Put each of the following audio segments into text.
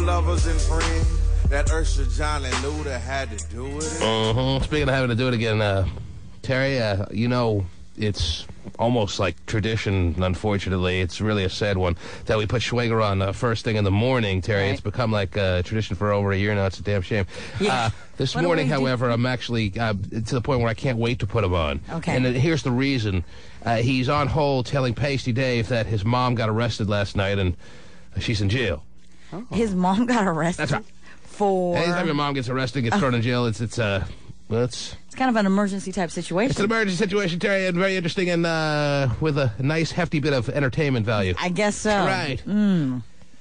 lovers and friends. That Usher, John, and Luda had to do with it. Speaking of having to do it again, Terry, you know, it's almost like tradition, unfortunately. It's really a sad one that we put Schwager on first thing in the morning, Terry. Right. It's become like a tradition for over a year now. It's a damn shame. Yeah. This What do morning, we do? however, I'm actually to the point where I can't wait to put him on. Okay. And here's the reason. He's on hold telling Pasty Dave that his mom got arrested last night and she's in jail. His mom got arrested. That's right. For Anytime your mom gets arrested, gets thrown in jail, it's it's kind of an emergency type situation. It's an emergency situation, Terry, and very interesting and with a nice, hefty bit of entertainment value. I guess so. Right.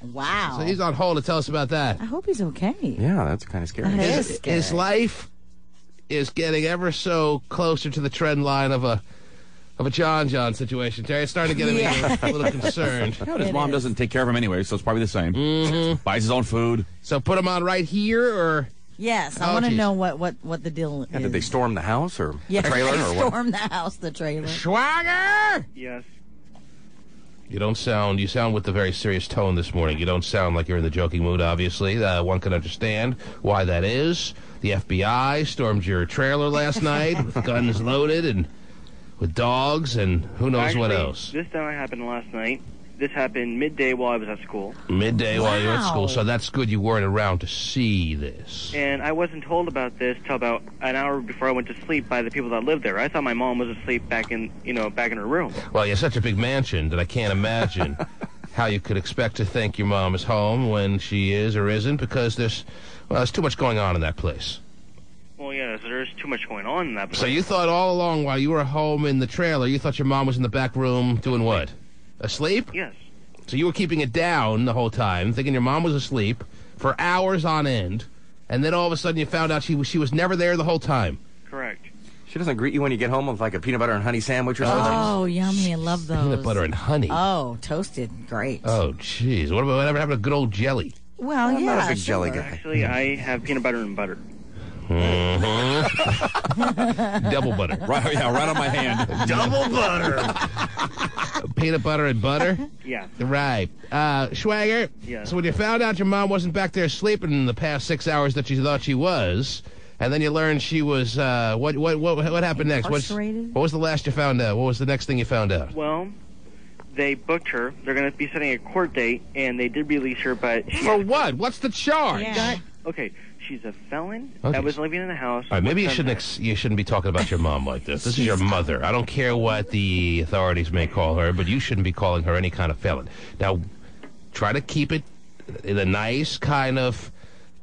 Wow. So he's on hold to tell us about that. I hope he's okay. Yeah, that's kind of scary. That is scary. His life is getting ever so closer to the trend line of a John situation, Terry. It's starting to get me a little concerned. No, his mom doesn't take care of him anyway, so it's probably the same. Buys his own food. So put him on right here, or... Yes, I Oh, want to geez. know what the deal Yeah, is. did they storm the house or Yeah, the trailer they or what? stormed the house, the trailer. Schwager! Yes. You sound with a very serious tone this morning. You don't sound like you're in the joking mood, obviously. One can understand why that is. The FBI stormed your trailer last night with guns loaded and with dogs and who knows what Actually, else. This time happened last night. This happened midday while I was at school. Midday while you were at school, Wow. so that's good you weren't around to see this. And I wasn't told about this till about an hour before I went to sleep by the people that lived there. I thought my mom was asleep back in her room. Well, you have such a big mansion that I can't imagine how you could expect to think your mom is home when she is or isn't, because there's too much going on in that place. Well, yeah, so there's too much going on in that place. So you thought all along while you were home in the trailer, you thought your mom was in the back room doing what? Asleep? Yes. So you were keeping it down the whole time, thinking your mom was asleep for hours on end, and then all of a sudden you found out she was never there the whole time. Correct. She doesn't greet you when you get home with like a peanut butter and honey sandwich or something? Oh, yummy. I love those. Peanut butter and honey. Oh, toasted. Great. Oh, jeez. Whatever happened to good old jelly? Well, I'm yeah. not a big sure. jelly guy. Actually, I have peanut butter and butter. Double butter. Right, yeah, right on my hand. Double butter. Peanut butter and butter? Yeah. Right. Schwager, Yeah. so when you found out your mom wasn't back there sleeping in the past 6 hours that you thought she was, and then you learned she was, what happened next? Incarcerated? What was the last you found out? What was the next thing you found out? Well, they booked her. They're going to be setting a court date, and they did release her, but she For what? What's the charge? Yeah. Okay, she's a felon Okay. that was living in the house. All right, maybe you with shouldn't be talking about your mom like this. This is your mother. I don't care what the authorities may call her, but you shouldn't be calling her any kind of felon. Now, try to keep it in a nice kind of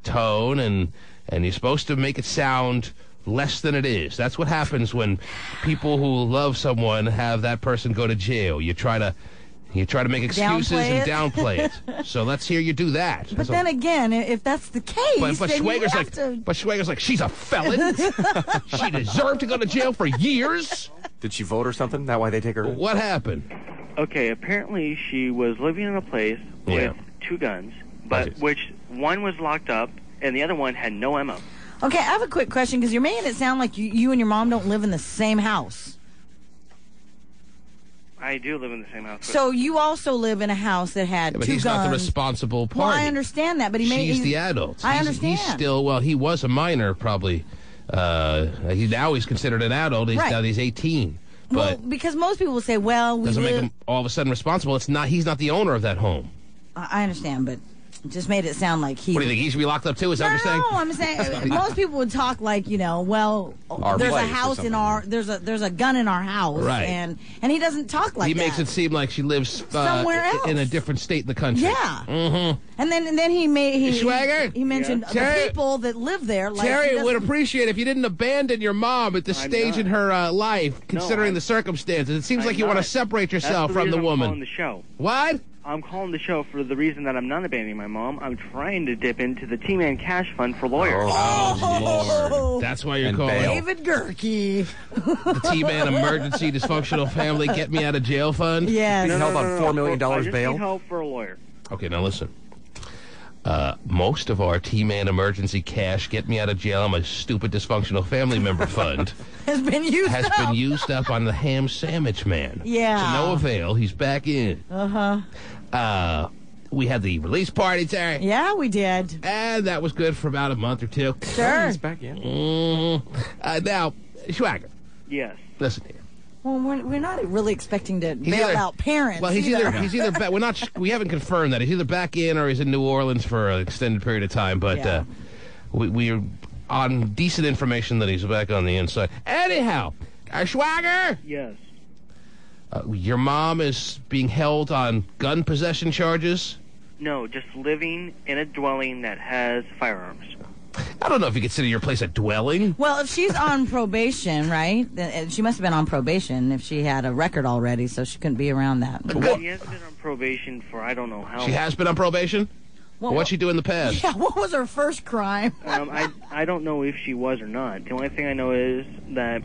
tone, and you're supposed to make it sound less than it is. That's what happens when people who love someone have that person go to jail. You try to make excuses Downplay and it. downplay it. So let's hear you do that. But then again, if that's the case, But then you Schwager's have like, to... she's a felon. She deserved to go to jail for years. Did she vote or something? That why they take her? What happened? Okay, apparently she was living in a place Yeah. with two guns, but Okay. which one was locked up and the other one had no ammo. Okay, I have a quick question, because you're making it sound like you and your mom don't live in the same house. I do live in the same house. But So you also live in a house that had But two he's guns. not the responsible Well, party. I understand that, but She's the adult. I He's understand. still, he was a minor, probably. He's considered an adult. Right. Now he's 18. Well, But because most people will say, well, we doesn't make live... him all of a sudden responsible. He's not the owner of that home. I understand, but it just made it sound like he... What do you think? He should be locked up too? Is that what you're saying? No, I'm saying most people would talk like, well, Our there's a place or house in something. our there's a gun in our house, Right. and he doesn't talk like He that. makes it seem like she lives Somewhere else. in a different state in the country. Yeah. Mm-hmm. And then he Schwager? he mentioned Yeah. the Terry- people that live there. Like, Terry he would doesn't- appreciate if you didn't abandon your mom at this I'm stage not. in her life, considering I'm- the circumstances. It seems I'm like you want to not. separate That's yourself from the reason I'm woman. calling the show. What? I'm calling the show for the reason that I'm not abandoning my mom. I'm trying to dip into the T-Man Cash Fund for lawyers. Oh, Lord. That's why you're And calling bail. David Gerke. the T-Man Emergency Dysfunctional Family Get Me Out of Jail Fund? Yes. Held on $4 million I just bail? need help for a lawyer. Okay, now listen. Most of our T-Man Emergency Cash Get Me Out of Jail, I'm a stupid dysfunctional family member fund Has been used has up. been used up on the ham sandwich man. Yeah. To no avail. He's back in. we had the release party, Terry. Yeah, we did. And that was good for about a month or two. Sure. He's back in. Now, Schwager, Yes. listen here. Well, we're not really expecting to bail either- out parents. Well, he's either back. We're not. We haven't confirmed that he's either back in or he's in New Orleans for an extended period of time. But Yeah. we're on decent information that he's back on the inside. Anyhow, Schwager, Yes. your mom is being held on gun possession charges. No, just living in a dwelling that has firearms. I don't know if you consider your place a dwelling. Well, if she's on probation, right? Then she must have been on probation if she had a record already, so she couldn't be around that. She hasn't been on probation for I don't know how She long. has been on probation. What'd she do in the past? Yeah, what was her first crime? I don't know if she was or not. The only thing I know is that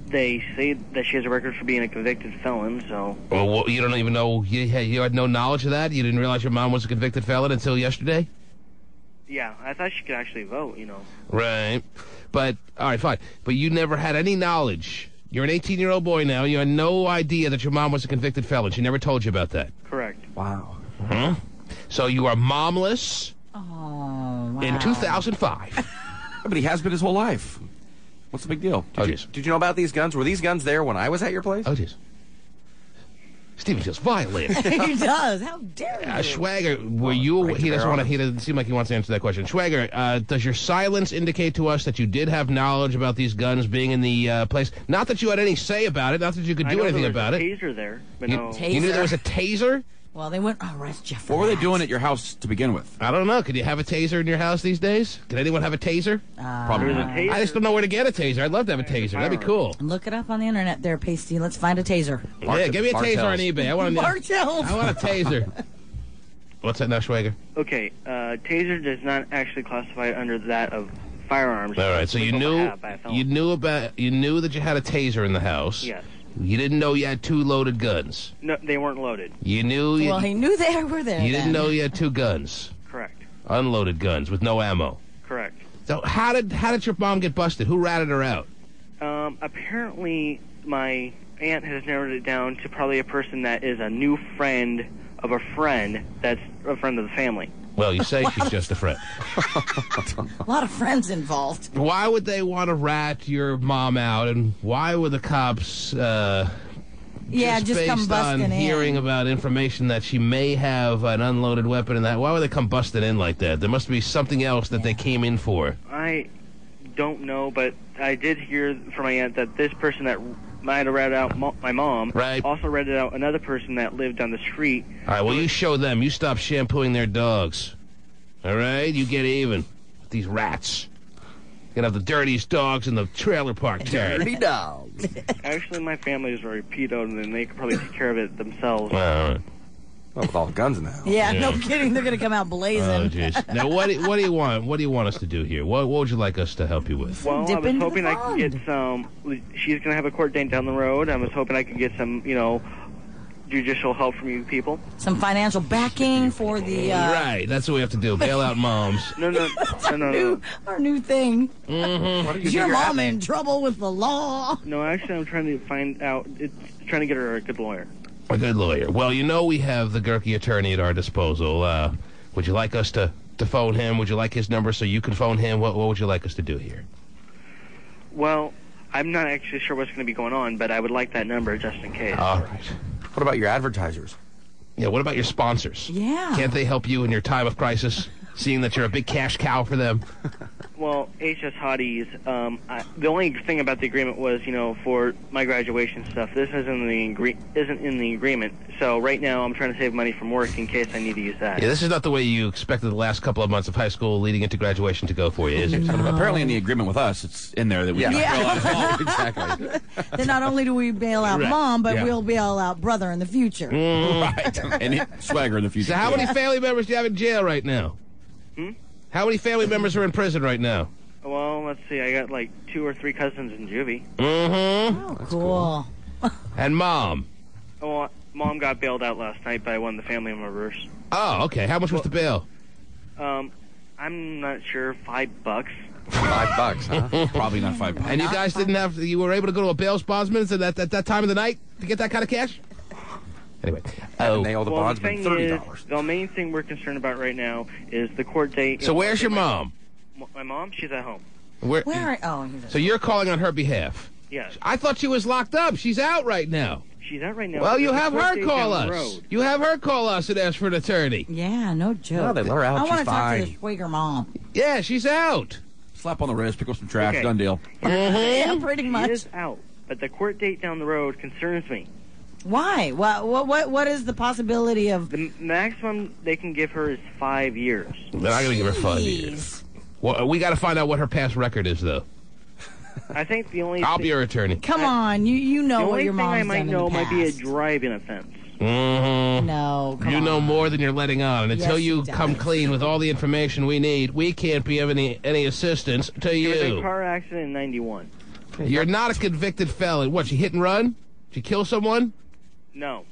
they say that she has a record for being a convicted felon, so... Well, you don't even know. You had no knowledge of that. You didn't realize your mom was a convicted felon until yesterday. Yeah, I thought she could actually vote, Right. But, all right, fine. But you never had any knowledge. You're an 18-year-old boy now. You had no idea that your mom was a convicted felon. She never told you about that. Correct. Wow. So you are momless Oh, wow. in 2005. But he has been his whole life. What's the big deal? jeez. Did you know about these guns? Were these guns there when I was at your place? Oh, jeez. Stephen feels violated. He does. How dare you? Schwager, were you... right to He doesn't bear want to... arms. He doesn't seem like he wants to answer that question. Schwager, does your silence indicate to us that you did have knowledge about these guns being in the place? Not that you had any say about it. Not that you could I do know anything there was about a it. taser there, but You, no. you knew there was a taser? Well, they went, arrest Jeff. What were they doing at your house to begin with? I don't know. Could you have a taser in your house these days? Can anyone have a taser? Probably There's a not. taser. I just don't know where to get a taser. I'd love to have a taser. That'd be cool. Look it up on the internet there, Pasty. Let's find a taser. Yeah, give me a taser on Martell's. eBay. I want Martell's. a taser. What's that now, Schwager? Okay, taser does not actually classify under that of firearms. All right, so you Legal to knew have by a felon. you knew that you had a taser in the house. Yes. You didn't know you had two loaded guns. No, they weren't loaded. You knew you, Well, he knew they were there. you didn't then. know you had two guns, Correct. unloaded guns with no ammo. Correct. So how did your mom get busted? Who ratted her out? Apparently, my aunt has narrowed it down to probably a person that is a new friend of a friend that's a friend of the family. Well, you say she's just a friend. A lot of friends involved. Why would they want to rat your mom out, and why would the cops? Yeah, just based come busting on in. hearing about information that she may have an unloaded weapon and that, why would they come busting in like that? There must be something else that they came in for. I don't know, but I did hear from my aunt that this person that might have ratted out my mom Right. also ratted out another person that lived down the street. All right, well, you show them. You stop shampooing their dogs. All right? You get even with these rats. You're going to have the dirtiest dogs in the trailer park, Terry. Dirty dogs. Actually, my family is very pedoed, and they could probably take care of it themselves. All right. Well, with all the guns in the house. Yeah, no kidding. They're going to come out Oh, blazing. jeez. Now, what do you want? What do you want us to do here? What would you like us to help you with? Well, Dip I was into the hoping I could get pond. some. She's going to have a court date down the road. I was hoping I could get some, judicial help from you people. Some financial backing for the Right, that's what we have to do. Bail out moms. No. our new thing. What Is your mom in trouble with the law? No, actually, I'm trying to find out. Trying to get her a good lawyer. A good lawyer. Well, we have the Gerke attorney at our disposal. Would you like us to phone him? Would you like his number so you can phone him? What would you like us to do here? Well, I'm not actually sure what's going to be going on, but I would like that number just in case. All right. What about your advertisers? Yeah, what about your sponsors? Yeah. Can't they help you in your time of crisis, seeing that you're a big cash cow for them? Well, HS Hotties, the only thing about the agreement was, for my graduation stuff. This isn't in the agreement. So right now I'm trying to save money from work in case I need to use that. Yeah, this is not the way you expected the last couple of months of high school leading into graduation to go for you, is it? Apparently, in the agreement with us, it's in there that we Yeah. can Yeah. bail out all. Exactly. Then not only do we bail out Right. mom, but Yeah. we'll bail out brother in the future. Right. And swagger in the future. So how too. many family members do you have in jail right now? How many family members are in prison right now? Well, let's see. I got like 2 or 3 cousins in juvie. Mm-hmm. Oh, cool. And mom. Well, Mom got bailed out last night by one of the family members. Oh, okay. How much was the bail? I'm not sure. $5. $5, huh? Probably not 5 pounds. And you guys didn't have, you were able to go to a bail bondsman at that time of the night to get that kind of cash? Anyway. And they owe the Well, the bondsman thing is, $30. the main thing we're concerned about right now is the court date. So where's your mom? My mom, she's at home. Where are... Oh, he's So you're calling on her behalf? Yes. I thought she was locked up. She's out right now. She's out right now. Well, you There's a have court her date call down the us. road. You have her call us and ask for an attorney. Yeah, no joke. No, they let her out. I want to She's talk to fine. the Schwager mom. Yeah, she's out. Slap on the wrist, pick up some trash, Okay. done deal. Yeah, pretty She much. is out, but the court date down the road concerns me. Why? What is the possibility of... The maximum they can give her is 5 years. They're not going to give her 5 years. Jeez. Well, we got to find out what her past record is, though. I think the only I'll be her attorney. Come on, you the know what only your thing mom's I might done know in the might be a past. driving offense. Mm-hmm. No, come You on. know more than you're letting on. And until Yes, you he come does. clean with all the information we need, we can't be of any assistance to She was in a you. car accident in 91. You're not a convicted felon. What, she hit and run? She kill someone? No.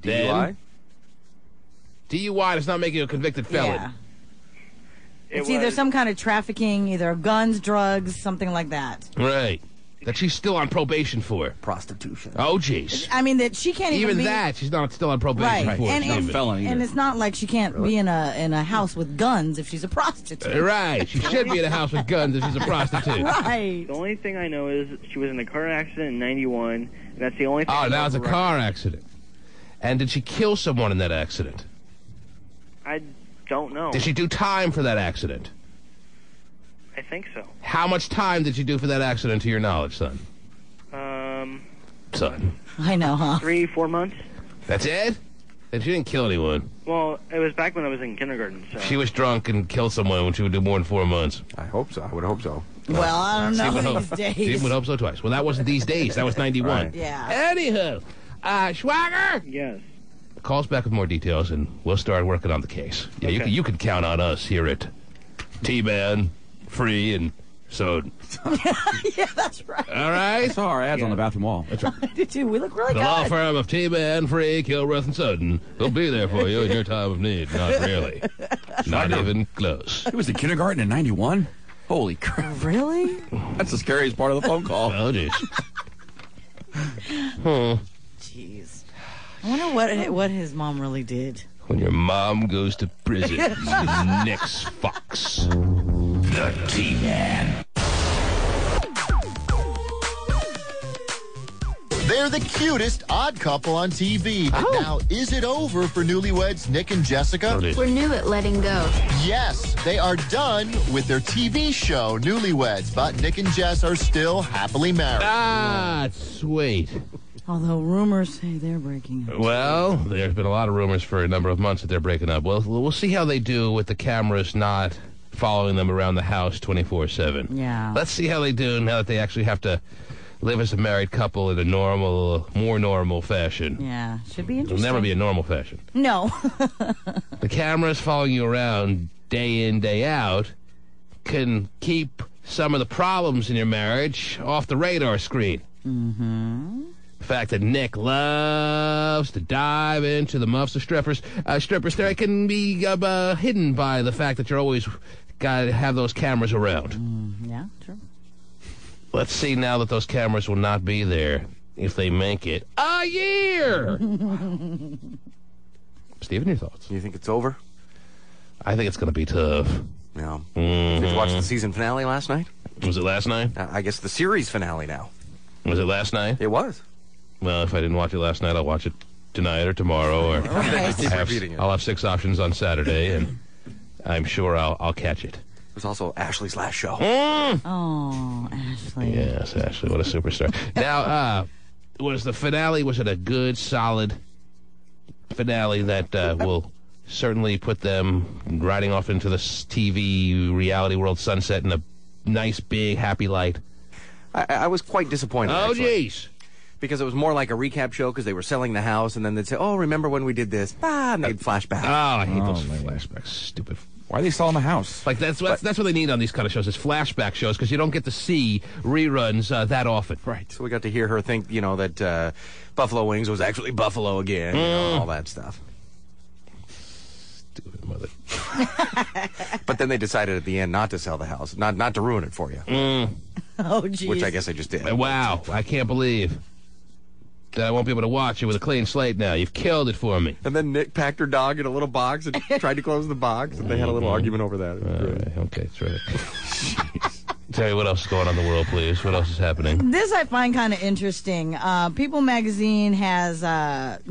DUI? DUI does not make you a convicted felon. Yeah. It It's either was- some kind of trafficking, either guns, drugs, something like that. Right. That she's still on probation for. Prostitution. Oh, jeez. I mean, that she can't even Even be... that, she's not still on probation Right. for. And, It's and, not felon either. and it's not like she can't be in a house with guns if she's a prostitute. Right. She should be in a house with guns if she's a prostitute. Right. The only thing I know is she was in a car accident in 91, and that's the only thing I Oh, know now it's a for record. car accident. And did she kill someone in that accident? I don't know. Did she do time for that accident? I think so. How much time did you do for that accident, to your knowledge, son? Son. I know, huh? 3-4 months. That's it? Then she didn't kill anyone. Well, it was back when I was in kindergarten, so. She was drunk and killed someone when she would do more than 4 months. I hope so. I would hope so. Well, I don't Steve would know hope- these days. Steve would hope so twice. Well, that wasn't these days. That was 91. Right. Yeah. Anywho, Schwager! Yes. Call us back with more details, and we'll start working on the case. Yeah, Okay. you can count on us here at T-Man, Free, and So, Yeah, that's right. all right? I saw our ads on the bathroom wall. That's right. Did you? We look really The law good. firm of T-Man, Free, Kilworth, and Sutton will be there for you in your time of need. Not really. Not even close. He was in kindergarten in 91? Holy crap. Really? That's the scariest part of the phone call. Oh, jeez. Jeez. I wonder what his mom really did. When your mom goes to prison, Nick's Fox. The T-Man. They're the cutest odd couple on TV. But now, is it over for newlyweds Nick and Jessica? We're new at letting go. Yes, they are done with their TV show, Newlyweds. But Nick and Jess are still happily married. Ah, sweet. Although rumors say they're breaking up. Well, there's been a lot of rumors for a number of months that they're breaking up. Well, we'll see how they do with the cameras not following them around the house 24/7. Yeah. Let's see how they do now that they actually have to live as a married couple in a normal, more normal fashion. Yeah, should be It'll interesting. never be a normal fashion. No. The cameras following you around day in, day out can keep some of the problems in your marriage off the radar screen. Mm-hmm. The fact that Nick loves to dive into the muffs of strippers there can be hidden by the fact that you're always got to have those cameras around. Yeah, true. Let's see now that those cameras will not be there if they make it a year. Steven, your thoughts? You think it's over? I think it's going to be tough. Yeah. Did you watch the season finale last night? Was it last night? I guess the series finale now. Was it last night? It was. Well, if I didn't watch it last night, I'll watch it tonight or tomorrow. Or Right. Keep repeating it. I'll have 6 options on Saturday, and I'm sure I'll catch it. It was also Ashley's last show. Oh, Ashley. Yes, Ashley, what a superstar. Now, was the finale, was it a good, solid finale that will certainly put them riding off into the TV reality world sunset in a nice, big, happy light? I was quite disappointed. Oh, actually, jeez. because it was more like a recap show because they were selling the house and then they'd say, "Oh, remember when we did this?" And they'd flash back. Oh, I hate those my flashbacks. Stupid. Why are they selling the house? Like, that's what they need on these kind of shows, is flashback shows, because you don't get to see reruns that often. Right. So we got to hear her think, that Buffalo Wings was actually Buffalo again, all that stuff. Stupid mother. But then they decided at the end not to sell the house, not to ruin it for you, Oh, geez. which I guess I just did. Wow, I can't believe. that I won't be able to watch it with a clean slate now. You've killed it for me. And then Nick packed her dog in a little box and tried to close the box, and they had a little argument over that. All right, okay, that's right. Tell me what else is going on in the world, please. What else is happening? This I find kind of interesting. People magazine has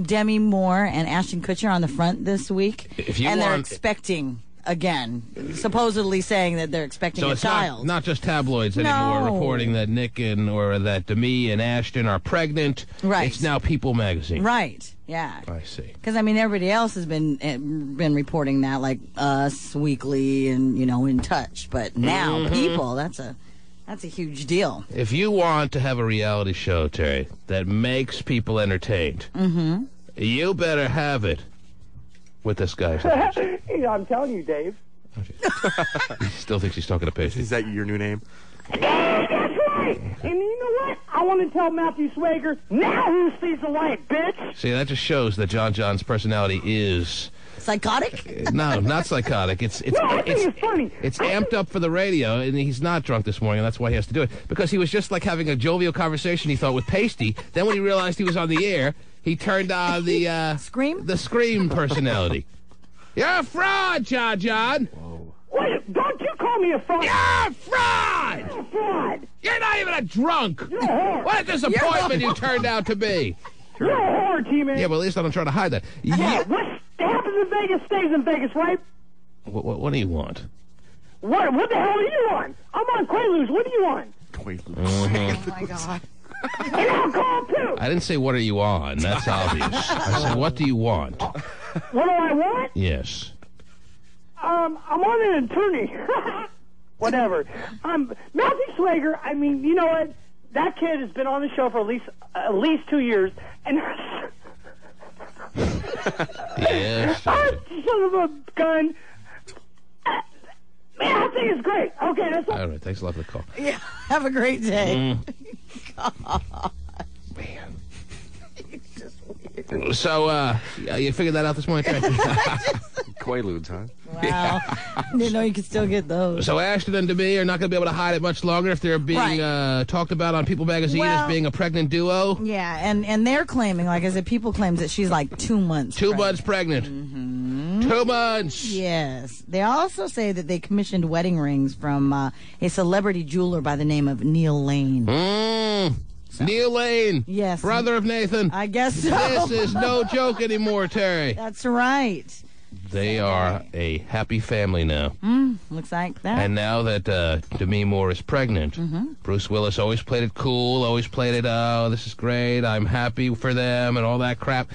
Demi Moore and Ashton Kutcher on the front this week. They're expecting, again, supposedly saying that they're expecting a child. So it's not just tabloids anymore reporting that Nick or that Demi and Ashton are pregnant. Right. It's now People magazine. Right, yeah. I see. Because, I mean, everybody else has been reporting that, like Us Weekly and, In Touch. But now, People, that's a huge deal. If you want to have a reality show, Terry, that makes people entertained, you better have it with this guy. I'm telling you, Dave. He still thinks he's talking to Pacey. Is that your new name? That's right. And you know what? I want to tell Matthew Swager, now who sees the light, bitch? See, that just shows that John's personality is... Psychotic? No, not psychotic. It's funny. It's amped up for the radio, and he's not drunk this morning, and that's why he has to do it. Because he was just like having a jovial conversation, he thought, with Pasty. Then when he realized he was on the air, he turned on the... Scream? The Scream personality. You're a fraud, John. Whoa. Wait, don't you call me a fraud. You're a fraud! You're a fraud. You're not even a drunk. You're a whore. What a disappointment you turned out to be. You're a whore, T-Man. Yeah, but at least I don't try to hide that. Yeah, what happens in Vegas stays in Vegas, right? What do you want? What the hell do you want? I'm on Quaaludes. What do you want? Quaaludes. Oh, my God. And alcohol, too. I didn't say, what are you on? That's obvious. I said, what do you want? What do I want? Yes. I'm on an attorney. Whatever. Matthew Swager, I mean, you know what? That kid has been on the show for at least 2 years, and Yes. son of a gun. Man, I think it's great. Okay, that's all right. Thanks a lot for the call. Yeah, have a great day. Man. So, you figured that out this morning, Trey? Quaaludes, huh? Wow. Didn't know you could still get those. So Ashton and Demi are not going to be able to hide it much longer if they're being talked about on People magazine as being a pregnant duo. Yeah, and they're claiming, like I said, People claims that she's like 2 months 2 months pregnant. 2 months. Yes. They also say that they commissioned wedding rings from a celebrity jeweler by the name of Neil Lane. Neil Lane. Yes. Brother of Nathan. I guess so. This is no joke anymore, Terry. That's right. They are a happy family now. Looks like that. And now that Demi Moore is pregnant, Bruce Willis always played it cool, always played it, oh, this is great, I'm happy for them, and all that crap.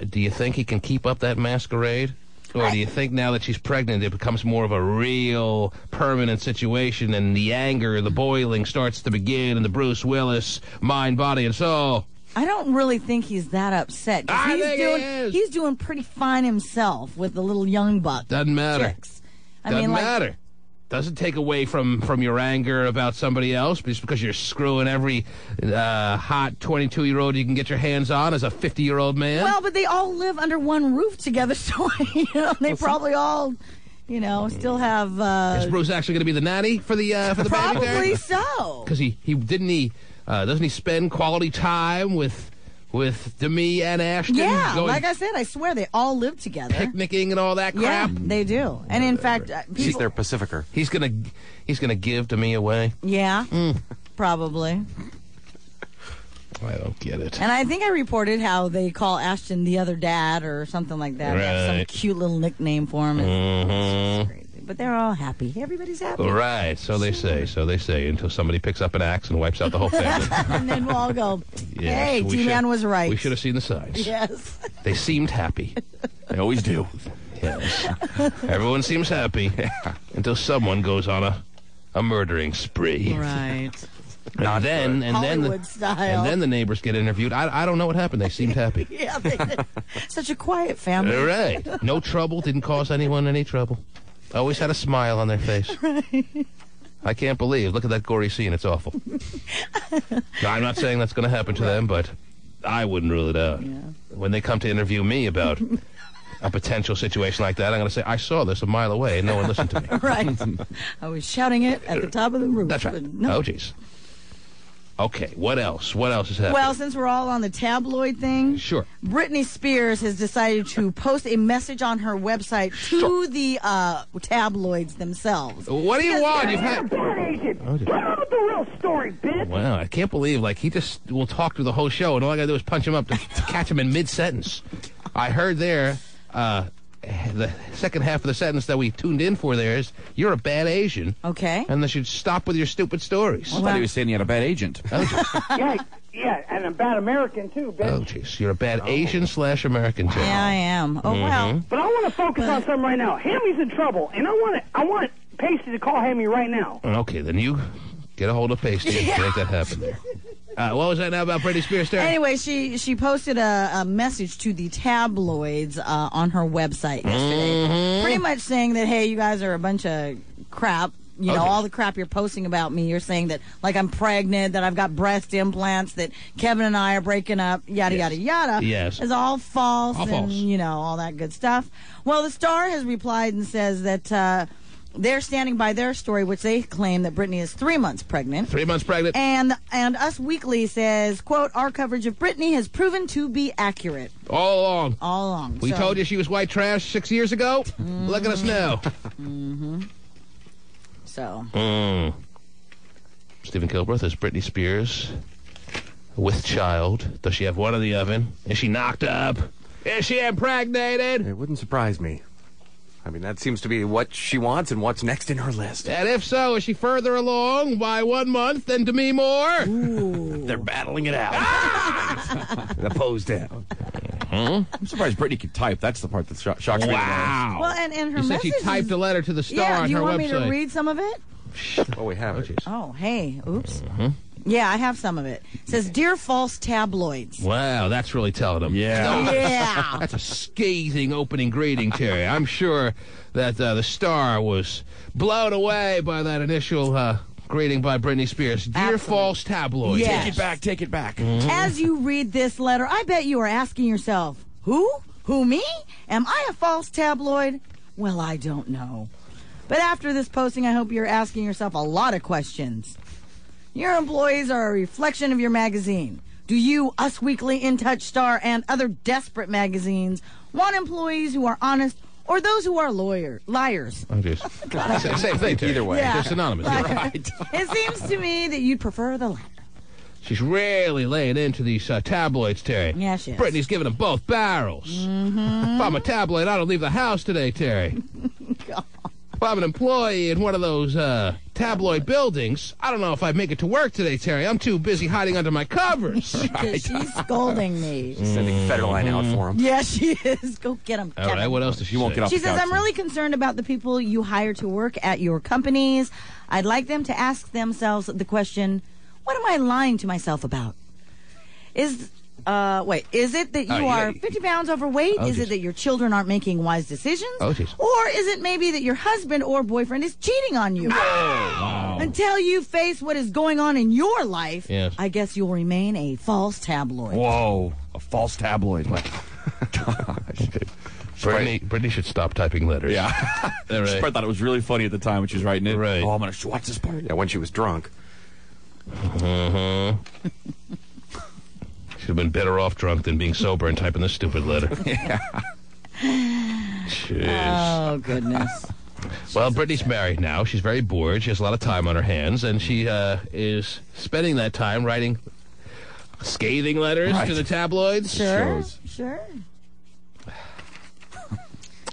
Do you think he can keep up that masquerade? Or do you think now that she's pregnant, it becomes more of a real permanent situation, and the anger, the boiling starts to begin, and the Bruce Willis mind, body, and soul? I don't really think he's that upset. 'Cause I think he is. He's doing pretty fine himself with the little young buck. Doesn't matter. Chicks. Doesn't matter. Doesn't take away from your anger about somebody else just because you're screwing every hot 22-year-old you can get your hands on as a 50-year-old man. Well, but they all live under one roof together, so they probably all, still have. Is Bruce actually going to be the nanny for the baby there? Probably so. Because doesn't he spend quality time with Demi and Ashton? Yeah, like I said, I swear they all live together. Picnicking and all that crap? Yeah, they do. And in fact... She's their Pacificer. He's gonna give Demi away? Yeah, probably. I don't get it. And I think I reported how they call Ashton the other dad or something like that. Right. Some cute little nickname for him. It's crazy. But they're all happy. Everybody's happy. Right, so they say, until somebody picks up an axe and wipes out the whole family. And then we'll all go, hey, Yes, T-Man was right. We should have seen the signs. Yes. They seemed happy. They always do. Yes. Everyone seems happy until someone goes on a murdering spree. Right. And then Hollywood style. And then the neighbors get interviewed. I don't know what happened. They seemed happy. Yeah, they did. Such a quiet family. All right. No trouble. Didn't cause anyone any trouble. Always had a smile on their face. Right. I can't believe. Look at that gory scene. It's awful. Now, I'm not saying that's going to happen to them, but I wouldn't rule it out. Yeah. When they come to interview me about a potential situation like that, I'm going to say, I saw this a mile away and no one listened to me. Right. I was shouting it at the top of the roof. That's right. No. Oh, jeez. Okay, what else? What else is happening? Well, since we're all on the tabloid thing, sure. Britney Spears has decided to post a message on her website to the tabloids themselves. What do you want? You've had... Get on with the real story, bitch. Wow, I can't believe, he just will talk through the whole show, and all I gotta do is punch him up to catch him in mid-sentence. I heard there, the second half of the sentence that we tuned in for there is, you're a bad Asian. Okay. And they should stop with your stupid stories. I thought he was saying he had a bad agent. Yeah, and a bad American, too, bitch. Oh, jeez. You're a bad Asian/American, too. Yeah, I am. Oh, well. But I want to focus on something right now. Hammy's in trouble, and I want Pasty to call Hammy right now. Okay, then you get a hold of Pasty and make that happen there. What was that now about Britney Spears, Terry? Anyway, she posted a message to the tabloids on her website yesterday. Pretty much saying that, hey, you guys are a bunch of crap. You know, all the crap you're posting about me. You're saying that, I'm pregnant, that I've got breast implants, that Kevin and I are breaking up, yada, yada, yada. Yes. It's all false. All false. All that good stuff. Well, the Star has replied and says that they're standing by their story, which they claim that Britney is 3 months pregnant. 3 months pregnant. And Us Weekly says, quote, our coverage of Britney has proven to be accurate. All along. All along. We told you she was white trash 6 years ago. Look at us now. So. Stephen Kilbreth, is Britney Spears with child? Does she have one in the oven? Is she knocked up? Is she impregnated? It wouldn't surprise me. I mean, that seems to be what she wants and what's next in her list. And if so, is she further along by 1 month than Demi Moore? Ooh. They're battling it out. The pose down. I'm surprised Britney could type. That's the part that shocks me. Wow. Well, and her you said message she typed a letter to the Star on her website. do you want me to read some of it? Oh, we have it. Oh, hey. Oops. Yeah, I have some of it. It says, Dear False Tabloids. Wow, that's really telling them. Yeah. Yeah. That's a scathing opening greeting, Terry. I'm sure that the Star was blown away by that initial greeting by Britney Spears. Dear Absolutely. False Tabloids. Yes. Take it back, take it back. As you read this letter, I bet you are asking yourself, who? Who, me? Am I a false tabloid? Well, I don't know. But after this posting, I hope you're asking yourself a lot of questions. Your employees are a reflection of your magazine. Do you, Us Weekly, In Touch, Star, and other desperate magazines want employees who are honest or those who are liars? Oh, geez. Same thing, Terry. Either way. Yeah. They're synonymous. Right. It seems to me that you'd prefer the latter. She's really laying into these tabloids, Terry. Yeah, she is. Britney's giving them both barrels. If I'm a tabloid, I don't leave the house today, Terry. If I'm an employee in one of those tabloid buildings, I don't know if I'd make it to work today, Terry. I'm too busy hiding under my covers. She's scolding me. She's sending Federline out for him. Yeah, she is. Go get him, All right, what else does she won't say? get off She the says, couch, I'm then. really concerned about the people you hire to work at your companies. I'd like them to ask themselves the question, what am I lying to myself about? Is it that you are 50 pounds overweight? Oh, is geez. it that your children aren't making wise decisions? Oh, geez. Or is it maybe that your husband or boyfriend is cheating on you? Wow. Until you face what is going on in your life, Yes. I guess you'll remain a false tabloid. Whoa, a false tabloid. Gosh. Britney should stop typing letters. Yeah. All right. She probably thought it was really funny at the time when she was writing it. Right. Oh, I'm going to watch this part. Yeah, when she was drunk. Should have been better off drunk than being sober and typing this stupid letter. Yeah. Jeez. Oh, goodness. Well, Britney's married now. She's very bored. She has a lot of time on her hands, and she is spending that time writing scathing letters to the tabloids. Sure, Shows. sure.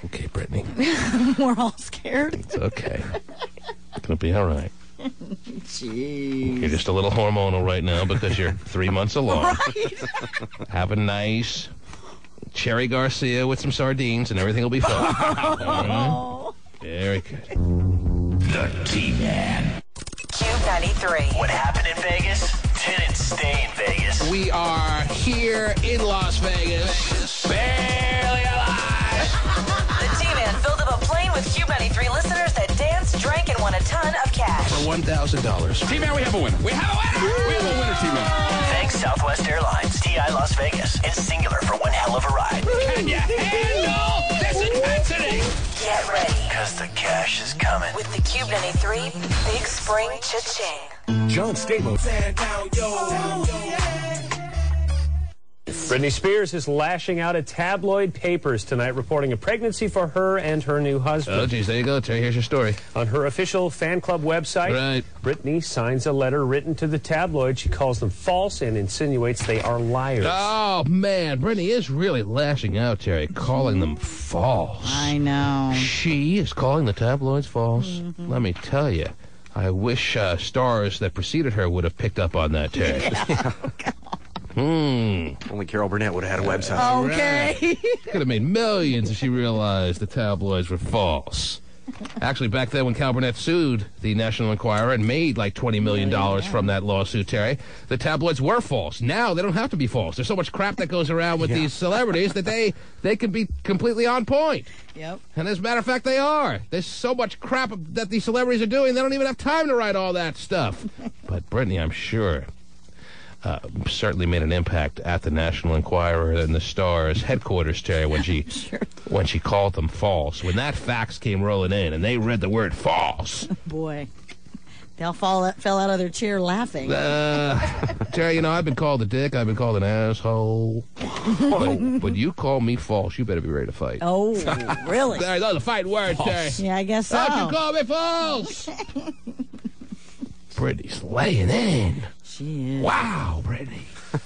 Okay, Britney. We're all scared. It's okay. It's going to be all right. Jeez. You're just a little hormonal right now because you're 3 months along. Right. Have a nice Cherry Garcia with some sardines, and everything will be fine. Oh. Very good. The T-Man. Q93. What happened in Vegas didn't stay in Vegas. We are here in Las Vegas. Barely alive. The T-Man filled up a plane with Q93 listeners that danced, drank, and won a ton of cash. for $1,000. T-Man, we have a winner. We have a winner! We have a winner, T-Man. Thanks, Southwest Airlines, TI Las Vegas, and Singular for one hell of a ride. Can you handle this intensity? Get ready. Because the cash is coming. With the Cube 93 Big Spring Cha-Ching. John Stamos. Britney Spears is lashing out at tabloid papers tonight, reporting a pregnancy for her and her new husband. Oh, geez, there you go, Terry. Here's your story. On her official fan club website, right. Britney signs a letter written to the tabloid. She calls them false and insinuates they are liars. Oh, man. Britney is really lashing out, Terry, calling them false. I know. She is calling the tabloids false. Mm-hmm. Let me tell you, I wish stars that preceded her would have picked up on that, Terry. Yeah. Only Carol Burnett would have had a website. Okay. Could have made millions if she realized the tabloids were false. Actually, back then when Carol Burnett sued the National Enquirer and made like $20 million from that lawsuit, Terry, the tabloids were false. Now they don't have to be false. There's so much crap that goes around with these celebrities that they can be completely on point. Yep. And as a matter of fact, they are. There's so much crap that these celebrities are doing, they don't even have time to write all that stuff. But Britney, I'm sure, certainly made an impact at the National Enquirer and the Star's headquarters, Terry, when she called them false. When that fax came rolling in and they read the word false. Boy, they all fell out of their chair laughing. Terry, I've been called a dick. I've been called an asshole. But you call me false, you better be ready to fight. Oh, really? Those are the fighting words, Terry. Yeah, I guess so. Don't you call me false. Britney's laying in. She is. Wow, Britney.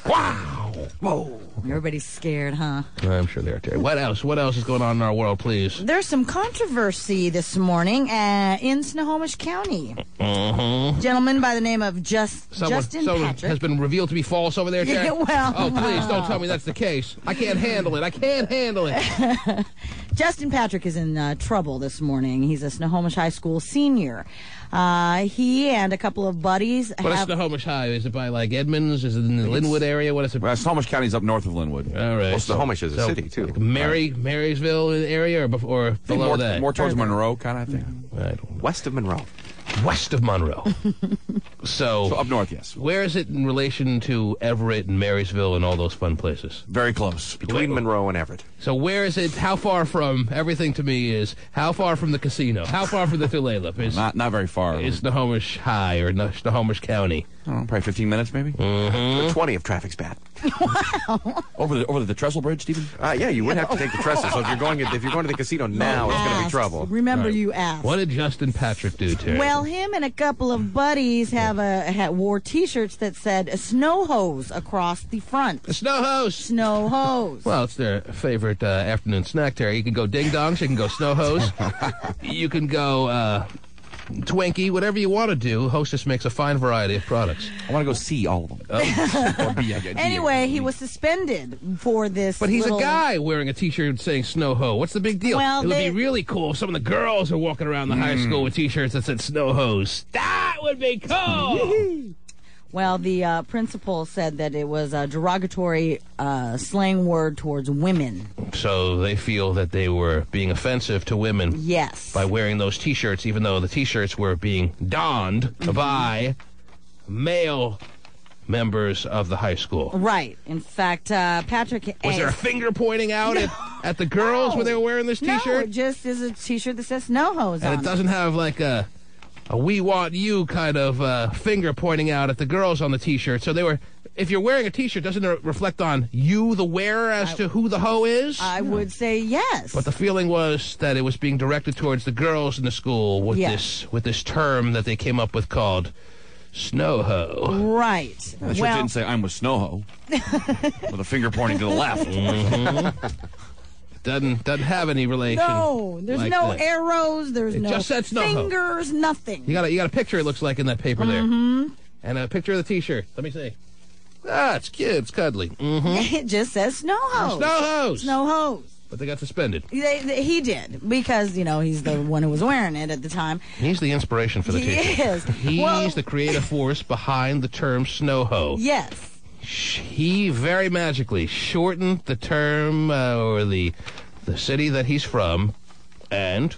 Wow. Whoa. Everybody's scared, huh? I'm sure they are, Terry. What else? What else is going on in our world, please? There's some controversy this morning in Snohomish County. Mm-hmm. Gentleman by the name of Justin Patrick has been revealed to be false over there, Terry? Yeah, well. Oh, please, don't tell me that's the case. I can't handle it. Justin Patrick is in trouble this morning. He's a Snohomish High School senior. He and a couple of buddies What is Snohomish High? Is it by, like, Edmonds? Is it in the Linwood area? What is it? Well, Snohomish County's up north of Linwood. All right. Well, Snohomish is a city, too. Like Marysville area or below that? More towards Monroe, kind of, I think. I don't know. West of Monroe. West of Monroe. So up north, yes. Where is it in relation to Everett and Marysville and all those fun places? Very close. Between Monroe and Everett. So where is it? How far from, everything to me is, how far from the casino? How far from the Tulalip? Not very far. Is Snohomish High or Snohomish County? Probably 15 minutes, maybe. Mm-hmm. 20 if traffic's bad. Wow. Over the Trestle Bridge, Stephen? Yeah, you would have to take the trestle. So if you're going to the casino now, it's going to be trouble. Remember, you asked. What did Justin Patrick do, Terry? Well, him and a couple of buddies wore T-shirts that said "Snow Hose" across the front. Snow Hose. Snow Hose. Well, it's their favorite afternoon snack, Terry. You can go Ding Dongs, you can go Snow Hose, you can go Twinkie, whatever you want to do. Hostess makes a fine variety of products. I want to go see all of them. Anyway, he was suspended for this. But he's a guy wearing a T-shirt saying Snow Ho. What's the big deal? Well, it would be really cool if some of the girls are walking around the high school with T-shirts that said Snow Hose. That would be cool. Well, the principal said that it was a derogatory slang word towards women. So they feel that they were being offensive to women. Yes. By wearing those T-shirts, even though the T-shirts were being donned by male members of the high school. Right. In fact, Patrick... Was there a finger pointing out at the girls when they were wearing this T-shirt? No, it just is a T-shirt that says Snow Hose on it. And it doesn't have like a "we want you" kind of finger pointing out at the girls on the T-shirt. So they were, if you're wearing a T-shirt, doesn't it reflect on you, the wearer, as to who the hoe is? I would say yes. But the feeling was that it was being directed towards the girls in the school with this term that they came up with called Snow Ho. Right. The shirt didn't say "I'm with Snow Ho" with a finger pointing to the left. Mm-hmm. Doesn't have any relation. No, there's like no that. Arrows. There's It no just said Snow Ho. fingers. Nothing. You got a picture. It looks like in that paper there, and a picture of the T-shirt. Let me see. Ah, it's cute. It's cuddly. Mm-hmm. It just says Snow Hose. Snow Hose. Snow Hose. But they got suspended. He did, because, he's the one who was wearing it at the time. He's the inspiration for the T-shirt. He is. He's the creative force behind the term Snow Ho. Yes. He very magically shortened the term or the city that he's from, and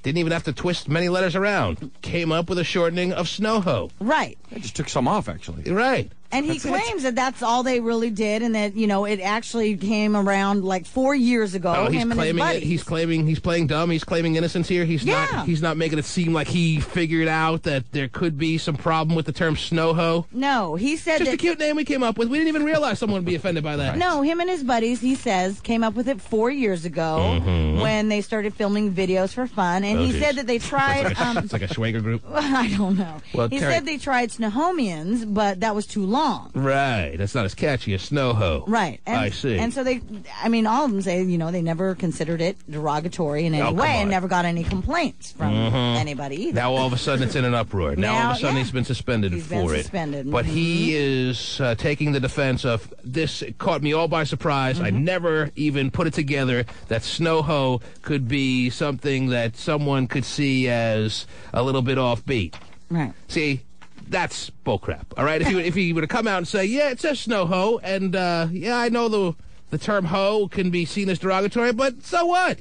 Didn't even have to twist many letters around. Came up with a shortening of Snow-Ho. Right. I just took some off, actually. Right. And he claims that that's all they really did, and that, you know, it actually came around like 4 years ago. Oh, he's him and his claiming buddies. He's claiming he's playing dumb. He's claiming innocence here. He's not making it seem like he figured out that there could be some problem with the term Snow-Ho. No, he said just a cute name we came up with. We didn't even realize someone would be offended by that. No, him and his buddies, he says, came up with it 4 years ago when they started filming videos for fun, and he said that they tried. It's like a Schwager group. I don't know. Well, he said they tried Snohomians, but that was too long. Right. That's not as catchy as Snow-Ho. Right. And, I see. And so all of them say, you know, they never considered it derogatory in any way and never got any complaints from anybody either. Now all of a sudden it's in an uproar. Now all of a sudden he's been suspended for it. But he is taking the defense of, this caught me all by surprise. I never even put it together that Snow-Ho could be something that someone could see as a little bit offbeat. Right. See, that's bullcrap. All right, if he were to come out and say, yeah, it says Snow-Ho, and yeah, I know the term "ho" can be seen as derogatory, but so what?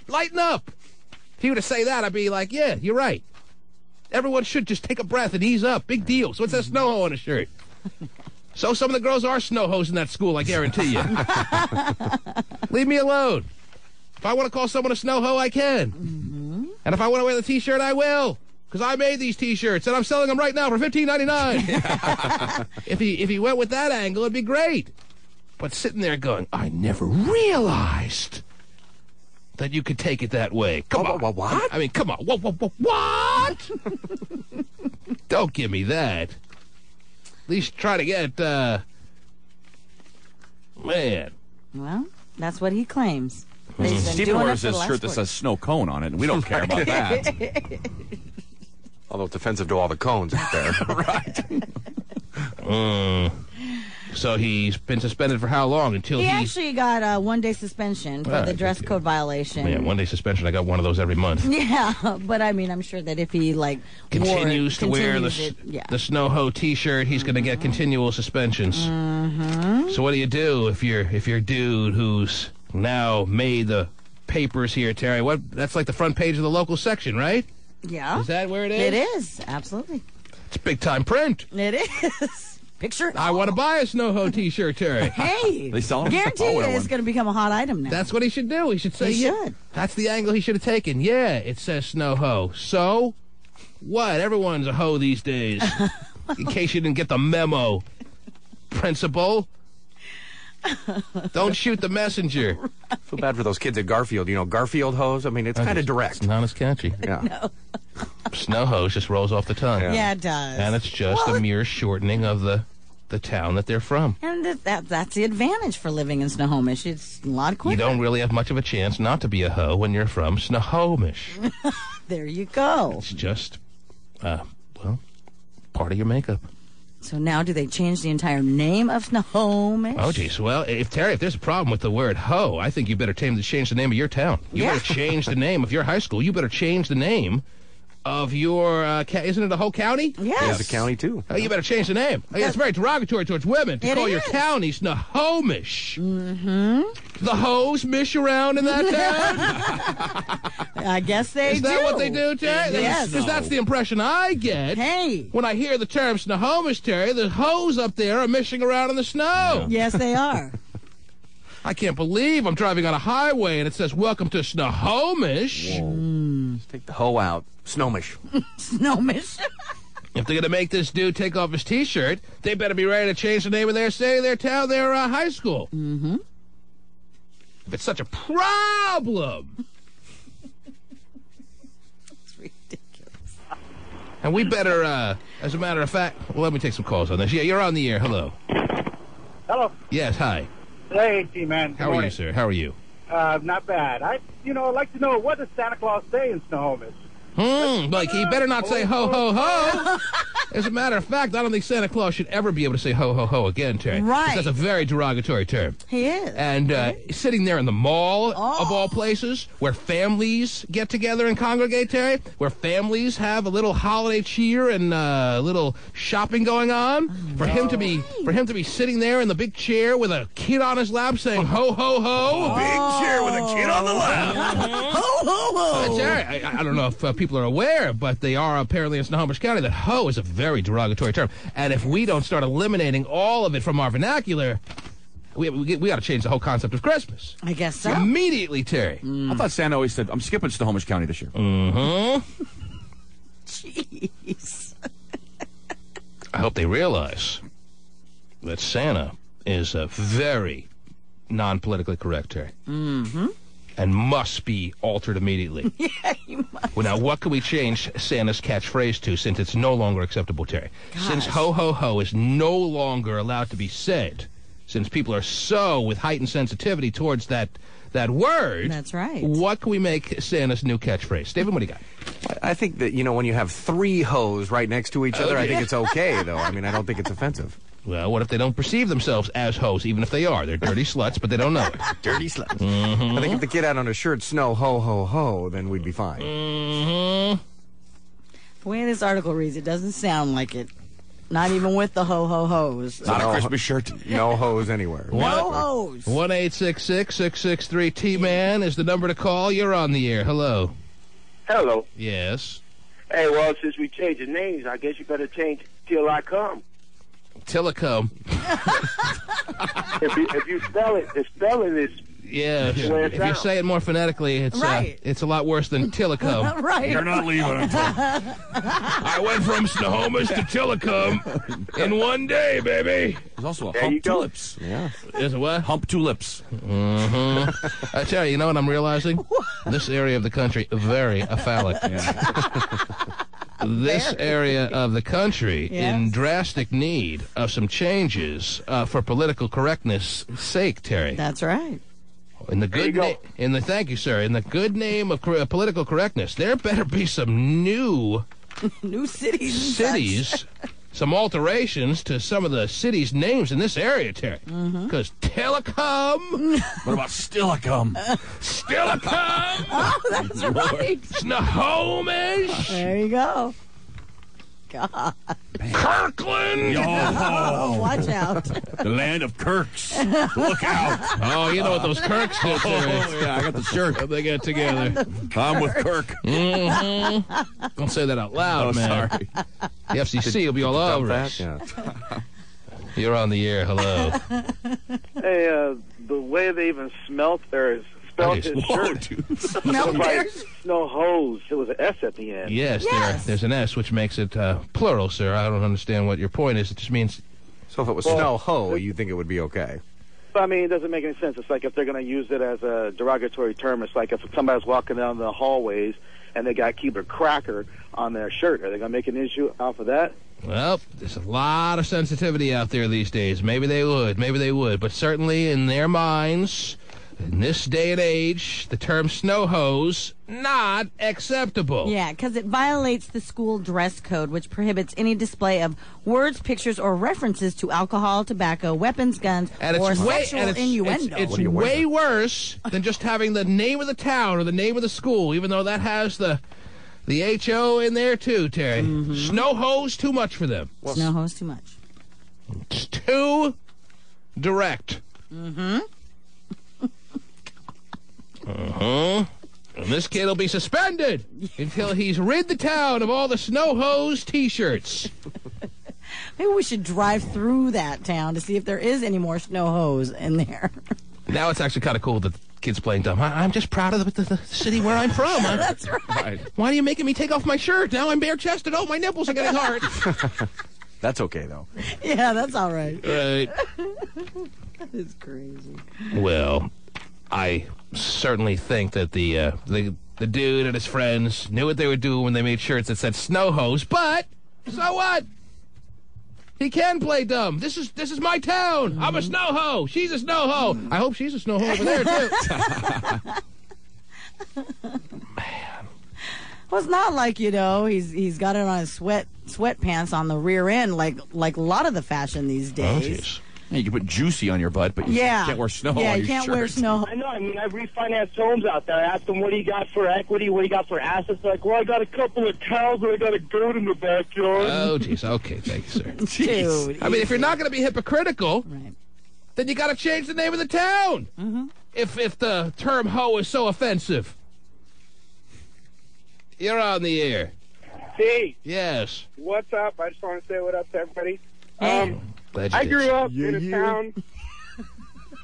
Lighten up. If he were to say that, I'd be like, yeah, you're right. Everyone should just take a breath and ease up. Big deal. So it says Snow-Ho on his shirt. So some of the girls are Snow-Hos in that school, I guarantee you. Leave me alone. If I want to call someone a Snow-Ho, I can. And if I want to wear the T-shirt, I will. Because I made these T-shirts, and I'm selling them right now for $15.99. If he went with that angle, it'd be great. But sitting there going, I never realized that you could take it that way. Come on. What? I mean, come on. What? Don't give me that. At least try to get, man. Well, that's what he claims. Stephen wears his shirt that says Snow Cone on it, and we don't care about that. Although it's offensive to all the cones out there. Right. So he's been suspended for how long? Until he actually got a 1-day suspension for the dress code violation. Yeah, 1-day suspension. I got one of those every month. Yeah, but I mean, I'm sure that if he continues to wear the Snow-Ho T-shirt, he's going to get continual suspensions. So what do you do if you're a dude who's now made the papers here, Terry? That's like the front page of the local section, right? Yeah. Is that where it is? It is, absolutely. It's big time print. It is. Picture. I want to buy a Snow-Ho T-shirt, Terry. Hey, they sell them. Guarantee it's going to become a hot item now. That's what he should do. He should say, that's the angle he should have taken. Yeah, it says Snow-Ho. So, what? Everyone's a hoe these days. In case you didn't get the memo, principal. Don't shoot the messenger. Feel bad for those kids at Garfield. You know, Garfield hose. I mean, it's kind of direct. It's not as catchy. Yeah. No. Snow-Hose just rolls off the tongue. Yeah, it does. And it's just a mere shortening of the town that they're from. And that's the advantage for living in Snohomish. It's a lot quicker. You don't really have much of a chance not to be a hoe when you're from Snohomish. There you go. It's just, part of your makeup. So now do they change the entire name of Snohomish? Oh, geez. Well, if there's a problem with the word hoe, I think you better change the name of your town. You better change the name of your high school. You better change the name of your, isn't it a whole county? Yes. It's a county, too. Oh, you better change the name. Oh, yeah, it's very derogatory towards women to call your county Snohomish. The hoes mish around in that town? I guess they do. Is that what they do, Terry? Yes. Because that's the impression I get. Hey. When I hear the term Snohomish, Terry, the hoes up there are mishing around in the snow. Yes, they are. I can't believe I'm driving on a highway and it says, welcome to Snohomish. Let's take the hoe out. Snohomish. Snohomish. If they're going to make this dude take off his T-shirt, they better be ready to change the name of their city, their town, their high school. If it's such a problem. It's ridiculous. And we better, as a matter of fact, well, let me take some calls on this. Yeah, you're on the air. Hello. Hello. Yes, hi. Hey, T-Man. How are you, sir? How are you? Not bad. I'd like to know, what does Santa Claus say in Snohomish? Like, he better not say ho, ho, ho. As a matter of fact, I don't think Santa Claus should ever be able to say ho, ho, ho again, Terry. Right. That's a very derogatory term. He is. And sitting there in the mall, of all places, where families get together and congregate, Terry, where families have a little holiday cheer and a little shopping going on, for him to be sitting there in the big chair with a kid on his lap saying ho, ho, ho. Big chair with a kid on the lap. Ho, ho, ho. Terry, I don't know if people are aware, but they are apparently in Snohomish County that ho is a very derogatory term. And if we don't start eliminating all of it from our vernacular, we got to change the whole concept of Christmas. I guess so. Immediately, Terry. I thought Santa always said, I'm skipping Snohomish County this year. Mm-hmm. Jeez. I hope they realize that Santa is a very non-politically correct, Terry. Mm-hmm. And must be altered immediately. Yeah, you must. Well, now, what can we change Santa's catchphrase to since it's no longer acceptable, Terry? Gosh. Since ho, ho, ho is no longer allowed to be said, since people are so with heightened sensitivity towards that word. That's right. What can we make Santa's new catchphrase? David, what do you got? I think that, when you have 3 hoes right next to each other, I think it's okay, though. I mean, I don't think it's offensive. Well, what if they don't perceive themselves as hoes, even if they are? They're dirty sluts, but they don't know it. Dirty sluts. Mm-hmm. I think if the kid had on a shirt, snow, ho, ho, ho, then we'd be fine. Mm-hmm. The way this article reads, it doesn't sound like it. Not even with the ho, ho, ho's. Not a Christmas shirt. No hoes anywhere. No hoes. 1-866-663-T-Man is the number to call. You're on the air. Hello. Hello. Yes. Hey, well, since we changed the names, I guess you better change Till I Come. Tillicum. If you spell it, the spelling is... Yeah, if you say it more phonetically, it's right. It's a lot worse than Tillicum. Right. You're not leaving until... I went from Snohomish to Tillicum in one day, baby. There's also a There hump you go. tulips. Yeah. Is it what? Hump tulips. Mm-hmm. I tell you, what I'm realizing? This area of the country, very phallic. This area of the country in drastic need of some changes for political correctness' sake, Terry. That's right. In the good thank you, sir. In the good name of political correctness, there better be some new cities, some alterations to some of the cities' names in this area, Terry. Because Tillicum. What about Stillicum? Stillicum. Oh, that's right. Snohomish. There you go. God. Kirkland. Oh, watch out. The land of Kirks. Look out. Oh, you know what those Kirks did, Terry. Yeah, I got the shirt. They get together. I'm with Kirk. Mm-hmm. Don't say that out loud, man. Sorry. The FCC will be all over us. Yeah. You're on the air. Hello. Hey, the way they even spelled his shirt. Smelt Like Snow Hose. It was an S at the end. Yes, Yes. there's an S, which makes it plural, sir. I don't understand what your point is. It just means... So if it was snow, ho, you think it would be okay? But, I mean, it doesn't make any sense. It's like if they're going to use it as a derogatory term, it's like if somebody's walking down the hallways and they got Keebler Cracker on their shirt. Are they going to make an issue off of that? Well, there's a lot of sensitivity out there these days. Maybe they would. But certainly in their minds... In this day and age, the term snow hose, not acceptable. Yeah, because it violates the school dress code, which prohibits any display of words, pictures, or references to alcohol, tobacco, weapons, guns, or sexual innuendo. It's way worse than just having the name of the town or the name of the school, even though that has the H-O in there too, Terry. Mm-hmm. Snow hose, too much for them. Snow hose, too much. It's too direct. Mm-hmm. And this kid will be suspended until he's rid the town of all the snow hose T-shirts. Maybe we should drive through that town to see if there is any more snow hose in there. Now it's actually kind of cool that the kid's playing dumb. I'm just proud of the city where I'm from. That's right. Why are you making me take off my shirt? Now I'm bare-chested. Oh, my nipples are getting hard. That's okay, though. Yeah, that's all right. Right. That is crazy. Well, I certainly think that the dude and his friends knew what they were doing when they made shirts that said snow hose, but so what? He can play dumb. This is my town. I'm a snow hoe. She's a snow hoe. I hope she's a snow hoe over there too. Man. Well, it's not like, he's got it on his sweatpants on the rear end like a lot of the fashion these days. Yeah, you can put juicy on your butt, but you can't wear snow on your shirt. Yeah, you can't wear snow. I know. I mean, I've refinanced homes out there. I asked them, what do you got for equity? What do you got for assets? They're like, well, I got a couple of cows and I got a goat in the backyard. Oh, jeez. Okay, thank you, sir. Dude, I mean, if you're not going to be hypocritical, then you got to change the name of the town. Mm-hmm. If the term hoe is so offensive. You're on the air. Hey. Yes. What's up? I just want to say what up to everybody. I grew up in a town.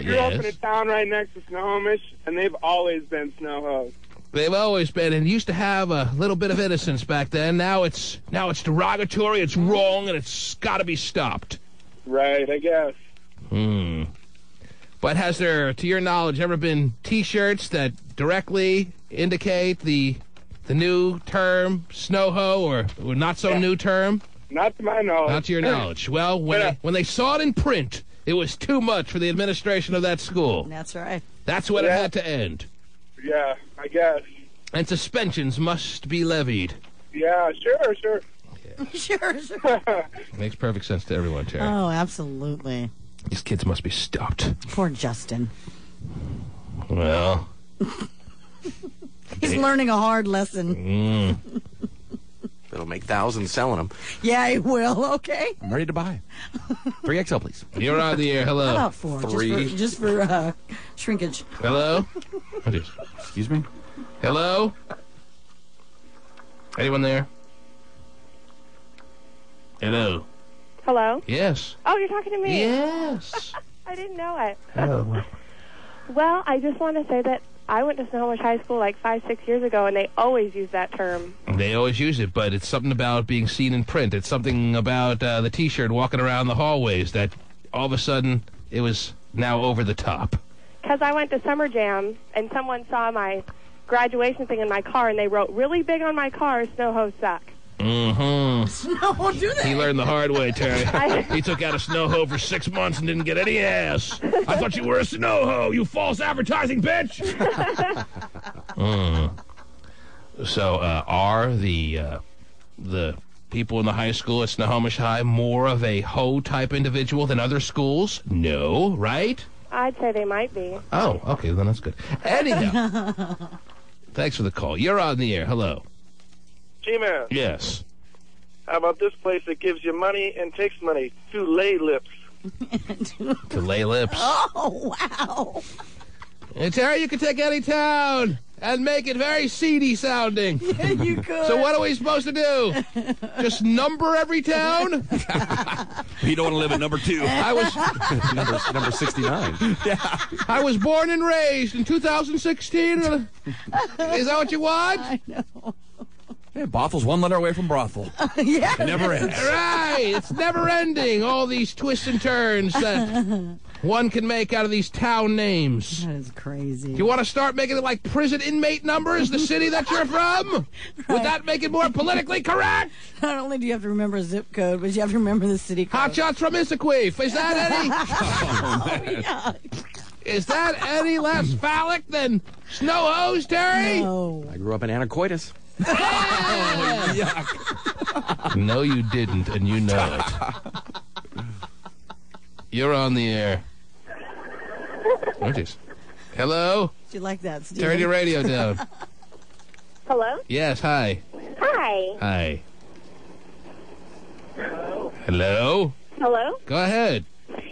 Grew up in a town right next to Snohomish, and they've always been snow hoes. They've always been, and used to have a little bit of innocence back then. Now it's derogatory, it's wrong, and it's got to be stopped. Right, I guess. But has there, to your knowledge, ever been T-shirts that directly indicate the new term, snow hoe, or not so new term? Not to my knowledge. Not to your knowledge. Well, when they saw it in print, it was too much for the administration of that school. That's right. That's when it had to end. Yeah, I guess. And suspensions must be levied. Yeah, sure. Sure. Makes perfect sense to everyone, Terry. Oh, absolutely. These kids must be stopped. Poor Justin. Well. He's learning a hard lesson. It'll make thousands selling them. Yeah, he will. Okay. I'm ready to buy. 3XL, please. You're on the air. Hello. How about 4? 3. Just for shrinkage. Hello? Excuse me? Hello? Anyone there? Hello? Hello? Yes. Oh, you're talking to me? Yes. I didn't know it. Oh. Well, I just want to say that I went to Snohomish High School like 5-6 years ago, and they always use that term. They always use it, but it's something about being seen in print. It's something about the T-shirt walking around the hallways that all of a sudden it was now over the top. Because I went to Summer Jam, and someone saw my graduation thing in my car, and they wrote really big on my car, "Snow hoes suck." Mm-hmm. No, do that. He learned the hard way, Terry. He took out a snow hoe for 6 months and didn't get any ass. I thought you were a snow hoe, you false advertising bitch! So, are the people in the high school at Snohomish High more of a hoe-type individual than other schools? No, right? I'd say they might be. Oh, okay, then that's good. Anyhow, thanks for the call. You're on the air. Hello. G-Man. Yes. How about this place that gives you money and takes money? To lay lips. To lay lips. Oh, wow. Hey, Terry, you can take any town and make it very seedy sounding. Yeah, you could. So what are we supposed to do? Just number every town? You don't want to live at number 2. I was number 69. Yeah. I was born and raised in 2016. Is that what you want? I know. Yeah, Bothel's one letter away from brothel. Yeah. It never ends. Right. It's never ending. All these twists and turns that one can make out of these town names. That is crazy. You want to start making it like prison inmate numbers, the city that you're from? Right. Would that make it more politically correct? Not only do you have to remember a zip code, but you have to remember the city code. Hot shots from Issaquah. Is that any? Yeah. Is that any less phallic than snow hose, Terry? No. I grew up in Anacortes. No, you didn't, and you know it. You're on the air. Oh, jeez. Hello? Did you like that, Steve? Turn your radio down. Hello? Yes, hi. Hi. Hi. Hello? Hello? Go ahead.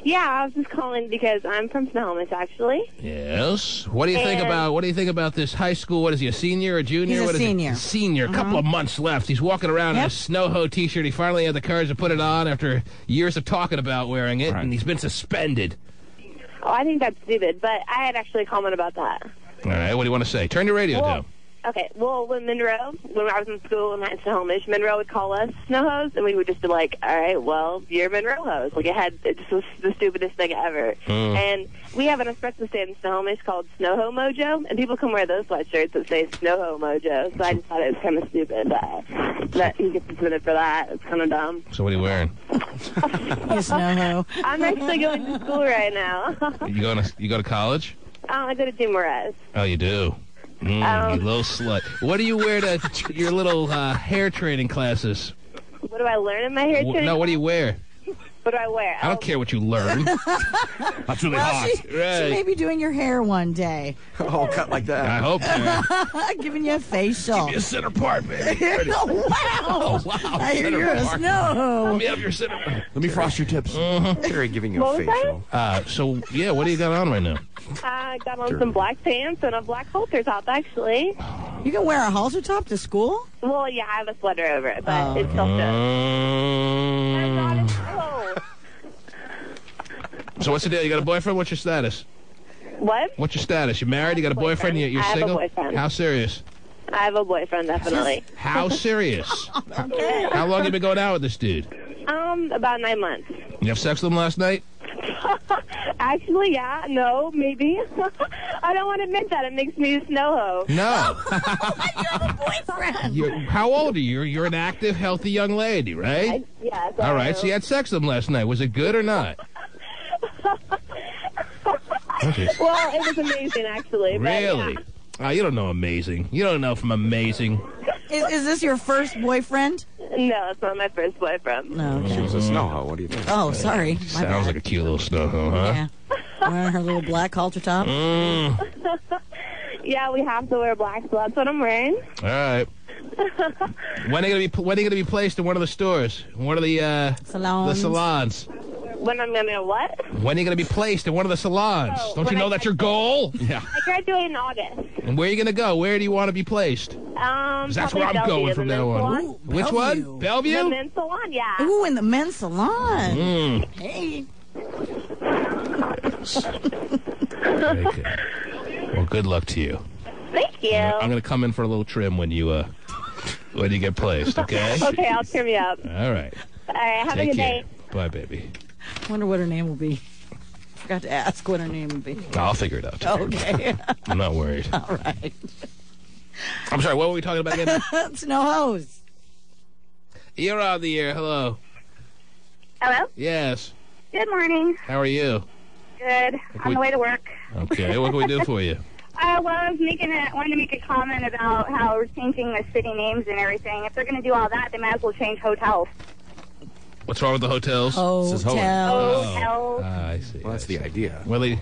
Yeah, I was just calling because I'm from Snohomish, actually. Yes. What do you think about this high school? What is he, a senior or a junior? He's what a senior. Senior. A couple of months left. He's walking around in a snow hoe T-shirt. He finally had the courage to put it on after years of talking about wearing it, and he's been suspended. Oh, I think that's stupid, but I had actually a comment about that. All right, what do you want to say? Turn your radio down. Okay, well, when I was in school and I had Snohomish, Monroe would call us snow hoes, and we would just be like, all right, well, you're Monroe hoes. Like, it just was the stupidest thing ever. And we have an espresso stand in Snohomish called Snow Ho Mojo, and people can wear those sweatshirts that say Snow Ho Mojo, so I just thought it was kind of stupid that you get suspended for that. It's kind of dumb. So what are you wearing? Snow Ho. I'm actually going to school right now. You go to college? I go to Jim Morez. Oh, you do? You little slut. What do you wear to your little hair training classes? What do I learn in my hair training? No, what do you wear? What do I wear? I don't care what you learn. That's really hot. She may be doing your hair one day. Oh, cut like that. I hope so. Giving you a facial. Give me a center part, baby. Wow. Oh, wow. I hear you're a snow. Let me have your center. Let me frost your tips. Terry giving you a facial. So, yeah, what do you got on right now? I got on some black pants and a black halter top, actually. You can wear a halter top to school? Well, yeah, I have a sweater over it, but it's still good. I'm not a snow. So what's the deal? You got a boyfriend? What's your status? What? What's your status? You married? You got a boyfriend? You're I single? have a boyfriend. How serious? I have a boyfriend, definitely. How serious? How long have you been going out with this dude? About 9 months. You have sex with him last night? Actually, yeah. No, maybe. I don't want to admit that. It makes me a snow hoe. No. You have a boyfriend. How old are you? You're an active, healthy young lady, right? Yes. All right, so you had sex with him last night. Was it good or not? Well, it was amazing, actually. Really? But, Oh, you don't know amazing. You don't know from amazing. Is this your first boyfriend? No, it's not my first boyfriend. No. She was a snow hoe. What do you think? Oh, sorry. My Sounds bad. like a cute little snow hoe, huh? Yeah. Wearing her little black halter top. Yeah, we have to wear black, so that's what I'm wearing. All right. When are you gonna be placed in one of the stores? One of the salons. When I'm gonna what? When are you gonna be placed in one of the salons? Don't you know that's your goal? Yeah. I graduate in August. And where are you gonna go? Where do you want to be placed? 'Cause that's where I'm Bellevue, going from now on. Ooh, Which one? Bellevue? The men's salon, yeah. Ooh, in the men's salon. Hey. Very good. Well, good luck to you. Thank you. I'm gonna come in for a little trim when you get placed. Okay. Okay, I'll trim you up. All right. All right, have a good day. Bye, baby. Wonder what her name will be. Forgot to ask what her name would be. I'll figure it out. Okay. I'm not worried. All right. I'm sorry, what were we talking about again? Snow hose. You're on the air. Hello. Hello? Yes. Good morning. How are you? Good. On the way to work. Okay, what can we do for you? Well, I was wanted to make a comment about how we're changing the city names and everything. If they're going to do all that, they might as well change hotels. What's wrong with the hotels? Hotels. Hotels. I see. Well, that's the idea. Well, yeah,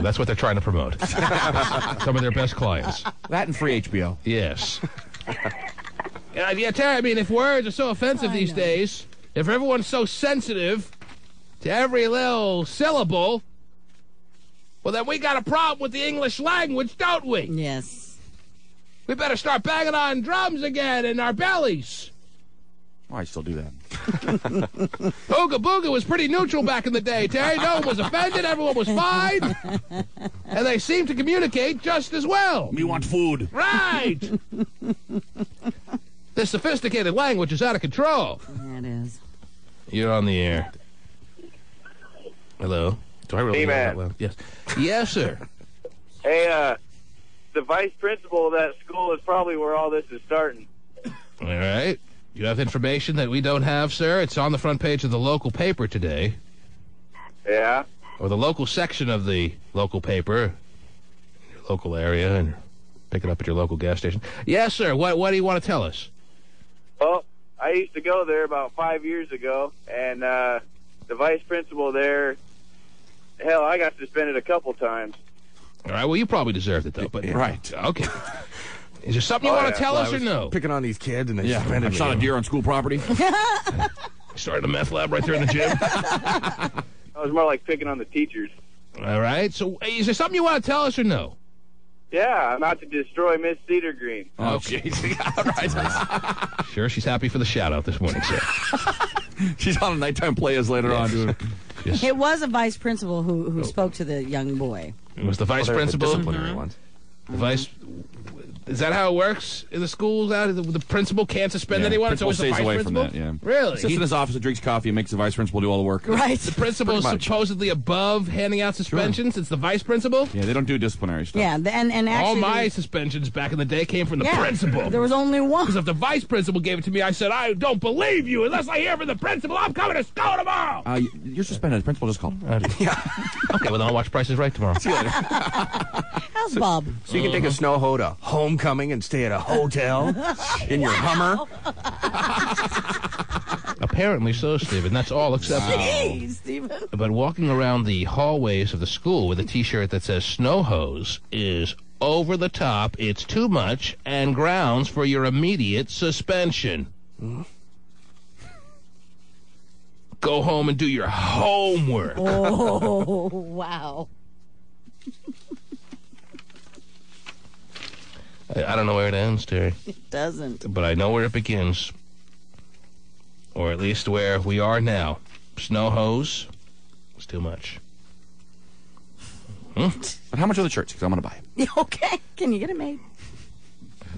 that's what they're trying to promote. Some of their best clients. That and free HBO. Yes. Yeah, Terry, I mean, if words are so offensive these days, if everyone's so sensitive to every little syllable, well, then we got a problem with the English language, don't we? Yes. We better start banging on drums again in our bellies. Oh, I still do that. Ooga Booga was pretty neutral back in the day, Terry. No one was offended. Everyone was fine. And they seemed to communicate just as well. We want food. Right. This sophisticated language is out of control. Yeah, it is. You're on the air. Hello. Do I really hear that well? Yes. Yes, sir. Hey, the vice principal of that school is probably where all this is starting. All right. You have information that we don't have, sir? It's on the front page of the local paper today. Yeah? Or the local section of the local paper. Your local area, and pick it up at your local gas station. Yes, sir. What do you want to tell us? Well, I used to go there about 5 years ago, and the vice principal there, hell, I got suspended a couple times. All right, well, you probably deserved it, though. But Right. Okay. Is there something you want to tell us or no? Picking on these kids, and they Yeah, suspended I me. shot a deer on school property. Started a meth lab right there in the gym. I was more like picking on the teachers. All right. So is there something you want to tell us or no? Yeah, I'm out to destroy Miss Cedar Green. Oh, jeez. All right. Sure, she's happy for the shout-out this morning, sir. She's on a nighttime players later on, dude. Yes. It was a vice principal who spoke to the young boy. It was the vice principal? The disciplinary ones. The vice... Is that how it works in the schools? The principal can't suspend anyone? Principal It's always stays the vice away principal? from that, yeah. Really? Sits in his office and drinks coffee and makes the vice principal do all the work. Right. The principal is supposedly above handing out suspensions. It's the vice principal? Yeah, they don't do disciplinary stuff. Yeah, and actually... All my suspensions back in the day came from the principal. There was only one. Because if the vice principal gave it to me, I said, I don't believe you. Unless I hear from the principal, I'm coming to school tomorrow. You're suspended. The principal just called. Okay, well, then I'll watch Price is Right tomorrow. See you later. How Beelzebub. So you can take a snow hoe to homecoming and stay at a hotel in your Hummer? Apparently so, Stephen. That's all acceptable. Jeez, Stephen. But walking around the hallways of the school with a T-shirt that says snow hose is over the top, it's too much, and grounds for your immediate suspension. Go home and do your homework. Oh, wow. I don't know where it ends, Terry. It doesn't. But I know where it begins. Or at least where we are now. Snow hose is too much. But how much are the shirts? Because I'm going to buy it. Okay. Can you get it made?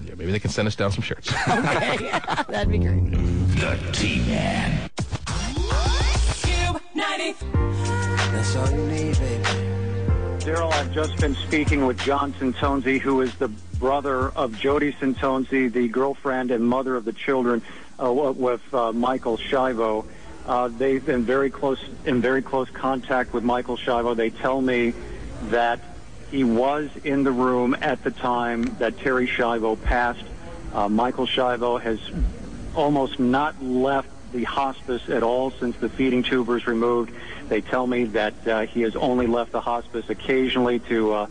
Yeah, maybe they can send us down some shirts. Okay. That'd be great. The T-Man. Cube 90. That's all you need, baby. Daryl, I've just been speaking with John Santonzi, who is the brother of Jody Santonzi, the girlfriend and mother of the children, with Michael Schiavo. They've been in very close contact with Michael Schiavo. They tell me that he was in the room at the time that Terry Schiavo passed. Michael Schiavo has almost not left the hospice at all since the feeding tube was removed. They tell me that he has only left the hospice occasionally to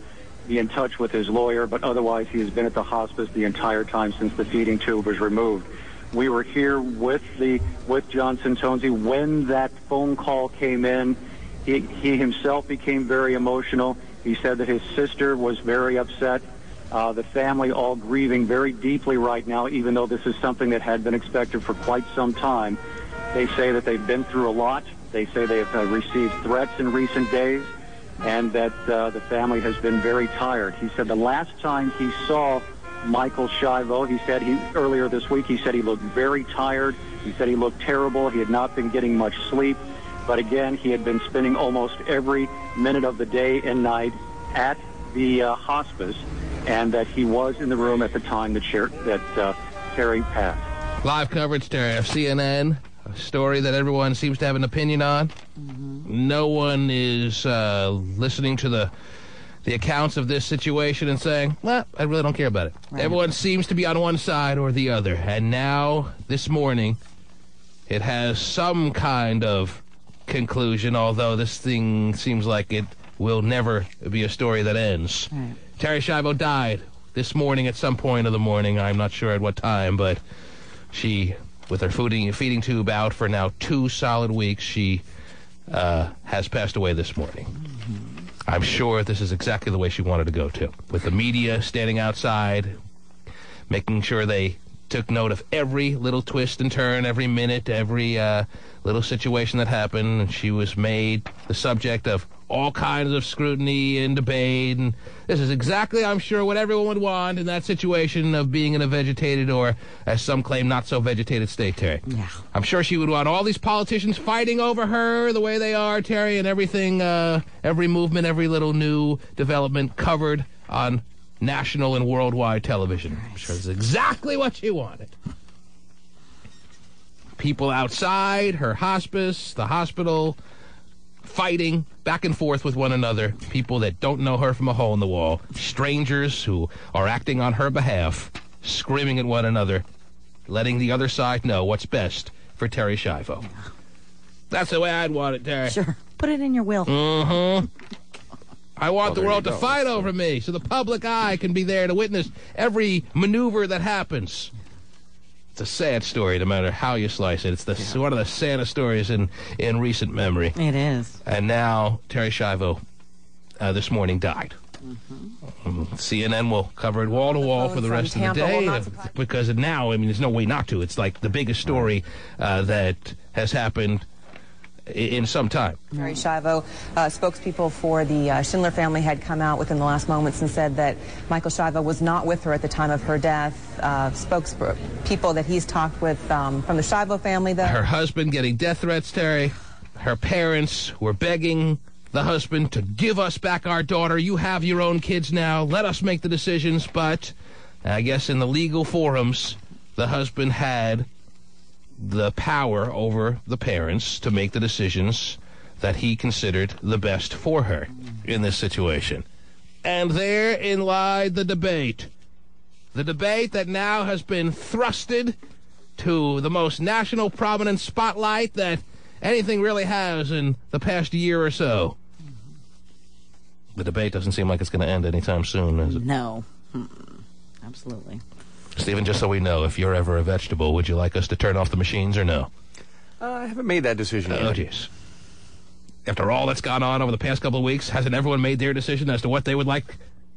be in touch with his lawyer, but otherwise he has been at the hospice the entire time since the feeding tube was removed. We were here with John Santonzi when that phone call came in. He himself became very emotional. He said that his sister was very upset. The family all grieving very deeply right now, even though this is something that had been expected for quite some time. They say that they've been through a lot. They say they have received threats in recent days, and that the family has been very tired. He said the last time he saw Michael Schiavo, he said earlier this week, he said he looked very tired. He said he looked terrible. He had not been getting much sleep. But again, he had been spending almost every minute of the day and night at the hospice, and that he was in the room at the time that Terry passed. Live coverage, Terry, of CNN, a story that everyone seems to have an opinion on. Mm-hmm. No one is listening to the accounts of this situation and saying, well, I really don't care about it. Right. Everyone seems to be on one side or the other. And now, this morning, it has some kind of conclusion, although this thing seems like it will never be a story that ends. Right. Terry Schiavo died this morning at some point of the morning. I'm not sure at what time, but she, with her feeding tube out for now 2 solid weeks, she has passed away this morning. Mm-hmm. I'm sure this is exactly the way she wanted to go, too. With the media standing outside, making sure they took note of every little twist and turn, every minute, every little situation that happened. And she was made the subject of all kinds of scrutiny and debate. And this is exactly, I'm sure, what everyone would want in that situation of being in a vegetated or, as some claim, not so vegetated state, Terry. Yeah. I'm sure she would want all these politicians fighting over her the way they are, Terry, and everything, every movement, every little new development covered on national and worldwide television. I'm sure that's exactly what she wanted. People outside her hospice, the hospital, fighting back and forth with one another. People that don't know her from a hole in the wall. Strangers who are acting on her behalf, screaming at one another, letting the other side know what's best for Terry Schiavo. That's the way I'd want it, Terry. Sure. Put it in your will. Mm-hmm. I want the world to fight over me so the public eye can be there to witness every maneuver that happens. It's a sad story, no matter how you slice it. It's one of the saddest stories in recent memory. It is. And now Terry Schiavo this morning died. Mm-hmm. CNN will cover it wall to wall for the rest of the day because now, I mean, there's no way not to. It's like the biggest story that has happened in some time. Terry Schiavo, spokespeople for the Schindler family, had come out within the last moments and said that Michael Schiavo was not with her at the time of her death. Spokespeople that he's talked with from the Schiavo family, though. Her husband getting death threats, Terry. Her parents were begging the husband to give us back our daughter. You have your own kids now. Let us make the decisions. But I guess in the legal forums, the husband had the power over the parents to make the decisions that he considered the best for her in this situation. And therein lied the debate. The debate that now has been thrusted to the most national prominent spotlight that anything really has in the past year or so. The debate doesn't seem like it's going to end anytime soon, is it? No. Absolutely. Stephen, just so we know, if you're ever a vegetable, would you like us to turn off the machines or no? I haven't made that decision yet. Oh, jeez. After all that's gone on over the past couple of weeks, hasn't everyone made their decision as to what they would like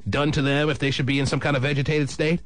done to them if they should be in some kind of vegetated state?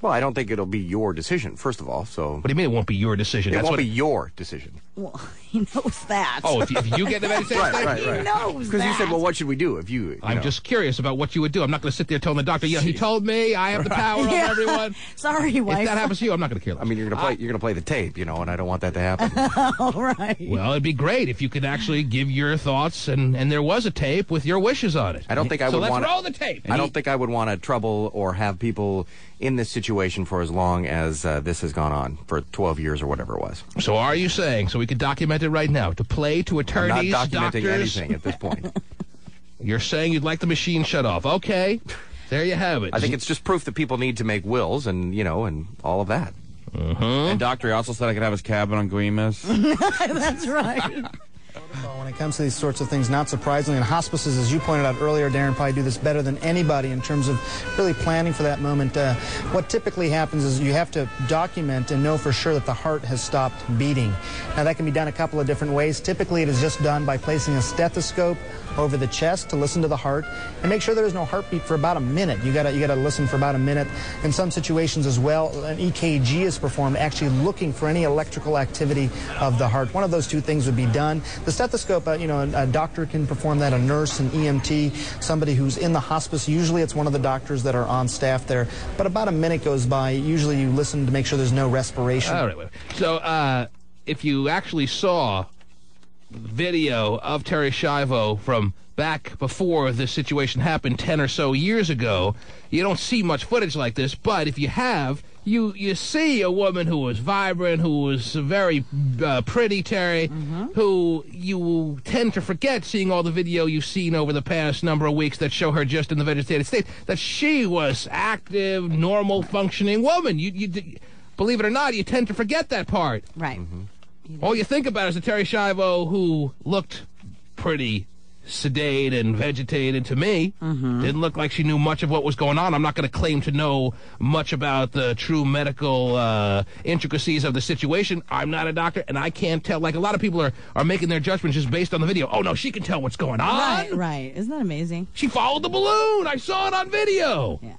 Well, I don't think it'll be your decision, first of all, so... What do you mean it won't be your decision? It won't be your decision. Well, he knows that. Oh, if you get the vegetated state? Right. He knows that. Because you said, well, what should we do if you I'm just curious about what you would do. I'm not going to sit there telling the doctor, he told me I have the power over everyone. Sorry, wife. If that happens to you, I'm not going to care. I mean, you're going to play the tape, and I don't want that to happen. All right. Well, it'd be great if you could actually give your thoughts, and there was a tape with your wishes on it. I don't think I would want... So let's roll the tape. I don't think I would want to trouble or have people in this situation for as long as this has gone on, for 12 years or whatever it was. So are you saying, so we could document it right now, to play to attorneys, I'm not documenting doctors? anything at this point. You're saying you'd like the machine shut off. Okay. There you have it. I think it's just proof that people need to make wills and, and all of that. And Doctor, he also said I could have his cabin on Guimas. That's right. When it comes to these sorts of things, not surprisingly, and hospices, as you pointed out earlier, Darren, probably do this better than anybody in terms of really planning for that moment. What typically happens is you have to document and know for sure that the heart has stopped beating. Now, that can be done a couple of different ways. Typically, it is just done by placing a stethoscope over the chest to listen to the heart and make sure there is no heartbeat for about a minute. You gotta listen for about a minute. In some situations as well, an EKG is performed, actually looking for any electrical activity of the heart. One of those two things would be done. The stethoscope, a doctor can perform that, a nurse, an EMT, somebody who's in the hospice. Usually it's one of the doctors that are on staff there. But about a minute goes by. Usually you listen to make sure there's no respiration. All right. So if you actually saw video of Terri Schiavo from back before this situation happened 10 or so years ago, you don't see much footage like this, but if you have, you see a woman who was vibrant, who was very pretty, Terry, who you tend to forget, seeing all the video you've seen over the past number of weeks that show her just in the vegetated state, that she was active, normal, functioning woman. You believe it or not, you tend to forget that part. Right. All you think about is the Terri Schiavo who looked pretty sedate and vegetated to me. Didn't look like she knew much of what was going on. I'm not going to claim to know much about the true medical intricacies of the situation. I'm not a doctor, and I can't tell. Like, a lot of people are making their judgments just based on the video. Oh, no, she can tell what's going on. Right. Isn't that amazing? She followed the balloon. I saw it on video. Yeah.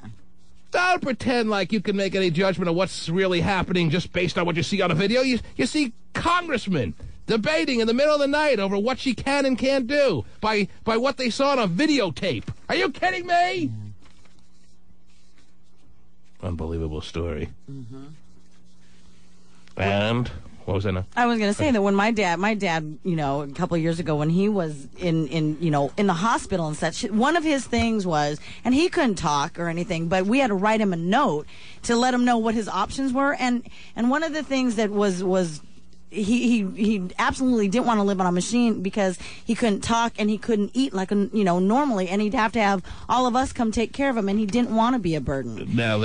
Don't pretend like you can make any judgment of what's really happening just based on what you see on a video. You see congressmen debating in the middle of the night over what she can and can't do by what they saw on a videotape. Are you kidding me? Unbelievable story. And what was that now? I was going to say that when my dad, a couple of years ago, when he was in the hospital and such, one of his things was, and he couldn't talk or anything, but we had to write him a note to let him know what his options were. And one of the things that was he absolutely didn't want to live on a machine because he couldn't talk and he couldn't eat like normally, and he'd have to have all of us come take care of him, and he didn't want to be a burden. Now,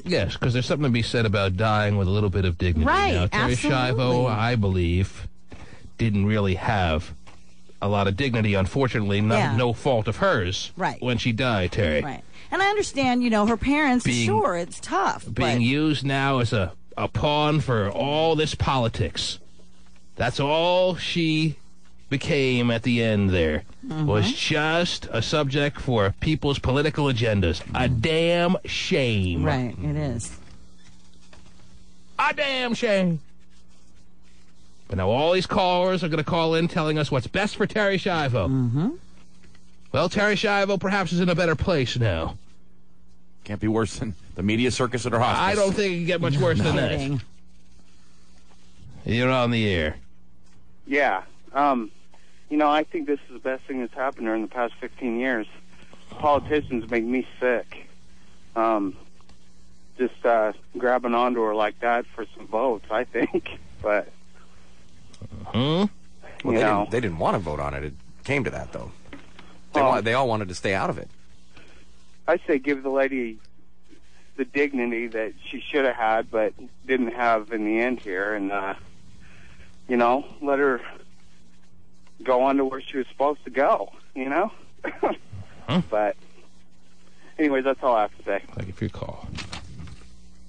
yes, because there's something to be said about dying with a little bit of dignity. Right, now, Terri Schiavo, I believe, didn't really have a lot of dignity, unfortunately, no fault of hers. Right. When she died, Terry. Right. And I understand, her parents, sure, it's tough. Being used now as a pawn for all this politics. That's all she became at the end there. Was just a subject for people's political agendas. A damn shame. Right, it is. A damn shame. But now all these callers are going to call in telling us what's best for Terri Schiavo. Well, Terri Schiavo perhaps is in a better place now. Can't be worse than the media circus at her hospice. I don't think it can get much worse than that. You're on the air. Yeah. I think this is the best thing that's happened during the past 15 years. Politicians make me sick. Just grabbing onto her like that for some votes, I think. But, Well, they didn't want to vote on it. It came to that, though. They all wanted to stay out of it. I say give the lady the dignity that she should have had, but didn't have in the end here, and you know, let her go on to where she was supposed to go. You know. But anyways, that's all I have to say. Thank you for your call.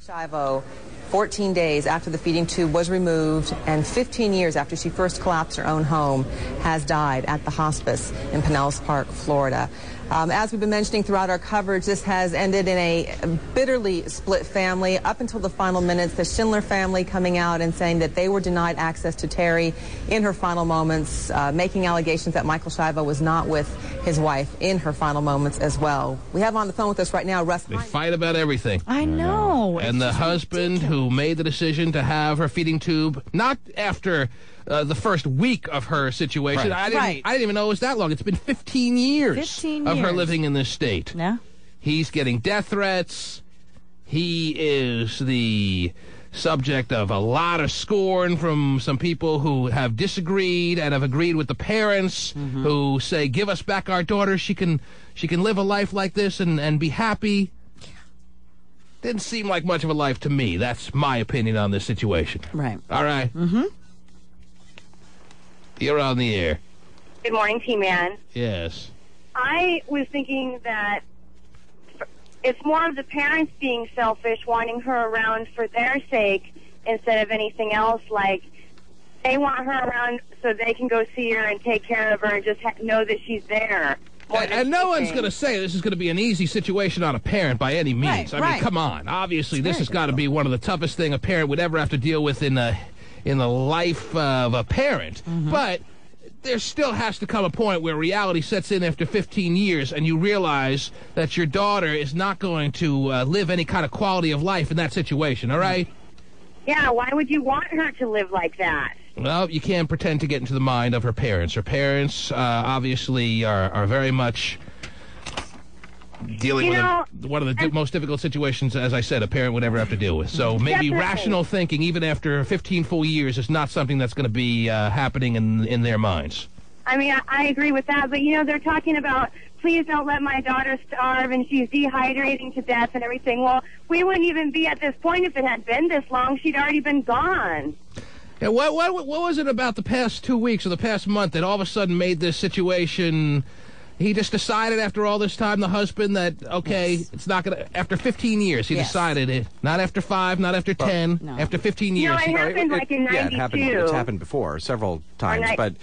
Shivo, 14 days after the feeding tube was removed and 15 years after she first collapsed her own home, has died at the hospice in Pinellas Park, Florida. As we've been mentioning throughout our coverage, this has ended in a bitterly split family. Up until the final minutes, the Schindler family coming out and saying that they were denied access to Terry in her final moments, making allegations that Michael Shivo was not with his wife in her final moments as well. We have on the phone with us right now Russ. They fight about everything. I know. And the husband who made the decision to have her feeding tube, not after the first week of her situation. Right. I didn't even know it was that long. It's been 15 years of her living in this state. Yeah. He's getting death threats. He is the subject of a lot of scorn from some people who have disagreed and have agreed with the parents who say, give us back our daughter. She can live a life like this and be happy. Didn't seem like much of a life to me. That's my opinion on this situation. Right. All right. Mm-hmm. You're on the air. Good morning, T-Man. Yes. I was thinking that it's more of the parents being selfish, wanting her around for their sake instead of anything else. Like, they want her around so they can go see her and take care of her and just know that she's there. And no one's going to say this is going to be an easy situation on a parent by any means. I mean, come on. Obviously, this has got to be one of the toughest thing a parent would ever have to deal with in the life of a parent. But there still has to come a point where reality sets in after 15 years and you realize that your daughter is not going to live any kind of quality of life in that situation, all right? Yeah, why would you want her to live like that? Well, you can't pretend to get into the mind of her parents. Her parents obviously are very much dealing with one of the most difficult situations, as I said, a parent would ever have to deal with. So maybe rational thinking, even after 15 full years, is not something that's going to be happening in their minds. I mean, I agree with that, but, they're talking about, please don't let my daughter starve, and she's dehydrating to death and everything. Well, we wouldn't even be at this point if it had been this long. She'd already been gone. Yeah, what was it about the past 2 weeks or the past month that all of a sudden made this situation... He just decided after all this time, the husband, that, okay, it's not going to... After 15 years, he decided it. Not after 5, not after 10, after 15 years. No, it happened like in 92. Yeah, it's happened before several times, but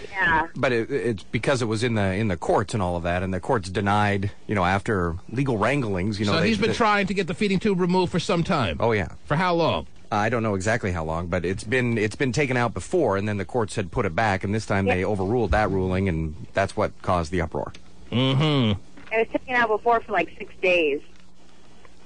it's because it was in the courts and all of that, and the courts denied, after legal wranglings, So he's been trying to get the feeding tube removed for some time. Oh, yeah. For how long? I don't know exactly how long, but it's been taken out before, and then the courts had put it back, and this time they overruled that ruling, and that's what caused the uproar. It was taken out before for like 6 days.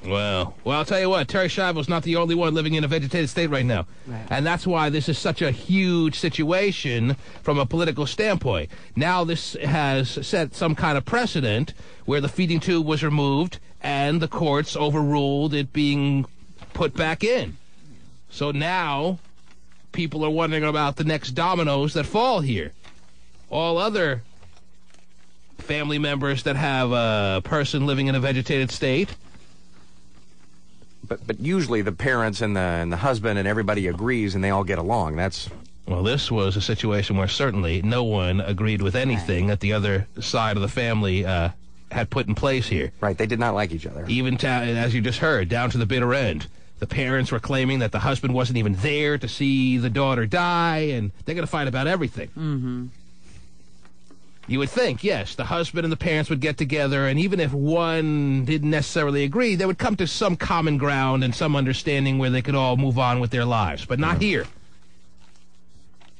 Well, I'll tell you what, Terry Shivo's not the only one living in a vegetated state right now. Right. And that's why this is such a huge situation from a political standpoint. Now this has set some kind of precedent where the feeding tube was removed and the courts overruled it being put back in. So now people are wondering about the next dominoes that fall here. All other family members that have a person living in a vegetated state. But usually the parents and the husband and everybody agrees and they all get along. Well, this was a situation where certainly no one agreed with anything that the other side of the family had put in place here. Right, they did not like each other. Even, as you just heard, down to the bitter end. The parents were claiming that the husband wasn't even there to see the daughter die, and they're going to fight about everything. Mm-hmm. You would think, yes, the husband and the parents would get together, and even if one didn't necessarily agree, they would come to some common ground and some understanding where they could all move on with their lives. But not here.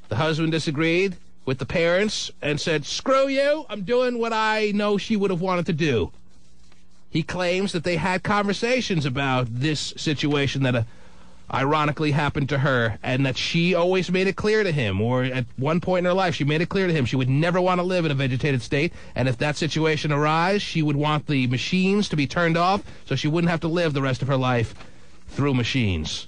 The husband disagreed with the parents and said, screw you, I'm doing what I know she would have wanted to do. He claims that they had conversations about this situation that ironically happened to her, and that she always made it clear to him, or at one point in her life she made it clear to him she would never want to live in a vegetated state, and if that situation arises, she would want the machines to be turned off so she wouldn't have to live the rest of her life through machines.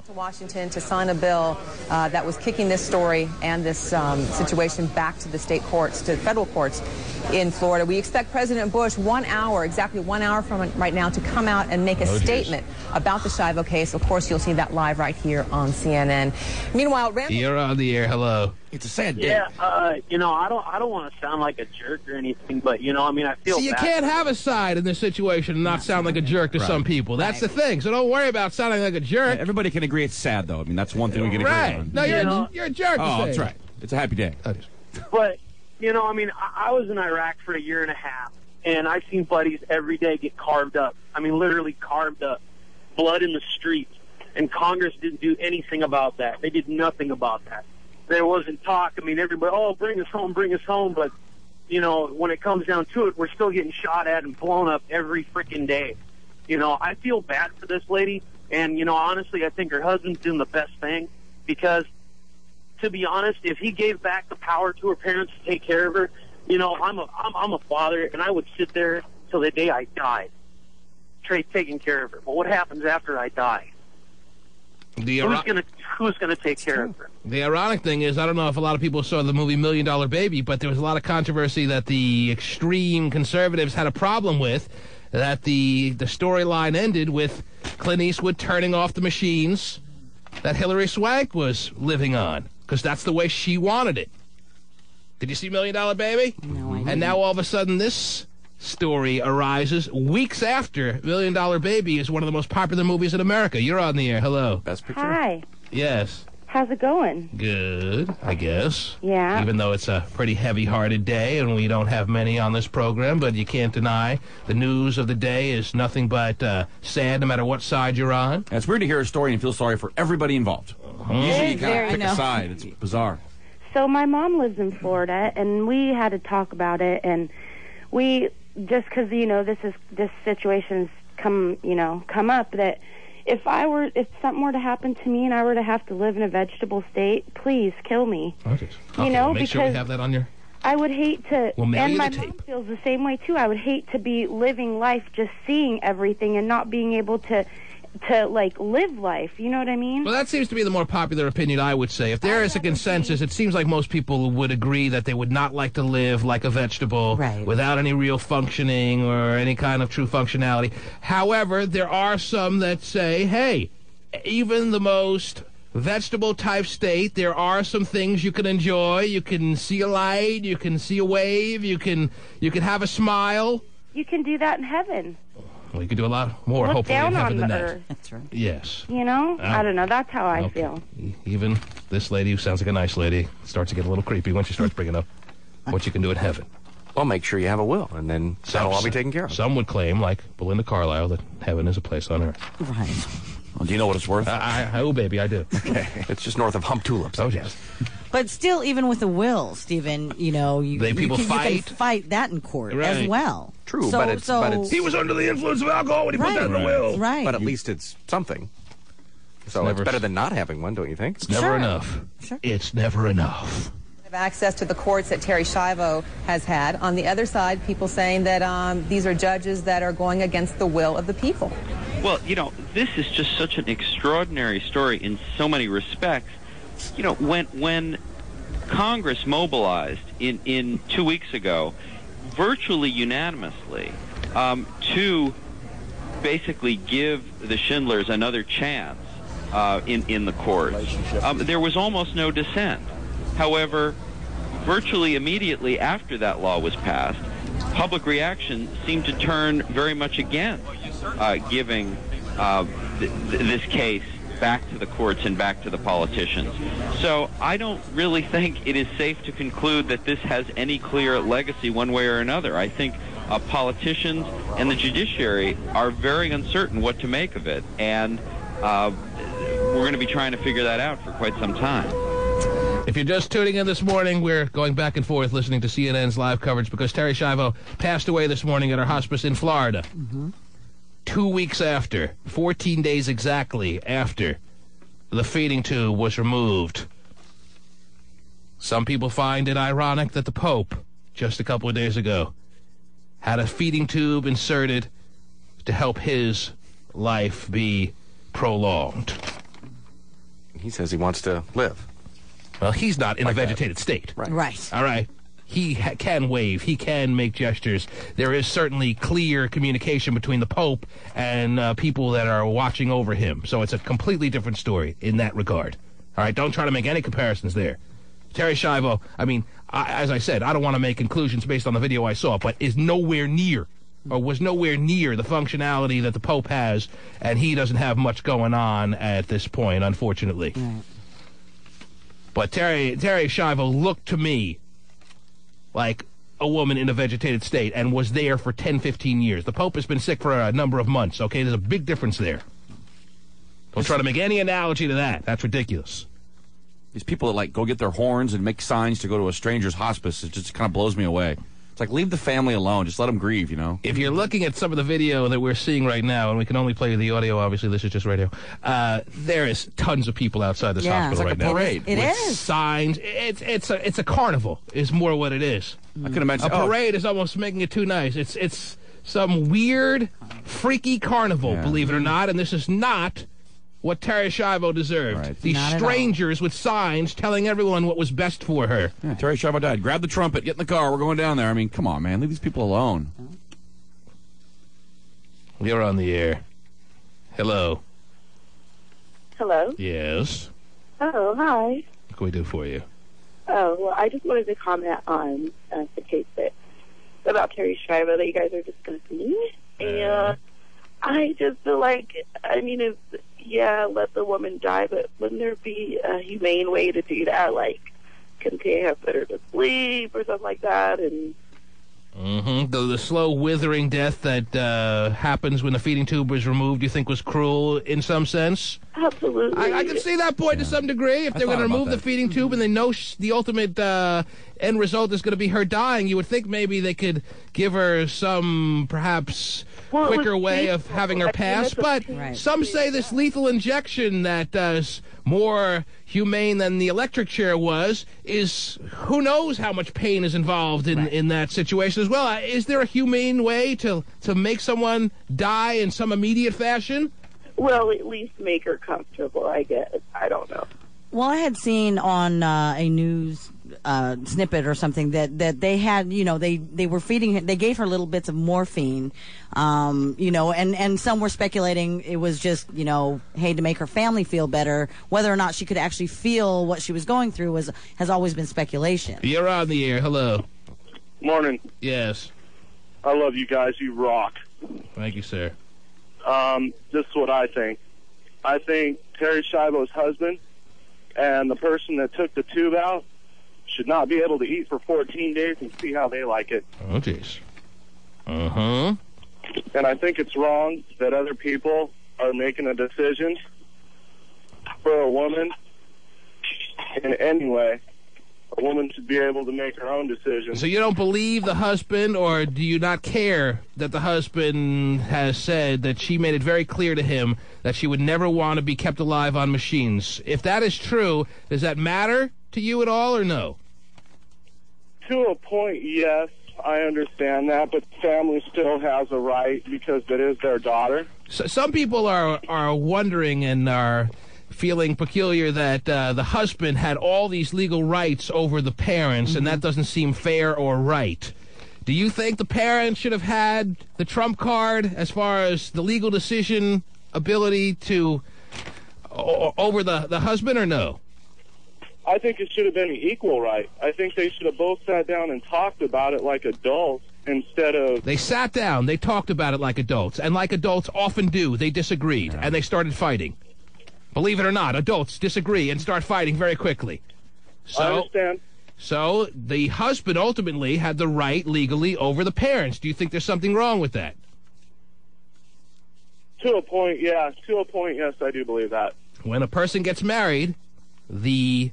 To Washington to sign a bill that was kicking this story and this situation back to the state courts, to federal courts in Florida. We expect President Bush exactly 1 hour from right now, to come out and make a statement about the Schiavo case. Of course, you'll see that live right here on CNN. Meanwhile, Randall... You're on the air. Hello. It's a sad day. Yeah, I don't want to sound like a jerk or anything, but, I feel See, you can't have a side in this situation and not sound like a jerk to some people. That's the thing. So don't worry about sounding like a jerk. Yeah, everybody can agree it's sad, though. I mean, that's one thing we can agree on. No, you're a jerk. Oh, that's right. It's a happy day. But, I was in Iraq for a year and a half, and I've seen buddies every day get carved up. I mean, literally carved up. Blood in the streets. And Congress didn't do anything about that. They did nothing about that. There wasn't talk. I mean, everybody, bring us home. But, when it comes down to it, we're still getting shot at and blown up every freaking day. I feel bad for this lady. And, honestly, I think her husband's doing the best thing. Because, to be honest, if he gave back the power to her parents to take care of her, I'm a father, and I would sit there till the day I died, taking care of her. But what happens after I die? Who's gonna take care of her? The ironic thing is, I don't know if a lot of people saw the movie $1 Million Baby, but there was a lot of controversy that the extreme conservatives had a problem with, that the storyline ended with Clint Eastwood turning off the machines that Hilary Swank was living on, because that's the way she wanted it. Did you see $1 Million Baby? No, I didn't. And now all of a sudden this story arises weeks after $1 Million Baby is one of the most popular movies in America. You're on the air. Hello. Best picture. Hi. Yes. How's it going? Good, I guess. Yeah. Even though it's a pretty heavy-hearted day and we don't have many on this program, but you can't deny the news of the day is nothing but sad no matter what side you're on. It's weird to hear a story and feel sorry for everybody involved. Usually you kind of pick a side. It's bizarre. So my mom lives in Florida, and we had to talk about it, and we... just because, this situation's come up, that if something were to happen to me and I were to have to live in a vegetable state, please kill me. Okay. Make sure we have that on your... I would hate to, we'll mail and you my the mom tape. feels the same way too. I would hate to be living life just seeing everything and not being able to live life. You know what I mean? Well, that seems to be the more popular opinion, I would say. If there is a consensus, it seems like most people would agree that they would not like to live like a vegetable without any real functioning or any kind of true functionality. However, there are some that say, hey, even the most vegetable-type state, there are some things you can enjoy. You can see a light, you can see a wave, you can have a smile. You can do that in heaven. Well, you could do a lot more, Look hopefully, down in heaven on than the that. earth. That's right. Yes. I don't know. That's how I feel. Even this lady, who sounds like a nice lady, starts to get a little creepy when she starts bringing up what you can do in heaven. Well, make sure you have a will, and then that'll all be taken care of. Some would claim, like Belinda Carlisle, that heaven is a place on earth. Right. Well, do you know what it's worth? Oh, baby, I do. Okay. It's just north of Hump Tulips. Oh, yes. But still, even with a will, Stephen, you can fight that in court as well. True, but it's he was under the influence of alcohol when he put that in the will. Right. But at least it's something. So it's better than not having one, don't you think? It's never enough. Sure. It's never enough. Access to the courts that Terry Schiavo has had. On the other side, people saying that these are judges that are going against the will of the people. Well, this is just such an extraordinary story in so many respects. When Congress mobilized in 2 weeks ago, virtually unanimously, to basically give the Schindlers another chance in the court, there was almost no dissent. However, virtually immediately after that law was passed, public reaction seemed to turn very much against giving this case back to the courts and back to the politicians. So I don't really think it is safe to conclude that this has any clear legacy one way or another. I think politicians and the judiciary are very uncertain what to make of it, and we're going to be trying to figure that out for quite some time. If you're just tuning in this morning, we're going back and forth listening to CNN's live coverage because Terry Schiavo passed away this morning at our hospice in Florida. 2 weeks after, 14 days exactly after the feeding tube was removed. Some people find it ironic that the Pope, just a couple of days ago, had a feeding tube inserted to help his life be prolonged. he says he wants to live. Well, he's not in a vegetated state. Right. All right. He can wave. He can make gestures. There is certainly clear communication between the Pope and people that are watching over him. So it's a completely different story in that regard. All right? Don't try to make any comparisons there. Terri Schiavo, I mean, as I said, I don't want to make conclusions based on the video I saw, but is nowhere near, or was nowhere near the functionality that the Pope has, and he doesn't have much going on at this point, unfortunately. Right. But Terri Schiavo looked to me like a woman in a vegetated state and was there for 10, 15 years. The Pope has been sick for a number of months, okay? There's a big difference there. Don't try to make any analogy to that. That's ridiculous. These people that, like, go get their horns and make signs to go to a stranger's hospice, it just kind of blows me away. It's like, leave the family alone. Just let them grieve, you know? If you're looking at some of the video that we're seeing right now, and we can only play the audio, obviously, this is just radio, there is tons of people outside this hospital right now. Parade. It is. Signs. It's a carnival is more what it is. I could imagine. A parade is almost making it too nice. It's some weird, freaky carnival, believe it or not, and this is not what Terri Schiavo deserved. Right. These strangers with signs telling everyone what was best for her. Yeah, Terri Schiavo died. Grab the trumpet, get in the car, we're going down there. I mean, come on, man. Leave these people alone. You're on the air. Hello. Hello? Yes. Oh, hi. What can we do for you? Oh, well, I just wanted to comment on the case about Terri Schiavo that you guys are discussing. And I just feel like, I mean, let the woman die, but wouldn't there be a humane way to do that? Like, couldn't they have put her to sleep or something like that? And the slow withering death that happens when the feeding tube was removed, you think was cruel in some sense? Absolutely. I can see that point to some degree. If they're going to remove the feeding tube and they know the ultimate end result is going to be her dying, you would think maybe they could give her some, perhaps, quicker way of having her pass. But some say this lethal injection that is more humane than the electric chair was is, who knows how much pain is involved in that situation as well. Is there a humane way to make someone die in some immediate fashion? Well, at least make her comfortable, I guess. I don't know. Well, I had seen on a news snippet or something that they had, they were feeding her, they gave her little bits of morphine, and some were speculating it was just, hey, to make her family feel better. Whether or not she could actually feel what she was going through has always been speculation. You're on the air. Hello. Morning. Yes. I love you guys. You rock. Thank you, sir. This is what I think. I think Terri Schiavo's husband and the person that took the tube out should not be able to eat for 14 days and see how they like it. Oh, jeez. And I think it's wrong that other people are making a decision for a woman in any way. A woman should be able to make her own decisions. So you don't believe the husband, or do you not care that the husband has said that she made it very clear to him that she would never want to be kept alive on machines? If that is true, does that matter to you at all, or no? To a point, yes, I understand that, but family still has a right because it is their daughter. So some people are wondering and are feeling peculiar that the husband had all these legal rights over the parents, and that doesn't seem fair or right. Do you think the parents should have had the trump card as far as the legal decision ability to over the husband, or no? I think it should have been an equal right. I think they should have both sat down and talked about it like adults instead of... They sat down, they talked about it like adults, and like adults often do, they disagreed, and they started fighting. Believe it or not, adults disagree and start fighting very quickly. So, I understand. So the husband ultimately had the right legally over the parents. Do you think there's something wrong with that? To a point, yeah. To a point, yes, I do believe that. When a person gets married, the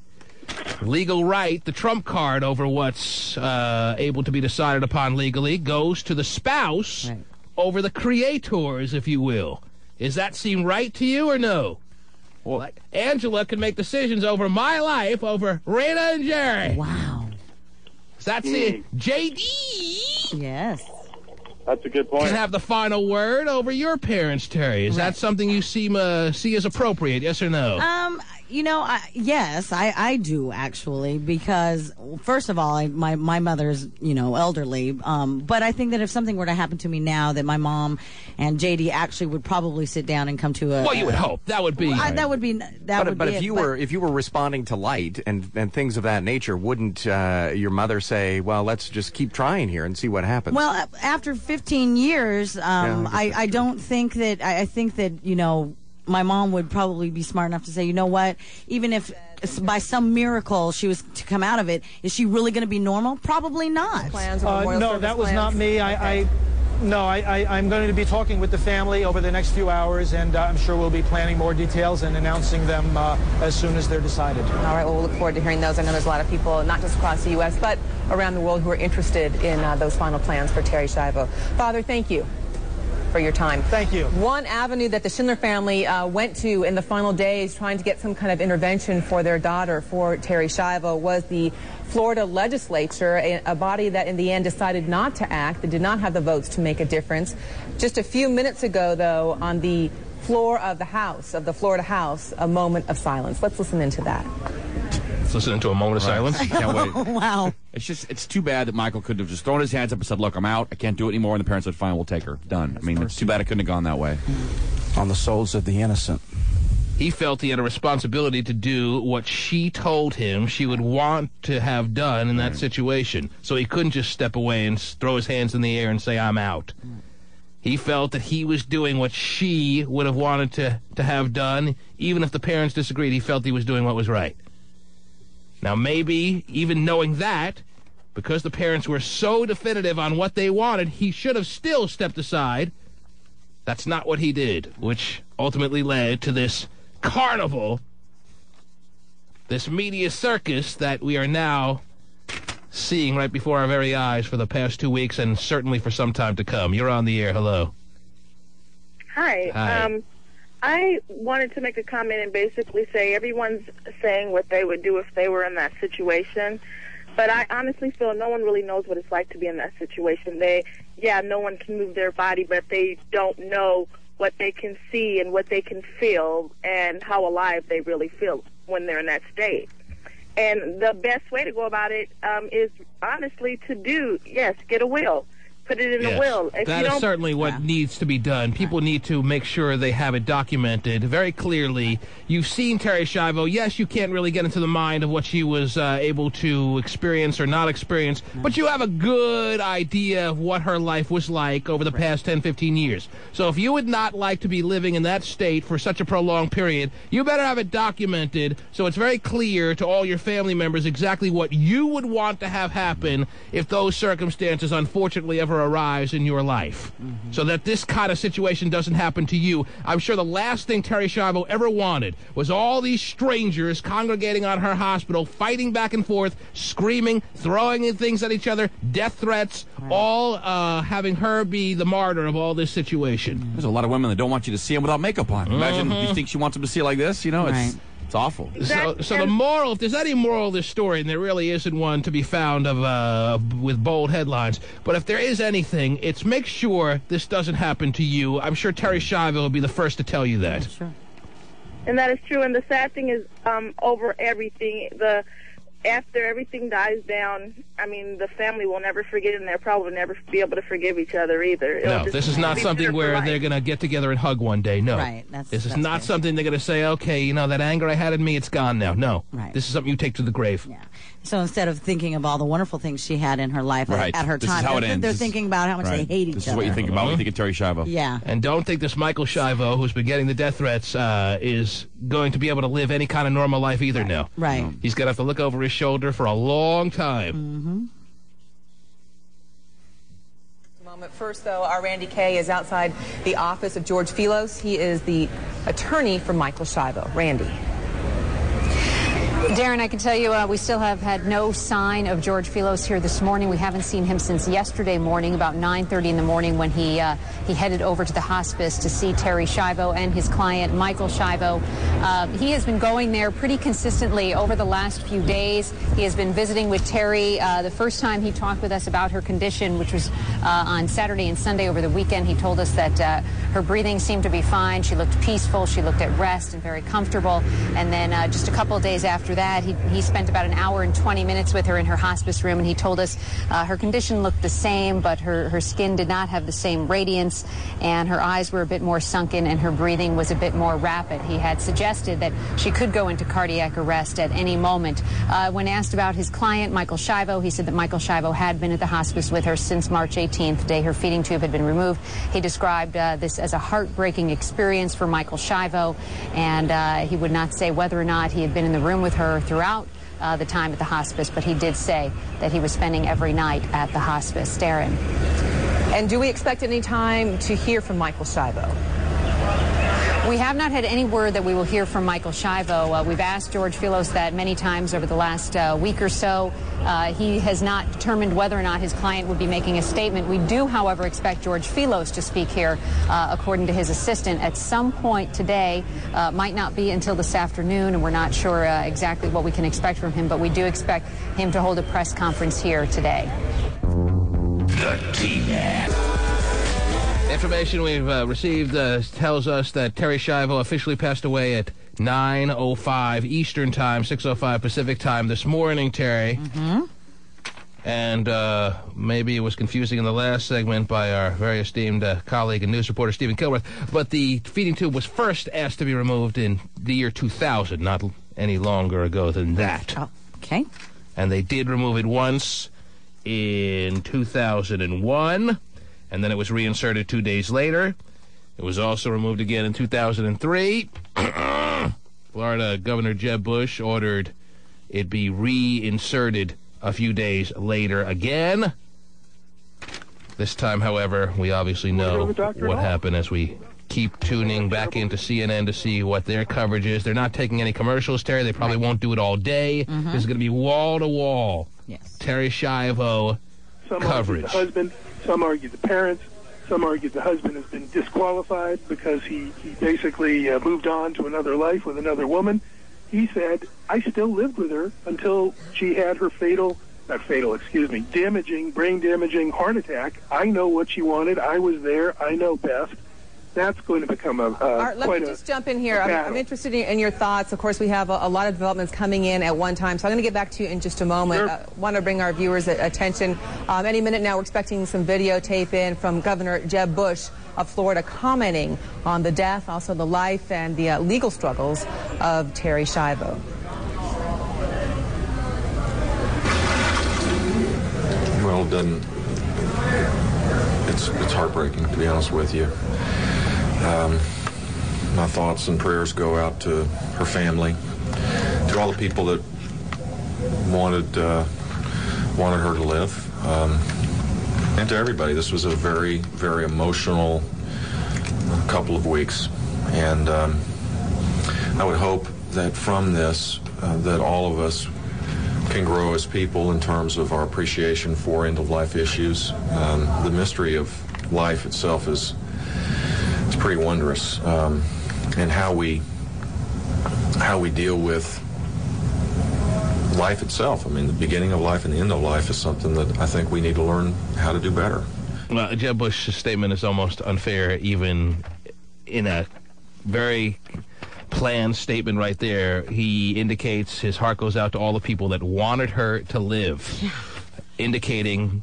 legal right, the trump card over what's able to be decided upon legally, goes to the spouse over the creators, if you will. Does that seem right to you or no? Well, like Angela can make decisions over my life, over Rita and Jerry. Wow. That's it. JD. Yes. That's a good point. Can have the final word over your parents, Terry. Is that something you see as appropriate, yes or no? Yes, I do actually, because first of all, my mother's elderly, but I think that if something were to happen to me now, that my mom and JD actually would probably sit down and come to a. Well, you would hope that would be. But if you were responding to light and things of that nature, wouldn't your mother say, "Well, let's just keep trying here and see what happens"? Well, after 15 years, I don't think that. I think that my mom would probably be smart enough to say, you know what, even if by some miracle she was to come out of it, is she really going to be normal? Probably not. No, that was not me. I'm going to be talking with the family over the next few hours, and I'm sure we'll be planning more details and announcing them as soon as they're decided. All right, well, we'll look forward to hearing those. I know there's a lot of people, not just across the U.S., but around the world, who are interested in those final plans for Terri Schiavo. Father, thank you for your time. Thank you. One avenue that the Schindler family went to in the final days trying to get some kind of intervention for their daughter, for Terri Schiavo, was the Florida legislature, a body that in the end decided not to act, that did not have the votes to make a difference. Just a few minutes ago, though, on the floor of the House, of the Florida House, a moment of silence. Let's listen into that. Let's listen into a moment of silence. Can't wait. Wow. It's too bad that Michael couldn't have just thrown his hands up and said, look, I'm out. I can't do it anymore. And the parents said, fine, we'll take her. Done. I mean, it's too bad it couldn't have gone that way. On the souls of the innocent. He felt he had a responsibility to do what she told him she would want to have done in that situation. So he couldn't just step away and throw his hands in the air and say, I'm out. He felt that he was doing what she would have wanted to have done. Even if the parents disagreed, he felt he was doing what was right. Now, maybe, even knowing that, because the parents were so definitive on what they wanted, he should have still stepped aside. That's not what he did, which ultimately led to this carnival, this media circus that we are now seeing right before our very eyes for the past 2 weeks and certainly for some time to come. You're on the air. Hello. Hi. Hi. I wanted to make a comment and basically say everyone's saying what they would do if they were in that situation. But I honestly feel no one really knows what it's like to be in that situation. No one can move their body, but they don't know what they can see and what they can feel and how alive they really feel when they're in that state. And the best way to go about it is honestly to get a will. Put it in the will. That is certainly what needs to be done. People need to make sure they have it documented very clearly. You've seen Terri Schiavo. Yes, you can't really get into the mind of what she was able to experience or not experience, but you have a good idea of what her life was like over the past 10, 15 years. So if you would not like to be living in that state for such a prolonged period, you better have it documented so it's very clear to all your family members exactly what you would want to have happen if those circumstances unfortunately ever arrives in your life, so that this kind of situation doesn't happen to you. I'm sure the last thing Terri Schiavo ever wanted was all these strangers congregating on her hospital, fighting back and forth, screaming, throwing things at each other, death threats, all having her be the martyr of all this situation. There's a lot of women that don't want you to see them without makeup on. Imagine if you think she wants them to see like this, It's awful. So the moral, if there's any moral of this story, and there really isn't one to be found with bold headlines, but if there is anything, it's make sure this doesn't happen to you. I'm sure Terri Schiavo will be the first to tell you that. Sure. And that is true. And the sad thing is, over everything, after everything dies down, I mean, the family will never forget, and they'll probably never be able to forgive each other either. No, this is not something where they're going to get together and hug one day. No. Right. This is not something they're going to say, okay, that anger I had in me, it's gone now. No. Right. This is something you take to the grave. Yeah. So instead of thinking of all the wonderful things she had in her life at her this time, is how it ends. They're thinking about how much they hate each other. This is what you think about when you think of Terri Schiavo. Yeah. And don't think this Michael Schiavo, who's been getting the death threats, is going to be able to live any kind of normal life either now. Right. He's going to have to look over his shoulder for a long time. First, though, our Randy Kay is outside the office of George Filos. He is the attorney for Michael Schiavo. Randy. Darren, I can tell you we still have had no sign of George Filos here this morning. We haven't seen him since yesterday morning, about 9:30 in the morning, when he headed over to the hospice to see Terri Schiavo and his client, Michael Schiavo. He has been going there pretty consistently over the last few days. He has been visiting with Terri. The first time he talked with us about her condition, which was on Saturday and Sunday over the weekend, he told us that her breathing seemed to be fine. She looked peaceful. She looked at rest and very comfortable. And then just a couple of days after that, he spent about an hour and 20 minutes with her in her hospice room, and he told us her condition looked the same, but her skin did not have the same radiance, and her eyes were a bit more sunken, and her breathing was a bit more rapid. He had suggested that she could go into cardiac arrest at any moment. When asked about his client, Michael Schiavo, he said that Michael Schiavo had been at the hospice with her since March 18th, the day her feeding tube had been removed. He described this as a heartbreaking experience for Michael Schiavo, and he would not say whether or not he had been in the room with her throughout the time at the hospice, but he did say that he was spending every night at the hospice. Darren. And do we expect any time to hear from Michael Schiavo? We have not had any word that we will hear from Michael Schiavo. We've asked George Filos that many times over the last week or so. He has not determined whether or not his client would be making a statement. We do, however, expect George Filos to speak here, according to his assistant, at some point today. Might not be until this afternoon, and we're not sure exactly what we can expect from him, but we do expect him to hold a press conference here today. The T-Man. Information we've received tells us that Terri Schiavo officially passed away at 9:05 Eastern Time, 6:05 Pacific Time this morning, Terry. Mm-hmm. And maybe it was confusing in the last segment by our very esteemed colleague and news reporter, Stephen Kilworth, but the feeding tube was first asked to be removed in the year 2000, not any longer ago than that. Oh, okay. And they did remove it once in 2001. And then it was reinserted 2 days later. It was also removed again in 2003. Florida Governor Jeb Bush ordered it be reinserted a few days later again. This time, however, we obviously know what happened as we keep tuning back into CNN to see what their coverage is. They're not taking any commercials, Terry. They probably won't do it all day. Mm-hmm. This is going to be wall-to-wall. Yes. Terri Schiavo coverage. The husband. Some argue the parents. Some argue the husband has been disqualified because he basically moved on to another life with another woman. He said, I still lived with her until she had her brain-damaging heart attack. I know what she wanted. I was there. I know best. That's going to become Art, let me just jump in here. I'm interested in your thoughts. Of course, we have a lot of developments coming in at one time, so I'm going to get back to you in just a moment. Sure. Want to bring our viewers' attention. Any minute now, we're expecting some videotape in from Governor Jeb Bush of Florida commenting on the death, also the life, and the legal struggles of Terri Schiavo. Well, it doesn't. It's heartbreaking, to be honest with you. My thoughts and prayers go out to her family, to all the people that wanted her to live, and to everybody. This was a very, very emotional couple of weeks, and I would hope that from this, that all of us can grow as people in terms of our appreciation for end-of-life issues. The mystery of life itself is pretty wondrous, and how we deal with life itself. I mean, the beginning of life and the end of life is something that I think we need to learn how to do better. Well, Jeb Bush's statement is almost unfair, even in a very planned statement right there. He indicates his heart goes out to all the people that wanted her to live, indicating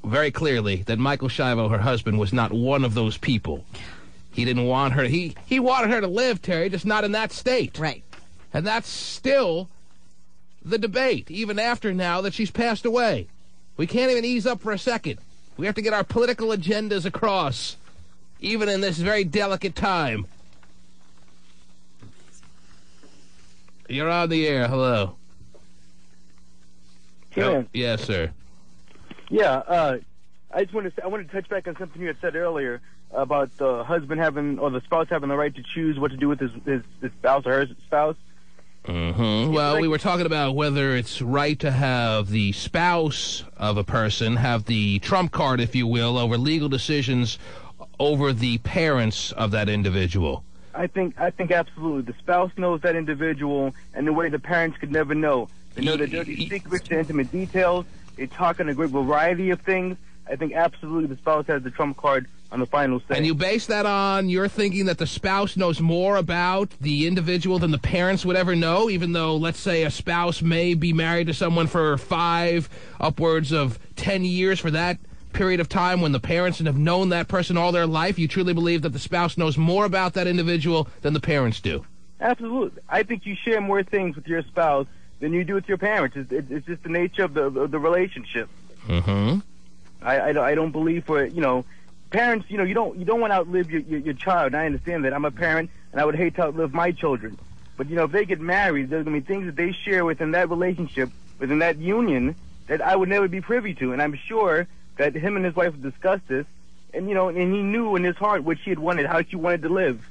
very clearly that Michael Schiavo, her husband, was not one of those people. He didn't want her. He wanted her to live, Terry, just not in that state. Right. And that's still the debate, even after now that she's passed away. We can't even ease up for a second. We have to get our political agendas across, even in this very delicate time. You're on the air. Hello. Sure. Yes, sir. Yeah, I wanted to touch back on something you had said earlier about the husband having, or the spouse having the right to choose what to do with his spouse or her spouse. Mm-hmm. Well, we were talking about whether it's right to have the spouse of a person have the trump card, if you will, over legal decisions over the parents of that individual. I think absolutely. The spouse knows that individual in a way the parents could never know. They know the dirty secrets, the intimate details. They talk on a great variety of things. I think absolutely the spouse has the trump card on the final say. And you base that on your thinking that the spouse knows more about the individual than the parents would ever know, even though, let's say, a spouse may be married to someone for 5, upwards of 10 years for that period of time when the parents have known that person all their life. You truly believe that the spouse knows more about that individual than the parents do? Absolutely. I think you share more things with your spouse than you do with your parents. It's just the nature of the relationship. Mm-hmm. I don't believe parents, you don't want to outlive your child. And I understand that. I'm a parent, and I would hate to outlive my children. But, if they get married, there's going to be things that they share within that relationship, within that union, that I would never be privy to. And I'm sure that him and his wife discussed this, and, and he knew in his heart what she had wanted, how she wanted to live.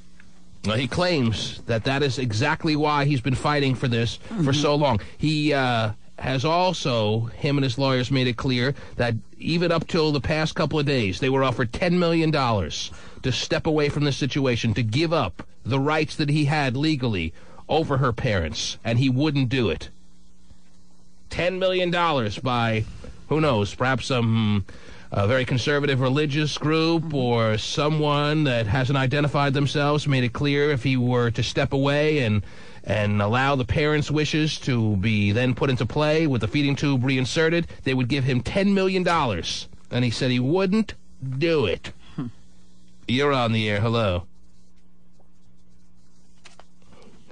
Well, he claims that is exactly why he's been fighting for this for so long. He has also, him and his lawyers made it clear that even up till the past couple of days, they were offered $10 million to step away from this situation, to give up the rights that he had legally over her parents, and he wouldn't do it. $10 million by, who knows, perhaps some very conservative religious group or someone that hasn't identified themselves, made it clear if he were to step away and allow the parents' wishes to be then put into play with the feeding tube reinserted, they would give him $10 million. And he said he wouldn't do it. You're on the air. Hello.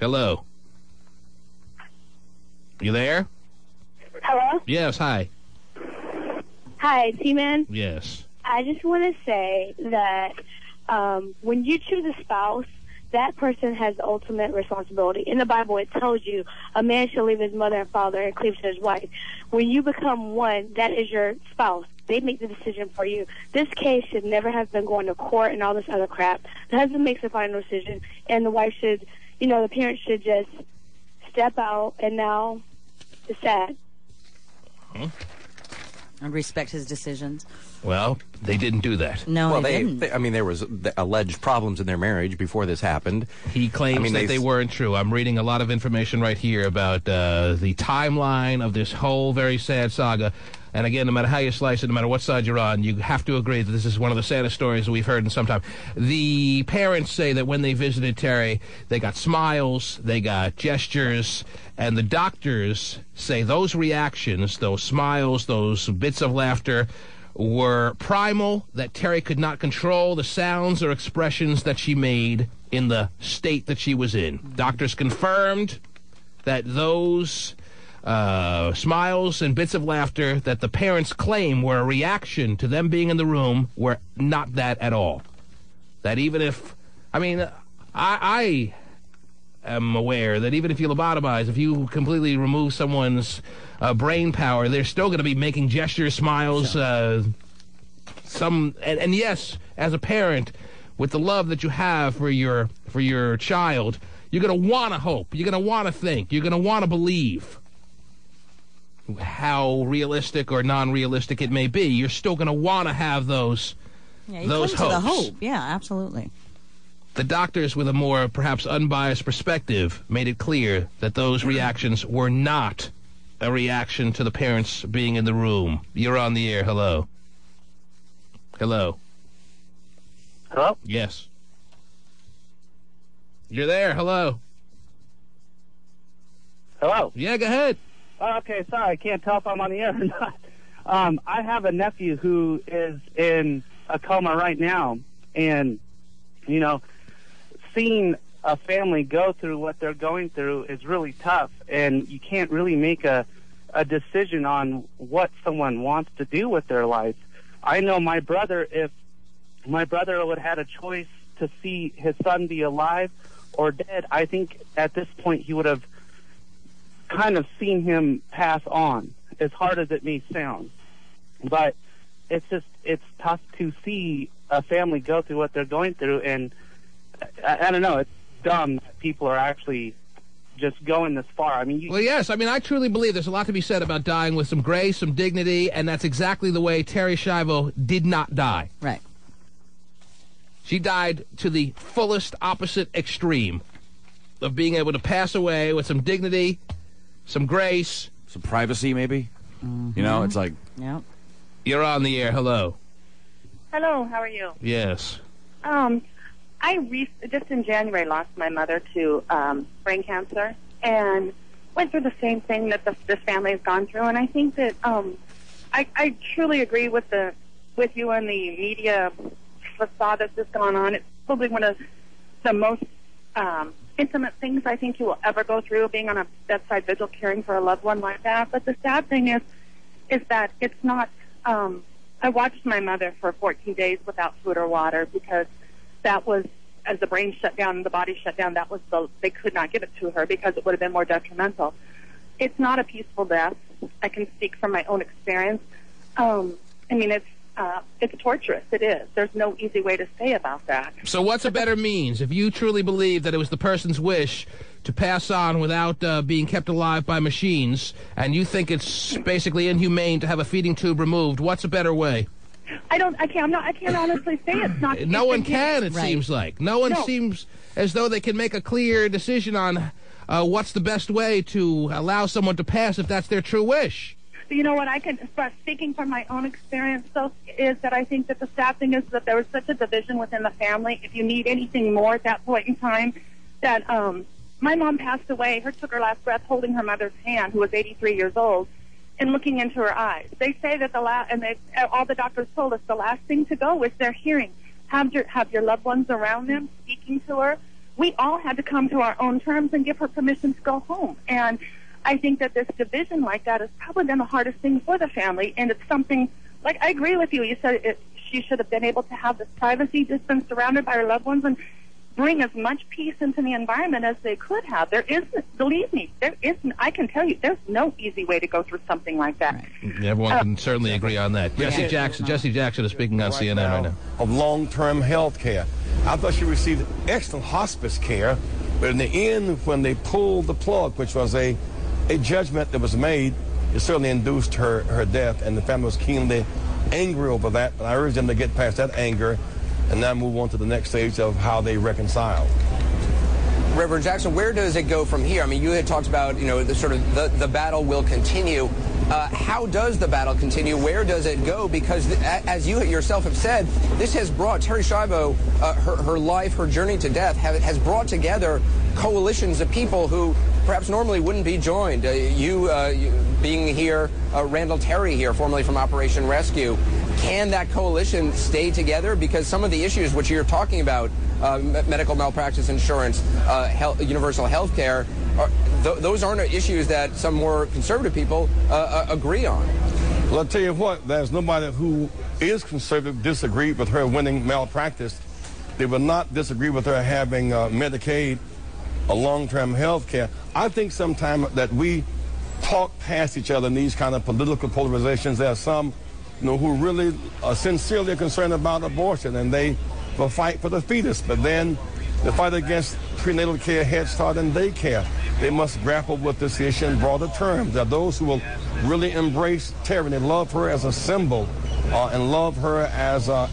Hello. You there? Hello? Yes, hi. Hi, T-Man. Yes. I just want to say that when you choose a spouse, that person has the ultimate responsibility. In the Bible, it tells you a man shall leave his mother and father and cleave to his wife. When you become one, that is your spouse. They make the decision for you. This case should never have been going to court and all this other crap. The husband makes the final decision, and the wife should, the parents should just step out, and now it's sad. Huh? And respect his decisions. Well, they didn't do that. No, they didn't. There was alleged problems in their marriage before this happened. He claims that they weren't true. I'm reading a lot of information right here about the timeline of this whole very sad saga. And again, no matter how you slice it, no matter what side you're on, you have to agree that this is one of the saddest stories that we've heard in some time. The parents say that when they visited Terry, they got smiles, they got gestures, and the doctors say those reactions, those smiles, those bits of laughter, were primal, that Terry could not control the sounds or expressions that she made in the state that she was in. Doctors confirmed that those smiles and bits of laughter that the parents claim were a reaction to them being in the room were not that at all. That even if, I am aware that even if you lobotomize, if you completely remove someone's brain power, they're still going to be making gestures, smiles, and yes, as a parent, with the love that you have for your child, you're going to want to hope, you're going to want to think, you're going to want to believe. How realistic or non-realistic it may be, you're still going to want to have those hopes. To the hope. Yeah, absolutely. The doctors, with a more perhaps unbiased perspective, made it clear that those reactions were not a reaction to the parents being in the room. You're on the air. Hello. Hello. Hello? Yes. You're there. Hello. Hello? Yeah, go ahead. Okay, sorry, I can't tell if I'm on the air or not. I have a nephew who is in a coma right now, and, seeing a family go through what they're going through is really tough, and you can't really make a decision on what someone wants to do with their life. I know my brother, if my brother would have had a choice to see his son be alive or dead, I think at this point he would have kind of seen him pass on, as hard as it may sound. But it's tough to see a family go through what they're going through, and I don't know, it's dumb that people are actually just going this far. I mean, well, yes. I mean, I truly believe there's a lot to be said about dying with some grace, some dignity, and that's exactly the way Terri Schiavo did not die. Right. She died to the fullest opposite extreme of being able to pass away with some dignity, some grace. Some privacy, maybe? Mm-hmm. You know, it's like... Yep. You're on the air. Hello. Hello, how are you? Yes. Just in January lost my mother to brain cancer and went through the same thing that this family has gone through. And I think that I truly agree with you and the media facade that's just gone on. It's probably one of the most intimate things I think you will ever go through, being on a bedside vigil caring for a loved one like that. But the sad thing is that it's not. I watched my mother for 14 days without food or water because that was, as the brain shut down and the body shut down, they could not give it to her because it would have been more detrimental. It's not a peaceful death. I can speak from my own experience. I mean, it's torturous. It is. There's no easy way to say about that. So what's a better means? If you truly believe that it was the person's wish to pass on without being kept alive by machines, and you think it's basically inhumane to have a feeding tube removed, what's a better way? I can't honestly say it's not. No one can, it seems like. No one seems as though they can make a clear decision on what's the best way to allow someone to pass if that's their true wish. You know what, speaking from my own experience, though, is that I think that the sad thing is that there was such a division within the family. If you need anything more at that point in time, that my mom passed away, took her last breath holding her mother's hand, who was 83 years old, and looking into her eyes. They say that all the doctors told us the last thing to go is their hearing. Have your loved ones around them, speaking to her. We all had to come to our own terms and give her permission to go home. And I think that this division like that has probably been the hardest thing for the family, and it's something, like, I agree with you. You said she should have been able to have this privacy, just been surrounded by her loved ones, and bring as much peace into the environment as they could have. There isn't, believe me, I can tell you, there's no easy way to go through something like that. Right. Everyone can certainly agree on that. Jesse Jackson is speaking on CNN right now. Of long-term health care. I thought she received excellent hospice care, but in the end, when they pulled the plug, which was a judgment that was made, it certainly induced her death, and the family was keenly angry over that. But I urge them to get past that anger and now move on to the next stage of how they reconcile. Reverend Jackson, where does it go from here? I mean, you had talked about, the battle will continue. How does the battle continue? Where does it go? Because as you yourself have said, this has brought Terri Schiavo, her life, her journey to death, has brought together coalitions of people who perhaps normally wouldn't be joined. You being here, Randall Terry here, formerly from Operation Rescue. Can that coalition stay together? Because some of the issues which you're talking about, medical malpractice insurance, universal health care, those aren't issues that some more conservative people agree on. Well, I'll tell you what, there's nobody who is conservative disagreed with her winning malpractice. They will not disagree with her having Medicaid, a long-term health care. I think sometimes that we talk past each other in these kind of political polarizations. There are some who really are sincerely concerned about abortion, and they will fight for the fetus. But then the fight against prenatal care, Head Start, and daycare, they must grapple with this issue in broader terms. There are those who will really embrace Terri. They love her as a symbol and love her as a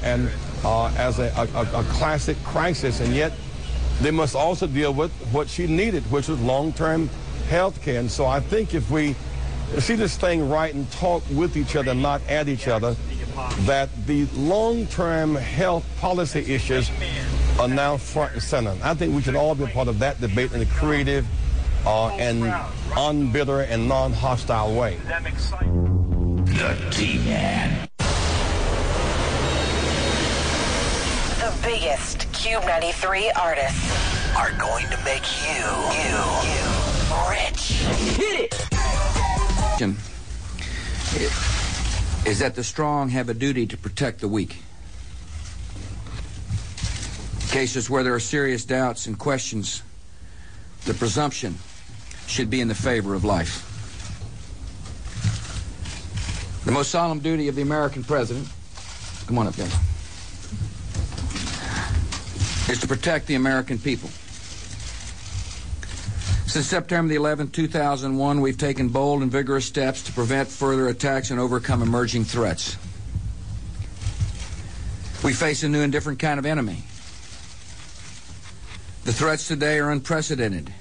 classic crisis, and yet they must also deal with what she needed, which was long-term health care. And so I think if we see this thing right and talk with each other, not at each other, that the long-term health policy issues are now front and center. I think we should all be a part of that debate in a creative and unbitter and non-hostile way. The T-Man. The biggest Cube 93 artists are going to make you rich. Hit it! Is that the strong have a duty to protect the weak. Cases where there are serious doubts and questions, the presumption should be in the favor of life. The most solemn duty of the American president, come on up, guys, is to protect the American people. Since September the 11th, 2001, we've taken bold and vigorous steps to prevent further attacks and overcome emerging threats. We face a new and different kind of enemy. The threats today are unprecedented.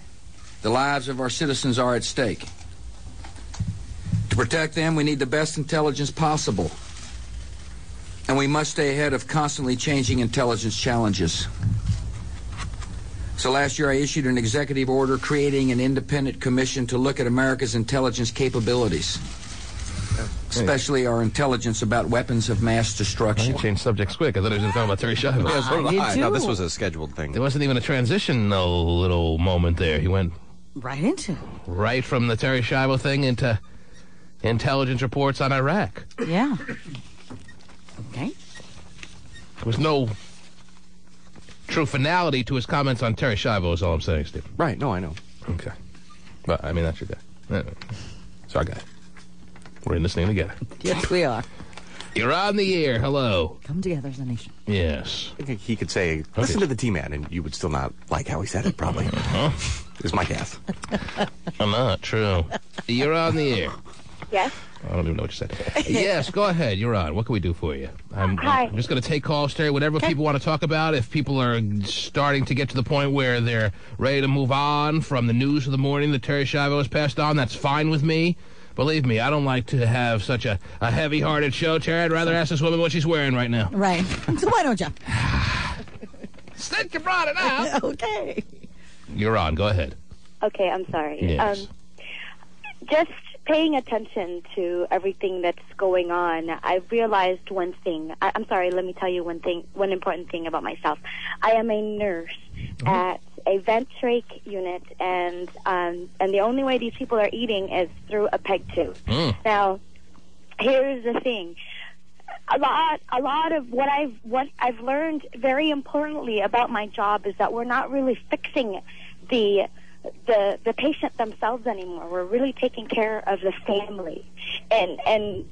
The lives of our citizens are at stake. To protect them, we need the best intelligence possible. And we must stay ahead of constantly changing intelligence challenges. So last year I issued an executive order creating an independent commission to look at America's intelligence capabilities, especially our intelligence about weapons of mass destruction. You changed subjects quick. I thought he was talking about Terry Schiavo. Yeah, so did I. No, this was a scheduled thing. There wasn't even a transitional little moment there. He went right into it. Right from the Terry Schiavo thing into intelligence reports on Iraq. Yeah. Okay. There was no true finality to his comments on Terry Schiavo is all I'm saying, Steve. Right. No, I know. Okay. But, I mean, that's your guy. It's our guy. We're in this thing together. Yes, we are. You're on the air. Hello. Come together as a nation. Yes. I think he could say, listen to the T-Man, and you would still not like how he said it, probably. Is my guess. I'm not. True. You're on the air. Yes. I don't even know what you said. Yes, go ahead. You're on. What can we do for you? I'm just going to take calls, Terry. Whatever people want to talk about. If people are starting to get to the point where they're ready to move on from the news of the morning that Terry Schiavo has passed on, that's fine with me. Believe me, I don't like to have such a heavy-hearted show, Terry. I'd rather ask this woman what she's wearing right now. Right. So why don't you? Since you brought it up. Okay. You're on. Go ahead. Okay, I'm sorry. Yes. Just paying attention to everything that's going on, I realized one thing. I'm sorry, let me tell you one important thing about myself. I am a nurse at a vent-trach unit, and the only way these people are eating is through a peg tube. Now, here's the thing. A lot of what I've learned very importantly about my job is that we're not really fixing the patient themselves anymore. We're really taking care of the family, and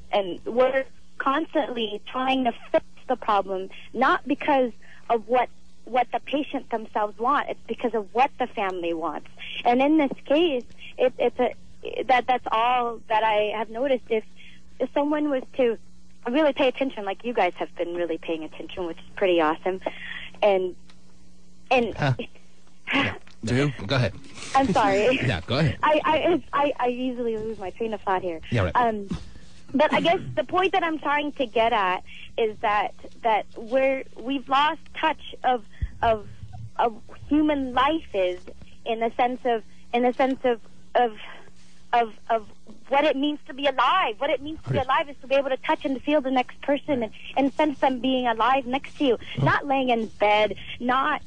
we're constantly trying to fix the problem, not because of what the patient themselves want. It's because of what the family wants. And in this case, that's all that I have noticed. If someone was to really pay attention, like you guys have been really paying attention, which is pretty awesome, and Go ahead. I'm sorry. Yeah, go ahead. I easily lose my train of thought here. Yeah, right. But I guess the point that I'm trying to get at is that we've lost touch of human life is in the sense of what it means to be alive. What it means to be alive is to be able to touch and feel the next person and sense them being alive next to you, not laying in bed, not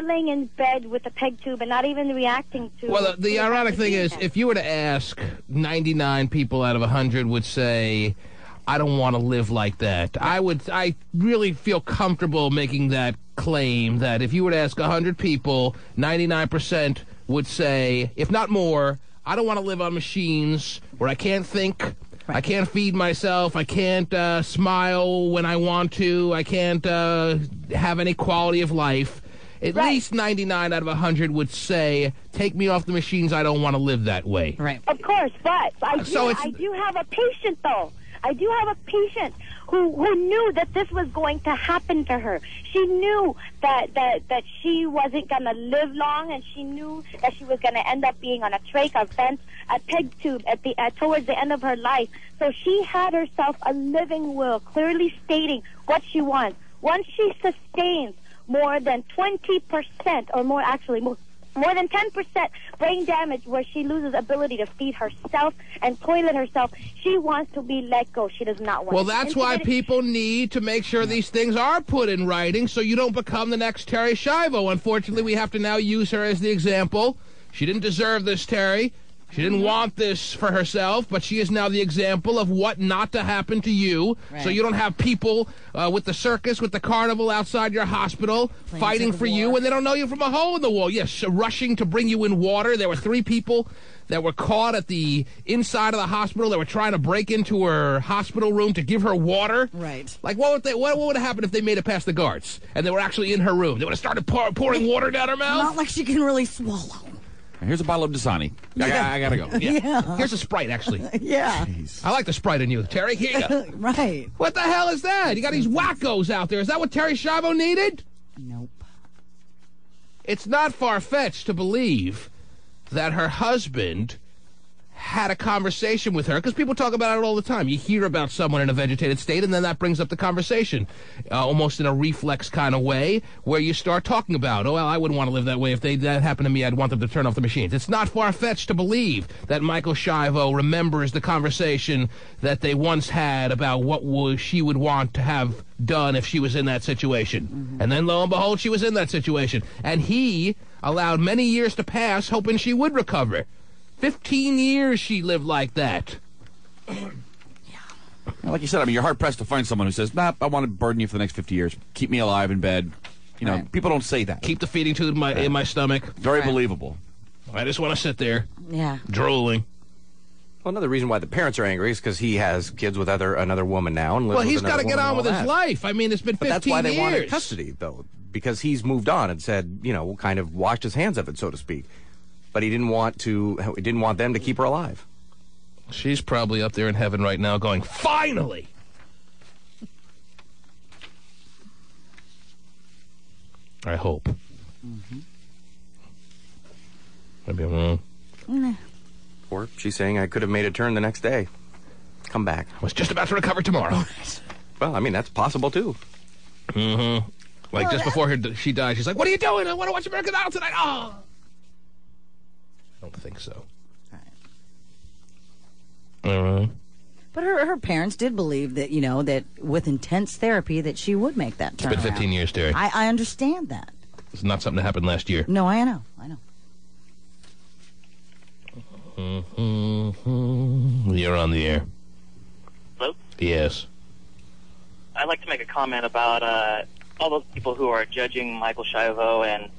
laying in bed with a peg tube and not even reacting to... Well, the ironic thing is, if you were to ask 99 people out of 100 would say, I don't want to live like that. I really feel comfortable making that claim that if you were to ask 100 people, 99% would say, if not more, I don't want to live on machines where I can't think, I can't feed myself, I can't smile when I want to, I can't have any quality of life. At least 99 out of 100 would say, take me off the machines, I don't want to live that way. Right. Of course, but I do have a patient, though. I do have a patient who knew that this was going to happen to her. She knew that she wasn't going to live long, and she knew that she was going to end up being on a trach, a vent, a peg tube towards the end of her life. So she had herself a living will, clearly stating what she wants. Once she sustains more than 20% or more, actually more than 10% brain damage where she loses ability to feed herself and toilet herself, she wants to be let go. She does not want Well, that's why people need to make sure these things are put in writing so you don't become the next Terry Schiavo. Unfortunately, we have to now use her as the example. She didn't deserve this, Terry. She didn't want this for herself, but she is now the example of what not to happen to you. Right. So you don't have people with the circus, with the carnival outside your hospital fighting for you, and they don't know you from a hole in the wall. Yes, rushing to bring you in water. There were 3 people that were caught at the inside of the hospital that were trying to break into her hospital room to give her water. Right. Like, what would have happened if they made it past the guards and they were actually in her room? They would have started pouring water down her mouth? Not like she can really swallow. Here's a bottle of Dasani. I gotta go. Yeah. Here's a Sprite, actually. Yeah. Jeez. I like the Sprite in you, Terry. Here you go. Right. What the hell is that? You got these wackos out there. Is that what Terry Schiavo needed? Nope. It's not far-fetched to believe that her husband had a conversation with her, because people talk about it all the time. You hear about someone in a vegetated state, and then that brings up the conversation, almost in a reflex kind of way, where you start talking about, oh, well, I wouldn't want to live that way. If that happened to me, I'd want them to turn off the machines. It's not far-fetched to believe that Michael Schiavo remembers the conversation that they once had about what she would want to have done if she was in that situation. Mm-hmm. And then, lo and behold, she was in that situation. And he allowed many years to pass, hoping she would recover. 15 years she lived like that. Like you said, I mean, you're hard-pressed to find someone who says, nah, I want to burden you for the next 50 years. Keep me alive in bed. You know, people don't say that. Keep the feeding tube in my stomach. Very believable. I just want to sit there. Yeah. Drooling. Well, another reason why the parents are angry is because he has kids with another woman now. And he's got to get on with his life. I mean, it's been 15 years. But that's why they wanted custody, though, because he's moved on and said, kind of washed his hands of it, so to speak. But he didn't want them to keep her alive. She's probably up there in heaven right now going, finally! I hope. Mm-hmm. Maybe I'm wrong. Nah. Or she's saying, I could have made a turn the next day. Come back. I was just about to recover tomorrow. Well, I mean, that's possible, too. Mm-hmm. Like, just before she died, she's like, what are you doing? I want to watch American Idol tonight. Oh! I don't think so. All right. But her parents did believe that, that with intense therapy that she would make that turn. It's been 15 years, Terry. I understand that. It's not something that happened last year. No, I know. Mm-hmm. You're on the air. Hello? Yes. I'd like to make a comment about all those people who are judging Michael Schiavo and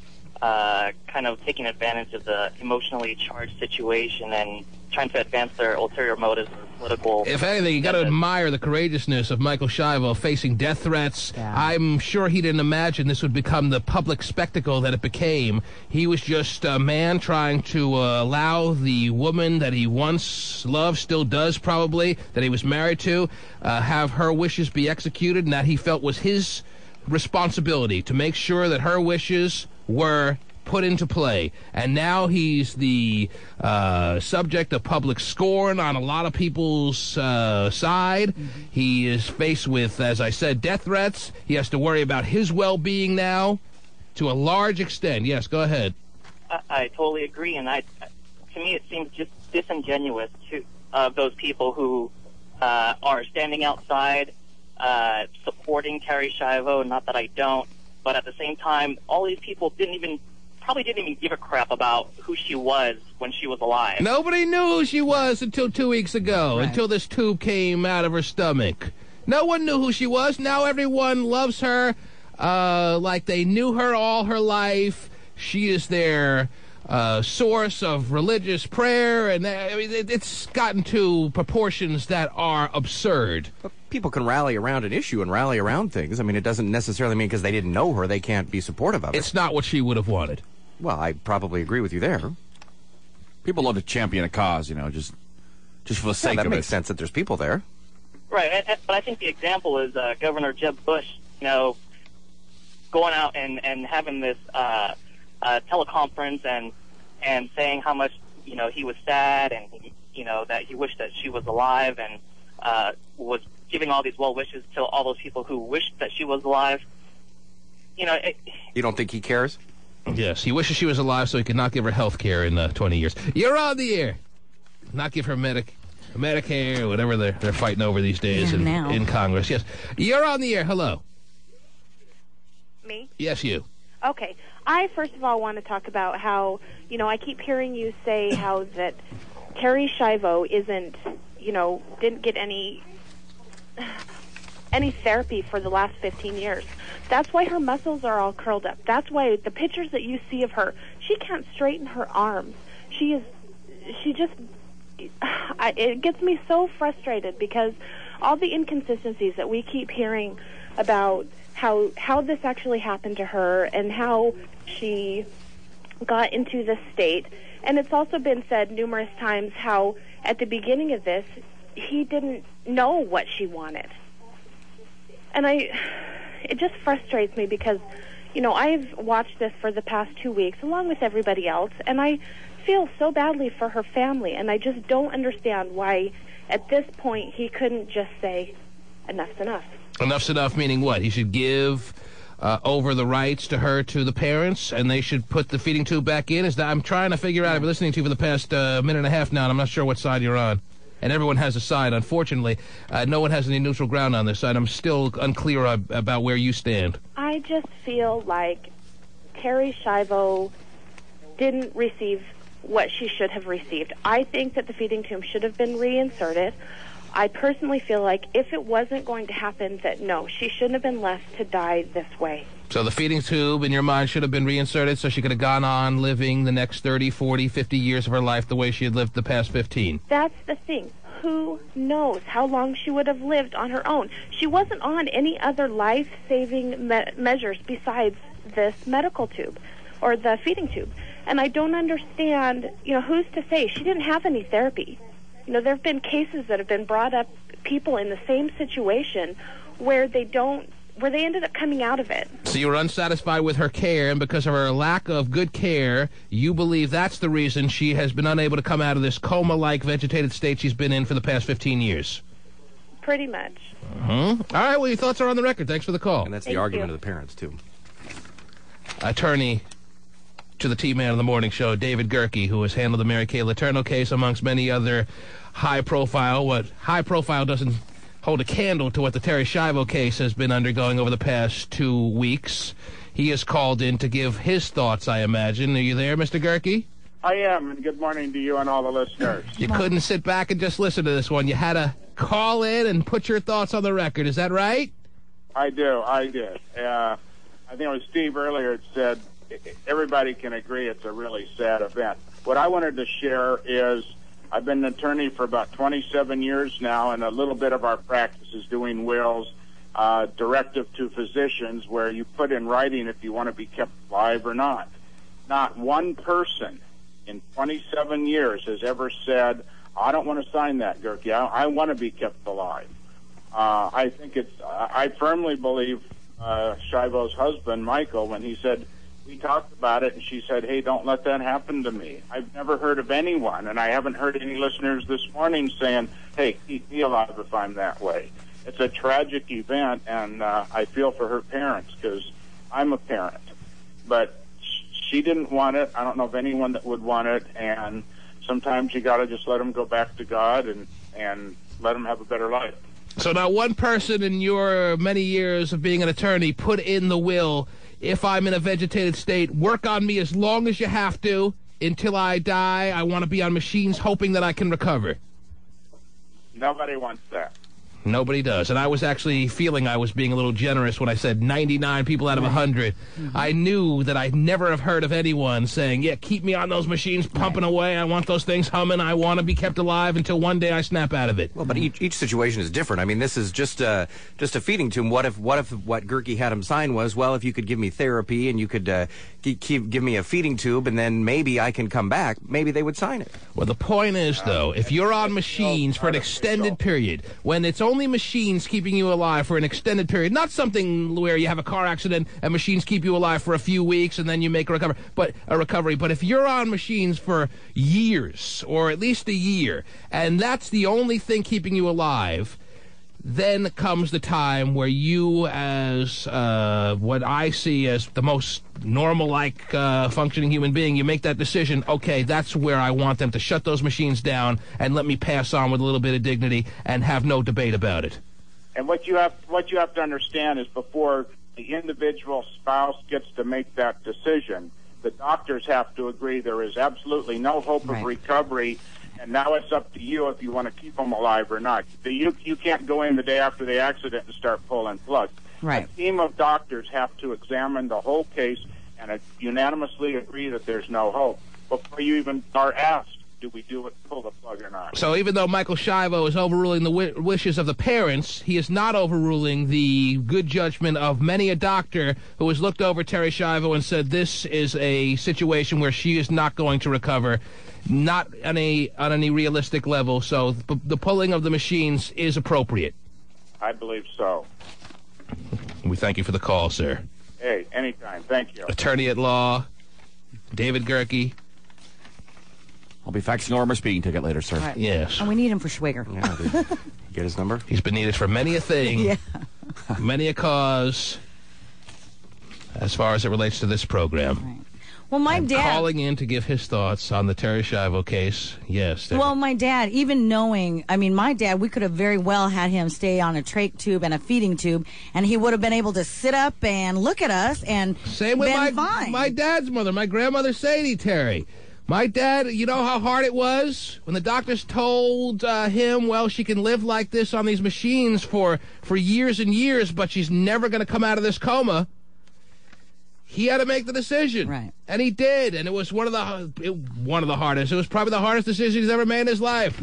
kind of taking advantage of the emotionally charged situation and trying to advance their ulterior motives in political... If anything, you got to admire the courageousness of Michael Schiavo facing death threats. Yeah. I'm sure he didn't imagine this would become the public spectacle that it became. He was just a man trying to allow the woman that he once loved, still does probably, that he was married to, have her wishes be executed, and that he felt was his responsibility to make sure that her wishes were put into play. And now he's the subject of public scorn on a lot of people's side. Mm-hmm. He is faced with, as I said, death threats. He has to worry about his well-being now to a large extent. Yes, go ahead. I totally agree, and to me it seems just disingenuous to those people who are standing outside supporting Terry Schiavo. Not that I don't, but at the same time, all these people probably didn't even give a crap about who she was when she was alive. Nobody knew who she was until 2 weeks ago, until this tube came out of her stomach. No one knew who she was. Now everyone loves her like they knew her all her life. She is their source of religious prayer, and it's gotten to proportions that are absurd. But people can rally around an issue and rally around things. I mean, it doesn't necessarily mean because they didn't know her, they can't be supportive of it. It's not what she would have wanted. Well, I probably agree with you there. People love to champion a cause, just for the sake of it. That makes sense that there's people there. Right, but I think the example is Governor Jeb Bush, going out and having this teleconference and saying how much, he was sad and, that he wished that she was alive and was giving all these well wishes to all those people who wished that she was alive. You don't think he cares? Yes, he wishes she was alive so he could not give her health care in 20 years. You're on the air. Not give her Medicare, or whatever they're fighting over these days in Congress. Yes. You're on the air. Hello. Me? Yes, you. Okay. I, first of all, want to talk about how, I keep hearing you say how that Terry Schiavo didn't get any therapy for the last 15 years. That's why her muscles are all curled up. That's why the pictures that you see of her, she can't straighten her arms. It gets me so frustrated because all the inconsistencies that we keep hearing about how this actually happened to her and how she got into the state. And it's also been said numerous times how at the beginning of this, he didn't know what she wanted. And it just frustrates me because, you know, I've watched this for the past 2 weeks along with everybody else, and I feel so badly for her family, and I just don't understand why at this point he couldn't just say, enough's enough. Enough's enough meaning what? He should give over the rights to her to the parents, and they should put the feeding tube back in? I'm trying to figure out. I've been listening to you for the past minute and a half now, and I'm not sure what side you're on. And everyone has a side. Unfortunately, no one has any neutral ground on this side. I'm still unclear about where you stand. I just feel like Terri Schiavo didn't receive what she should have received. I think that the feeding tube should have been reinserted. I personally feel like if it wasn't going to happen, that no, she shouldn't have been left to die this way. So the feeding tube, in your mind, should have been reinserted so she could have gone on living the next 30, 40, 50 years of her life the way she had lived the past 15. That's the thing. Who knows how long she would have lived on her own? She wasn't on any other life-saving measures besides this medical tube or the feeding tube. And I don't understand, you know, who's to say? She didn't have any therapy. You know, there have been cases that have been brought up, people in the same situation where they ended up coming out of it. So you were unsatisfied with her care, and because of her lack of good care, you believe that's the reason she has been unable to come out of this coma-like vegetated state she's been in for the past 15 years. Pretty much. All right, well, your thoughts are on the record. Thanks for the call. And that's the argument of the parents, too. Attorney to the T-Man of the Morning Show, David Gerke, who has handled the Mary Kay Letourneau case amongst many other high-profile. What high-profile doesn't hold a candle to what the Terri Schiavo case has been undergoing over the past 2 weeks. He is called in to give his thoughts, I imagine. Are you there, Mr. Gerke? I am, and good morning to you and all the listeners. You couldn't sit back and just listen to this one. You had to call in and put your thoughts on the record. Is that right? I did. I think it was Steve earlier that said everybody can agree it's a really sad event. What I wanted to share is I've been an attorney for about 27 years now, and a little bit of our practice is doing wills, directive to physicians, where you put in writing if you want to be kept alive or not. Not one person in 27 years has ever said, I don't want to sign that, Gerke. I want to be kept alive. I firmly believe Schiavo's husband, Michael, when he said, we talked about it, and she said, hey, don't let that happen to me. I've never heard of anyone, and I haven't heard any listeners this morning saying, hey, keep me alive if I'm that way. It's a tragic event, and I feel for her parents because I'm a parent. But she didn't want it. I don't know of anyone that would want it, and sometimes you got to just let them go back to God and let them have a better life. So not one person in your many years of being an attorney put in the will, if I'm in a vegetated state, work on me as long as you have to. Until I die, I want to be on machines hoping that I can recover. Nobody wants that. Nobody does. And I was actually feeling I was being a little generous when I said 99 people out of 100. I knew that I'd never have heard of anyone saying, yeah, keep me on those machines pumping away. I want those things humming. I want to be kept alive until one day I snap out of it. Well, but each situation is different. I mean, this is just a feeding tube. What if what Gerke had him sign was, well, if you could give me therapy and you could give me a feeding tube and then maybe I can come back, maybe they would sign it. Well, the point is, though, if you're on machines for an extended period, when it's only machines keeping you alive for an extended period, not something where you have a car accident and machines keep you alive for a few weeks and then you make a recovery. But if you're on machines for years, or at least a year, and that's the only thing keeping you alive, then comes the time where you, as what I see as the most normal-like functioning human being, you make that decision, okay, that's where I want them to shut those machines down and let me pass on with a little bit of dignity and have no debate about it. And what you have to understand is before the individual spouse gets to make that decision, the doctors have to agree there is absolutely no hope of recovery. And now it's up to you if you want to keep them alive or not. You can't go in the day after the accident and start pulling plugs. Right. A team of doctors have to examine the whole case and unanimously agree that there's no hope before you even are asked do we pull the plug or not? So even though Michael Schiavo is overruling the wishes of the parents, he is not overruling the good judgment of many a doctor who has looked over Terri Schiavo and said this is a situation where she is not going to recover, not on any realistic level. So the pulling of the machines is appropriate. I believe so. We thank you for the call, sir. Hey, anytime. Thank you. Attorney at law, David Gerke. I'll be faxing over my speeding ticket later, sir. Right. Yes. And we need him for Schwager. Yeah, dude. Get his number? He's been needed for many a thing, Yeah. many a cause, as far as it relates to this program. Right. Well, my And dad... calling in to give his thoughts on the Terri Schiavo case. Yes. Well, my dad, even knowing, my dad, we could have very well had him stay on a trach tube and a feeding tube, and he would have been able to sit up and look at us and Same with my dad's mother, my grandmother Sadie, Terry. My dad, you know how hard it was when the doctors told him, well, she can live like this on these machines for years and years, but she's never going to come out of this coma. He had to make the decision, right? And he did, and it was one of the hardest. It was probably the hardest decision he's ever made in his life,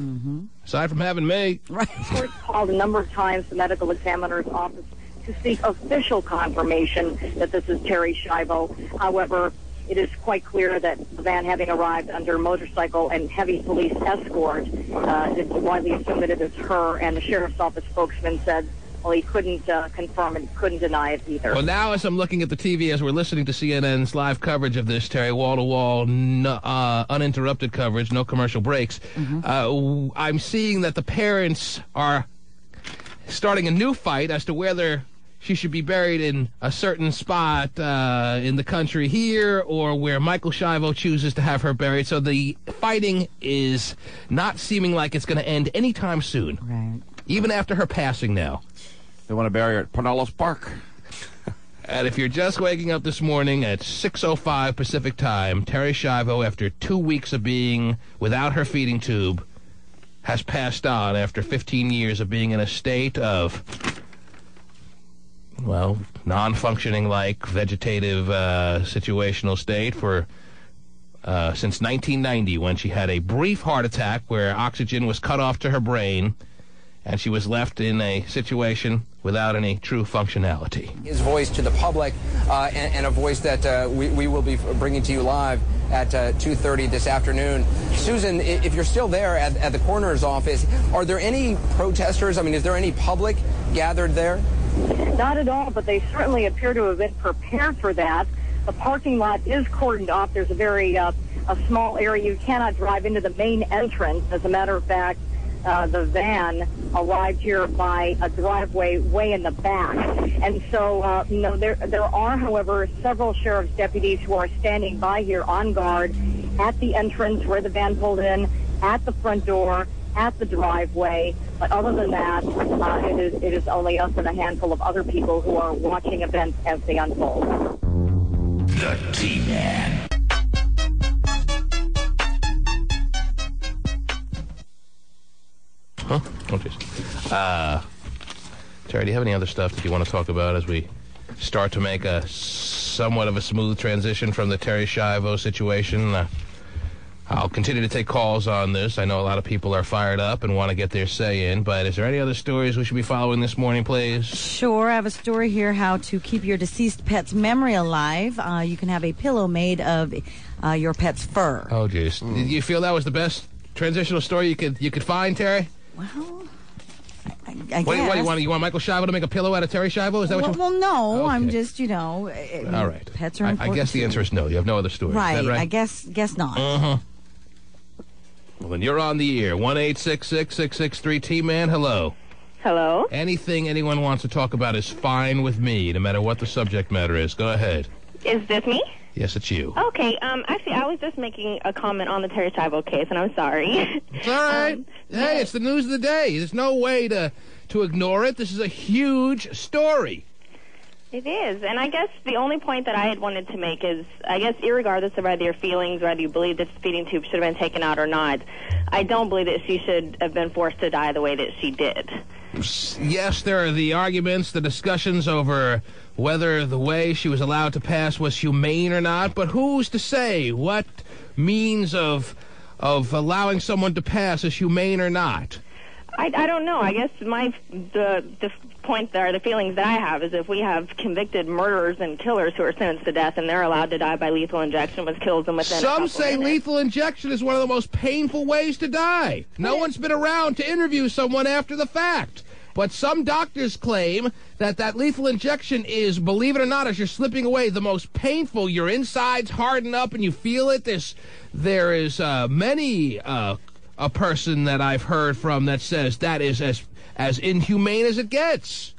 aside from having me. Right. Court called a number of times the medical examiner's office to seek official confirmation that this is Terri Schiavo. However, it is quite clear that the van, having arrived under motorcycle and heavy police escort, it's widely assumed that it is her. And the sheriff's office spokesman said, well, he couldn't confirm and couldn't deny it either. Well, now as I'm looking at the TV, as we're listening to CNN's live coverage of this, Terry, wall-to-wall, uninterrupted coverage, no commercial breaks, I'm seeing that the parents are starting a new fight as to whether she should be buried in a certain spot in the country here or where Michael Schiavo chooses to have her buried. So the fighting is not seeming like it's going to end anytime soon. Right. Even after her passing now. They want to bury her at Pinellas Park. And if you're just waking up this morning at 6:05 Pacific time, Terri Schiavo, after 2 weeks of being without her feeding tube, has passed on after 15 years of being in a state of, well, non-functioning like vegetative situational state for since 1990, when she had a brief heart attack where oxygen was cut off to her brain and she was left in a situation without any true functionality. His voice to the public and a voice that we will be bringing to you live at 2:30 this afternoon. Susan, if you're still there at the coroner's office, are there any protesters? I mean, is there any public gathered there? Not at all, but they certainly appear to have been prepared for that. The parking lot is cordoned off. There's a very a small area. You cannot drive into the main entrance. As a matter of fact, the van arrived here by a driveway way in the back. And so, there are, however, several sheriff's deputies who are standing by here on guard at the entrance where the van pulled in, at the front door, at the driveway. But other than that, it is only us and a handful of other people who are watching events as they unfold. The T-Man. Huh? Oh, jeez. Terry, do you have any other stuff that you want to talk about as we start to make a somewhat of a smooth transition from the Terri Schiavo situation? I'll continue to take calls on this. I know a lot of people are fired up and want to get their say in, but is there any other stories we should be following this morning, please? Sure. I have a story here, how to keep your deceased pet's memory alive. You can have a pillow made of your pet's fur. Oh, jeez. Did you feel that was the best transitional story you could find, Terry? Well, I What do guess. you want Michael Schiavo to make a pillow out of Terri Schiavo? Is that what you Well, no. Okay. I'm just, All right. Pets are I important. guess the answer is no. You have no other stories. Right. Is that right? I guess not. Uh-huh. Well, then you're on the air. 1-866-663-T-Man. Hello. Hello. Anything anyone wants to talk about is fine with me, no matter what the subject matter is. Go ahead. Is this me? Yes, it's you. Okay. Actually, I was just making a comment on the Terri Schiavo case, and I'm sorry. It's all right. Hey, it's the news of the day. There's no way to ignore it. This is a huge story. It is, and I guess the only point that I had wanted to make is, I guess, irregardless of whether your feelings, whether you believe that the feeding tube should have been taken out or not, I don't believe that she should have been forced to die the way that she did. Yes, there are the arguments, the discussions over whether the way she was allowed to pass was humane or not, but who's to say what means of allowing someone to pass is humane or not? I don't know. I guess the point there, the feelings that I have is if we have convicted murderers and killers who are sentenced to death and they're allowed to die by lethal injection, which kills them within Some say lethal injection is one of the most painful ways to die. No one's been around to interview someone after the fact. But some doctors claim that lethal injection is, believe it or not, as you're slipping away, the most painful. Your insides harden up and you feel it. There is many a person that I've heard from that says that is as inhumane as it gets.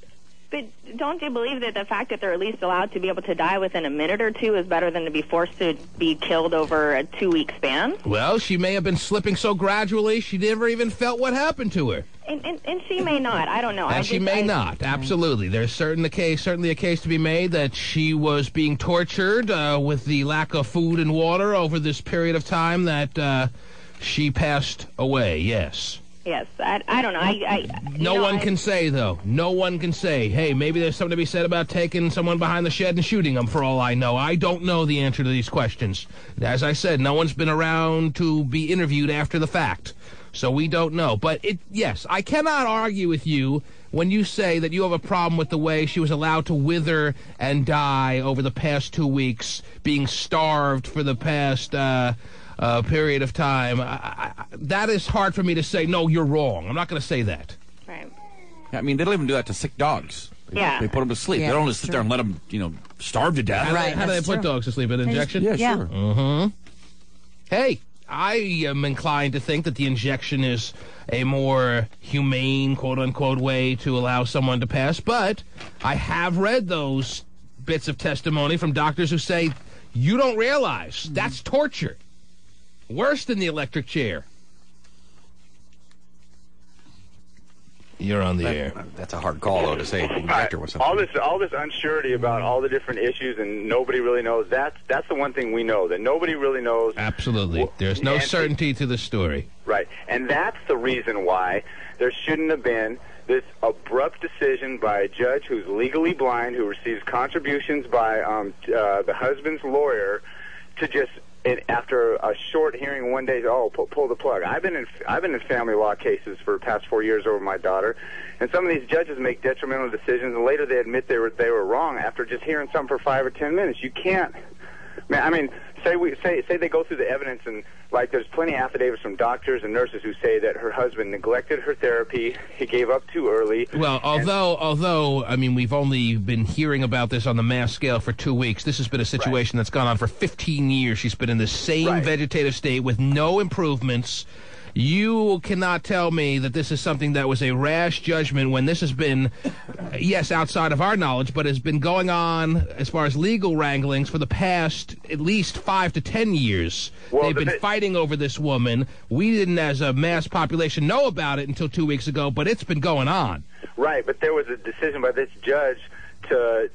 But don't you believe that the fact that they're at least allowed to be able to die within a minute or two is better than to be forced to be killed over a 2-week span? Well, she may have been slipping so gradually she never even felt what happened to her. And she may not. I don't know. And she may not. Absolutely. There's certainly a case to be made that she was being tortured with the lack of food and water over this period of time that she passed away. Yes. Yes, I don't know. No one can say, though. No one can say, hey, maybe there's something to be said about taking someone behind the shed and shooting them, for all I know. I don't know the answer to these questions. As I said, no one's been around to be interviewed after the fact, so we don't know. But, yes, I cannot argue with you when you say that you have a problem with the way she was allowed to wither and die over the past 2 weeks, being starved for the past period of time. That is hard for me to say, no, you're wrong. I'm not going to say that. Right. I mean, they don't even do that to sick dogs. Yeah. They put them to sleep. Yeah, they don't just sit there and let them, starve to death. How do they put dogs to sleep? An injection? Yeah, sure. Mm-hmm. Hey, I am inclined to think that the injection is a more humane, quote-unquote, way to allow someone to pass, but I have read those bits of testimony from doctors who say, you don't realize that's torture. Worse than the electric chair. You're on the air. That's a hard call, though, to say injector was something. All this unsurety about all the different issues and nobody really knows. That's the one thing we know, that nobody really knows. Absolutely. There's no certainty to the story. Right. And that's the reason why there shouldn't have been this abrupt decision by a judge who's legally blind, who receives contributions by the husband's lawyer, to just, after a short hearing one day, pull the plug. I've been in family law cases for the past 4 years over my daughter, and some of these judges make detrimental decisions, and later they admit they were wrong after just hearing something for 5 or 10 minutes. You can't. I mean, say they go through the evidence, and like there's plenty of affidavits from doctors and nurses who say that her husband neglected her therapy, he gave up too early. Well, although I mean, we've only been hearing about this on the mass scale for 2 weeks. This has been a situation that's gone on for 15 years. She's been in the same vegetative state with no improvements. You cannot tell me that this is something that was a rash judgment when this has been, yes, outside of our knowledge, but has been going on as far as legal wranglings for the past at least 5 to 10 years. Well, they've been fighting over this woman. We didn't, as a mass population, know about it until 2 weeks ago, but it's been going on. Right, but there was a decision by this judge to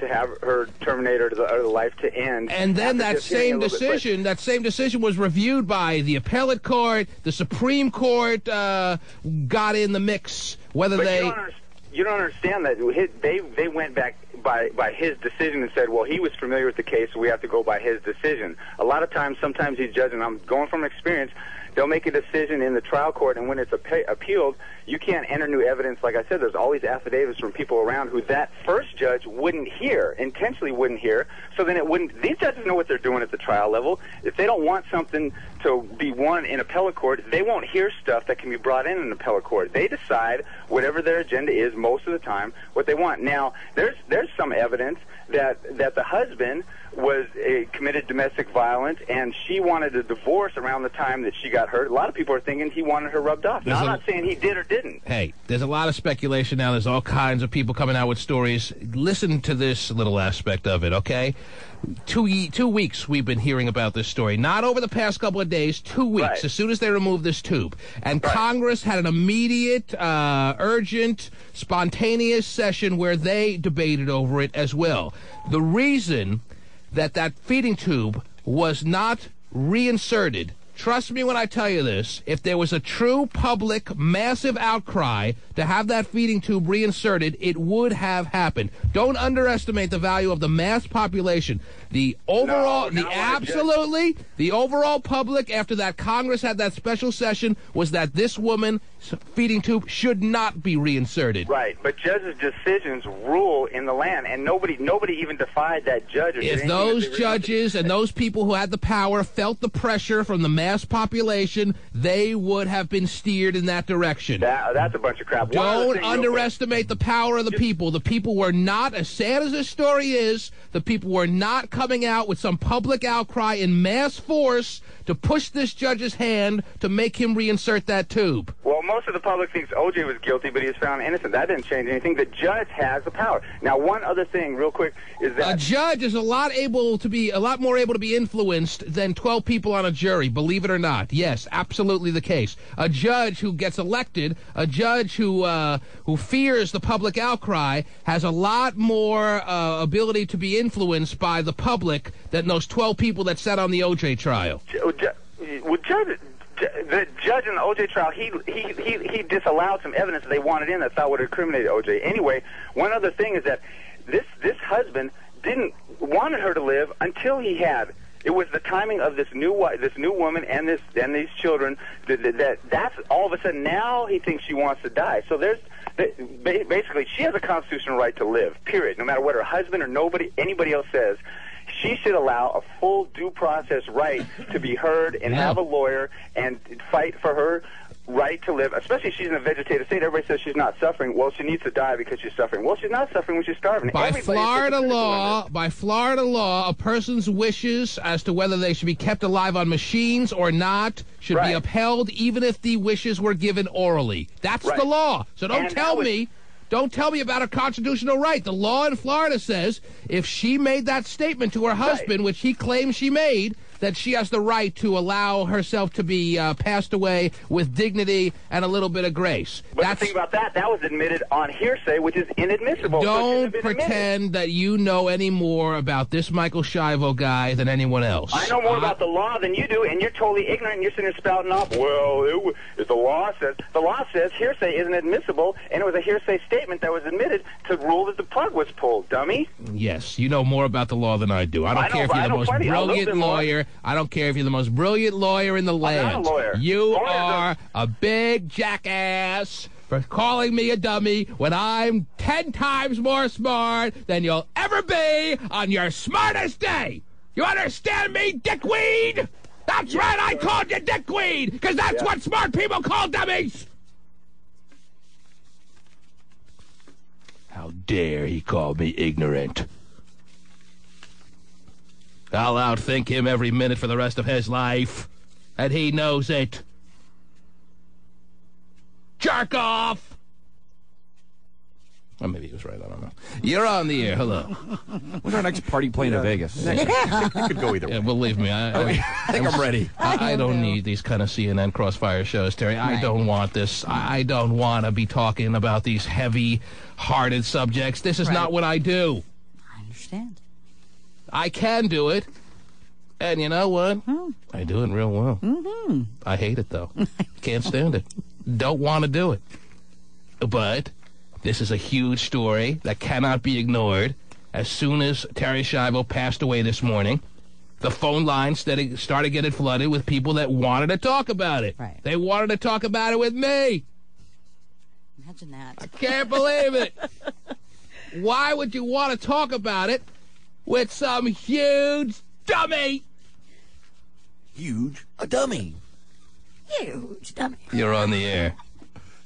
have her terminate her the life to end. And then that same decision was reviewed by the appellate court. The Supreme Court got in the mix. You don't understand that they went back by his decision and said, well, he was familiar with the case, so we have to go by his decision. A lot of times, sometimes these judges, and I'm going from experience, they'll make a decision in the trial court, and when it's appealed, you can't enter new evidence. Like I said, there's always affidavits from people around who that first judge wouldn't hear, intentionally wouldn't hear, so then it wouldn't. These judges know what they're doing at the trial level. If they don't want something to be won in appellate court, they won't hear stuff that can be brought in an appellate court. They decide whatever their agenda is most of the time what they want. Now, there's some evidence that the husband was committed domestic violence, and she wanted a divorce around the time that she got hurt. A lot of people are thinking he wanted her rubbed off. Now, I'm not saying he did or didn't. Hey, there's a lot of speculation now. There's all kinds of people coming out with stories. Listen to this little aspect of it, okay? 2 weeks we've been hearing about this story. Not over the past couple of days, 2 weeks, as soon as they removed this tube. And Congress had an immediate, urgent, spontaneous session where they debated over it as well. The reason that feeding tube was not reinserted Trust me when I tell you this. If there was a true public, massive outcry to have that feeding tube reinserted, it would have happened. Don't underestimate the value of the mass population. The overall, the overall public after that Congress had that special session was that this woman's feeding tube should not be reinserted. Right, but judges' decisions rule in the land, and nobody even defied that judge. If those judges and those people who had the power felt the pressure from the mass population, they would have been steered in that direction. That's a bunch of crap. Don't underestimate the power of the people. The people were not, as sad as this story is, the people were not coming out with some public outcry in mass force to push this judge's hand to make him reinsert that tube. Well, most of the public thinks O.J. was guilty, but he was found innocent. That didn't change anything. The judge has the power. Now, one other thing, real quick, is that a judge is a lot more able to be influenced than 12 people on a jury. Believe it or not, yes, absolutely the case. A judge who gets elected, a judge who fears the public outcry, has a lot more ability to be influenced by the public than those 12 people that sat on the O.J. trial. The judge in the O.J. trial, he disallowed some evidence that they wanted in that thought would have incriminated O.J. Anyway, one other thing is that this husband wanted her to live until he had. It was the timing of this new woman and these children that's all of a sudden now he thinks she wants to die. So basically she has a constitutional right to live. Period. No matter what her husband or anybody else says. She should allow a full due process right to be heard and have a lawyer and fight for her right to live, especially if she's in a vegetative state. Everybody says she's not suffering. Well, she needs to die because she's suffering. Well, she's not suffering when she's starving. By Florida law, a person's wishes as to whether they should be kept alive on machines or not should be upheld, even if the wishes were given orally. That's the law. So don't tell me about a constitutional right. The law in Florida says if she made that statement to her husband, which he claims she made, that she has the right to allow herself to be passed away with dignity and a little bit of grace. But the thing about that was admitted on hearsay, which is inadmissible. Don't pretend that you know any more about this Michael Schiavo guy than anyone else. I know more about the law than you do, and you're totally ignorant, and you're sitting there spouting off, well, the law says hearsay isn't admissible, and it was a hearsay statement that was admitted to rule that the plug was pulled, dummy. Yes, you know more about the law than I do. I don't care if you're the most brilliant lawyer. I don't care if you're the most brilliant lawyer in the land. I'm not a lawyer. You are a big jackass for calling me a dummy when I'm 10 times more smart than you'll ever be on your smartest day. You understand me, dickweed? That's right, I called you dickweed, because that's what smart people call dummies. How dare he call me ignorant? I'll outthink him every minute for the rest of his life, and he knows it. Jerk off! Or maybe he was right, I don't know. You're on the air, hello. When's our next party plane to Vegas? It could go either way. Yeah, believe me, I think I'm ready. I don't need these kind of CNN crossfire shows, Terry. I don't want this. I don't want to be talking about these heavy-hearted subjects. This is not what I do. I understand. I can do it, and you know what? I do it real well. Mm-hmm. I hate it, though. Can't stand it. Don't want to do it. But this is a huge story that cannot be ignored. As soon as Terry Schiavo passed away this morning, the phone lines started getting flooded with people that wanted to talk about it. Right. They wanted to talk about it with me. Imagine that. I can't believe it. Why would you want to talk about it with some huge dummy? Huge? A dummy. Huge dummy. You're on the air.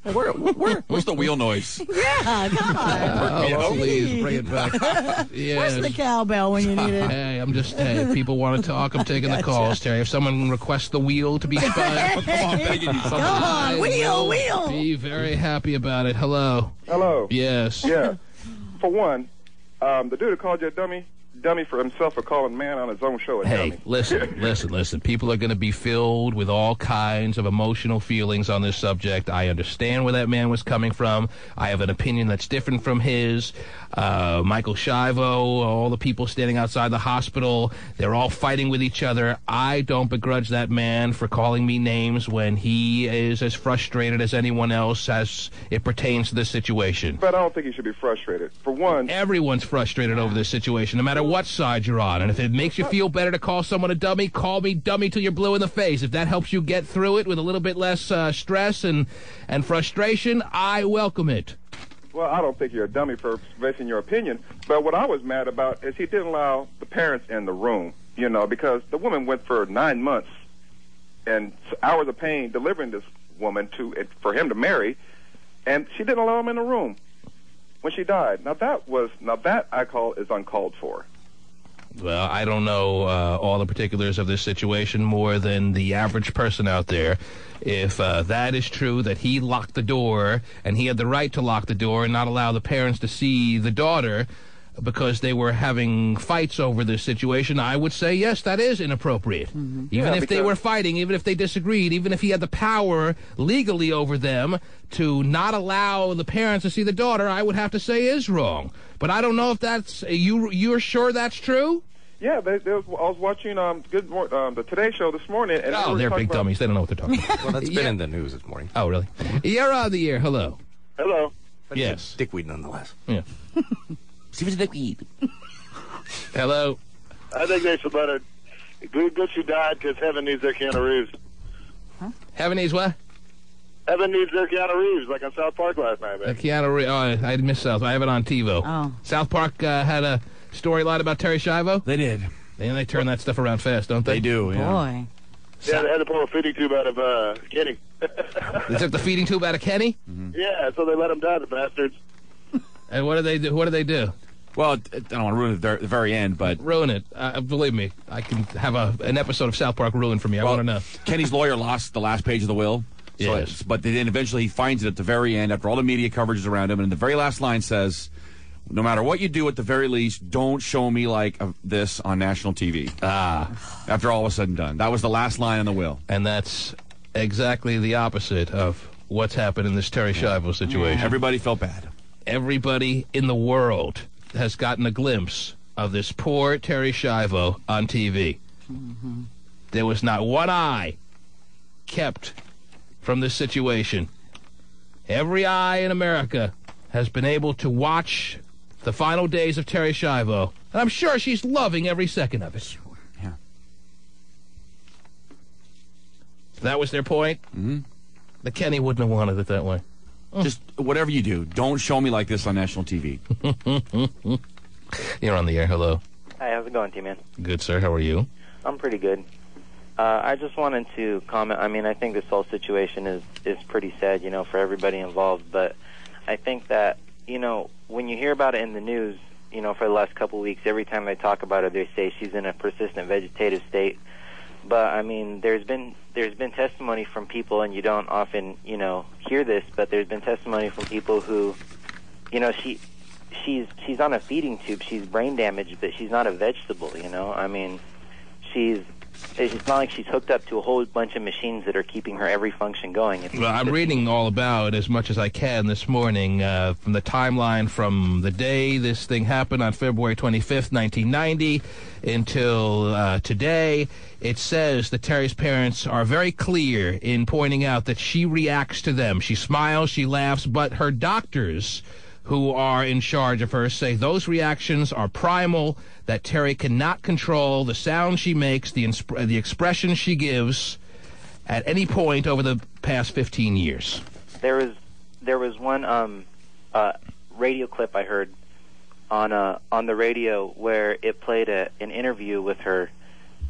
Where's the wheel noise? Yeah, come on. Oh, please, bring it back. Yes. Where's the cowbell when you need it? Hey, if people want to talk, I'm taking the calls, Terry. If someone requests the wheel to be spun, come on, begging you. Come on, wheel. Be very happy about it. Hello. Hello. Yes. Yeah. For one, the dude who called you a dummy, dummy for himself for calling man on his own show a Hey, dummy. listen. People are going to be filled with all kinds of emotional feelings on this subject. I understand where that man was coming from. I have an opinion that's different from his. Michael Schiavo, all the people standing outside the hospital, they're all fighting with each other. I don't begrudge that man for calling me names when he is as frustrated as anyone else as it pertains to this situation. But I don't think he should be frustrated. For one, everyone's frustrated over this situation, no matter what side you're on. And if it makes you feel better to call someone a dummy, call me dummy till you're blue in the face. If that helps you get through it with a little bit less stress and frustration, I welcome it. well, I don't think you're a dummy for voicing your opinion. But what I was mad about is he didn't allow the parents in the room, you know, because the woman went for 9 months and hours of pain delivering this woman for him to marry, and she didn't allow him in the room when she died. Now that I call is uncalled for. Well, I don't know all the particulars of this situation more than the average person out there. If that is true, that he locked the door, and he had the right to lock the door and not allow the parents to see the daughter because they were having fights over this situation, I would say, yes, that is inappropriate. Mm-hmm. Even if they were fighting, even if they disagreed, even if he had the power legally over them to not allow the parents to see the daughter, I would have to say is wrong. But I don't know if that's... You're sure that's true? Yeah, I was watching the Today Show this morning. And they're big dummies. They don't know what they're talking about. Well, that's been in the news this morning. Oh, really? You're on the air. Hello. Hello. Yes. Dickweed, nonetheless. Yeah. Steven's dickweed. Hello. I think they should let her... Good she died because heaven needs their Keanu Reeves. Huh? Heaven needs what? Heaven needs their Keanu Reeves, like on South Park last night. Keanu Reeves. Oh, I missed South. I have it on TiVo. Oh. South Park had a storyline about Terry Schiavo? They did. And they turn that stuff around fast, don't they? They do, yeah. Boy. Yeah, they had to pull a feeding tube out of Kenny. They took the feeding tube out of Kenny? Mm-hmm. Yeah, so they let him die, the bastards. And what do they do? What do they do? Well, I don't want to ruin the very end, but... Ruin it. Believe me, I can have an episode of South Park ruined for me. I want to know. Kenny's lawyer lost the last page of the will. So yes. But then eventually he finds it at the very end after all the media coverage is around him, and the very last line says, no matter what you do, at the very least, don't show me like this on national TV. After all was said and done. That was the last line in the will. And that's exactly the opposite of what's happened in this Terry Schiavo situation. Yeah. Everybody felt bad. Everybody in the world has gotten a glimpse of this poor Terry Schiavo on TV. Mm-hmm. There was not one eye kept from this situation. Every eye in America has been able to watch the final days of Terry Schiavo, and I'm sure she's loving every second of it. Sure. Yeah. That was their point? Mm-hmm. The Kenny wouldn't have wanted it that way. Just whatever you do, don't show me like this on national TV. You're on the air. Hello. Hi, how's it going, T-Man? Good, sir. How are you? I'm pretty good. I just wanted to comment. I mean, I think this whole situation is pretty sad, you know, for everybody involved. But I think that, you know, when you hear about it in the news, you know, for the last couple of weeks, every time they talk about her, they say she's in a persistent vegetative state. But I mean, there's been testimony from people, and you don't often, you know, hear this, but there's been testimony from people who, you know, she's on a feeding tube, she's brain damaged, but she's not a vegetable, you know. I mean, it's not like she's hooked up to a whole bunch of machines that are keeping her every function going. Well, I'm reading all about as much as I can this morning from the timeline from the day this thing happened on February 25th, 1990, until today. It says that Terry's parents are very clear in pointing out that she reacts to them. She smiles, she laughs, but her doctors, who are in charge of her, say those reactions are primal, that Terry cannot control the sound she makes, the expression she gives at any point over the past 15 years. There was one radio clip I heard on the radio where it played an interview with her,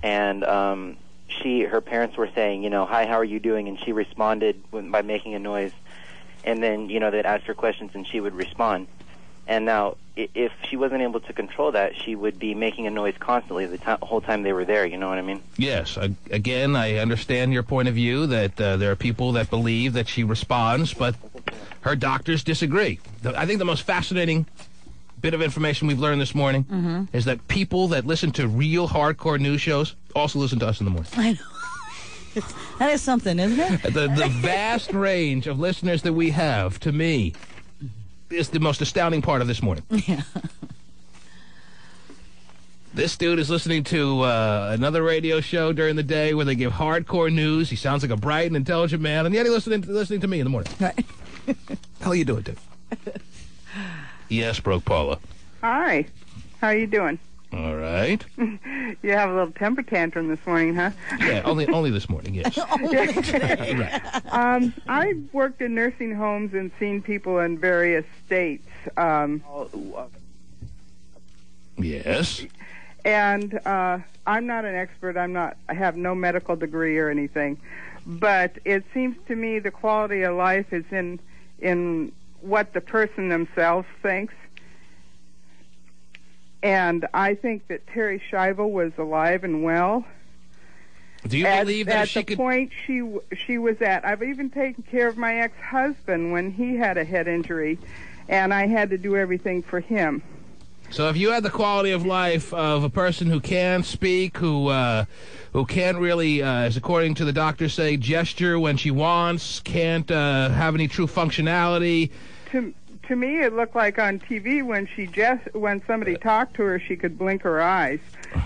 and her parents were saying, you know, hi, how are you doing? And she responded by making a noise. And then, you know, they'd ask her questions and she would respond. And now, if she wasn't able to control that, she would be making a noise constantly the whole time they were there, you know what I mean? Yes. Again, I understand your point of view that there are people that believe that she responds, but her doctors disagree. I think the most fascinating bit of information we've learned this morning is that people that listen to real hardcore news shows also listen to us in the morning. I know. That is something, isn't it? The vast range of listeners that we have, to me, is the most astounding part of this morning. Yeah. This dude is listening to another radio show during the day where they give hardcore news. He sounds like a bright and intelligent man, and yet he's listening to me in the morning. Right. How you doing, dude? Yes, Broke Paula. Hi. How are you doing? All right. You have a little temper tantrum this morning, huh? Yeah, only this morning, yes. Right. I've worked in nursing homes and seen people in various states. Yes. And I'm not an expert. I have no medical degree or anything. But it seems to me the quality of life is in what the person themselves thinks. And I think that Terri Schiavo was alive and well. Do you believe that at the point she was at? I've even taken care of my ex-husband when he had a head injury, and I had to do everything for him. So if you had the quality of life of a person who can speak, who can't really, as according to the doctors say, gesture when she wants, can't have any true functionality. To me, it looked like on TV when somebody talked to her, she could blink her eyes.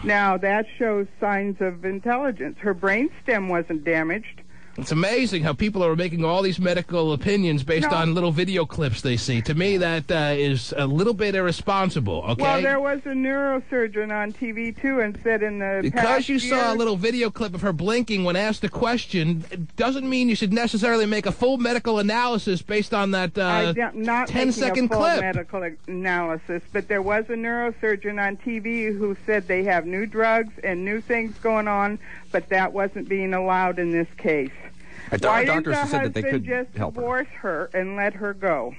Now, that shows signs of intelligence. Her brainstem wasn't damaged. It's amazing how people are making all these medical opinions based on little video clips they see. To me, that is a little bit irresponsible, okay? Well, there was a neurosurgeon on TV, too, and said in the Because you saw a little video clip of her blinking when asked a question, it doesn't mean you should necessarily make a full medical analysis based on that 10-second full clip. Medical analysis, but there was a neurosurgeon on TV who said they have new drugs and new things going on, but that wasn't being allowed in this case. Why didn't the husband just divorce her and let her go?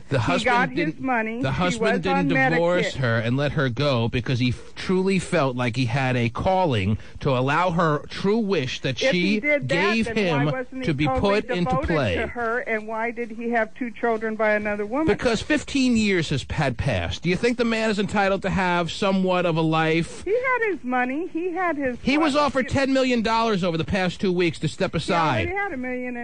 The husband didn't divorce her and let her go because he truly felt like he had a calling to allow her true wish that she gave him to be put into play. To her, and why did he have 2 children by another woman? Because 15 years had passed. Do you think the man is entitled to have somewhat of a life? He had his money. He had his. He was offered $10 million over the past 2 weeks to step aside. He had $1.5 million.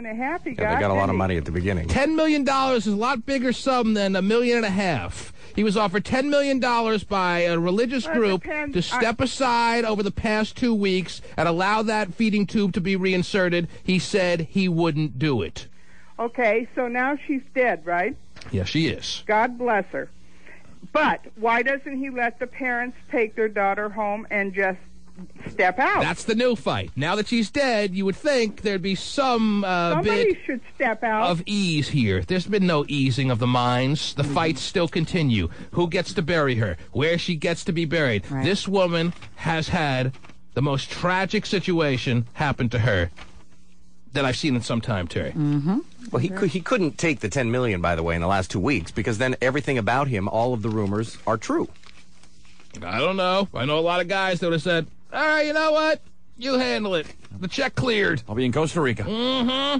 He they got a lot of money at the beginning. $10 million is a lot bigger sum than $1.5 million. He was offered $10 million by a religious group to step aside over the past 2 weeks and allow that feeding tube to be reinserted. He said he wouldn't do it. Okay, so now she's dead, right? Yes, she is. God bless her. But why doesn't he let the parents take their daughter home and just step out? That's the new fight. Now that she's dead, you would think there'd be somebody bit should step out of ease here. There's been no easing of the minds. The fights still continue. Who gets to bury her? Where she gets to be buried? Right. This woman has had the most tragic situation happen to her that I've seen in some time, Terry. Mm-hmm. Well, he couldn't take the $10 million, by the way, in the last 2 weeks because then everything about him, all of the rumors, are true. I don't know. I know a lot of guys that would have said, all right, you know what? You handle it. The check cleared. I'll be in Costa Rica. Mm-hmm.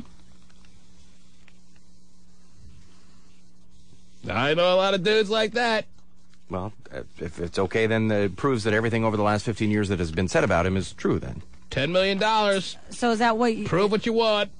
I know a lot of dudes like that. Well, if it's okay, then it proves that everything over the last 15 years that has been said about him is true, then. $10 million. So is that what you... Prove what you want.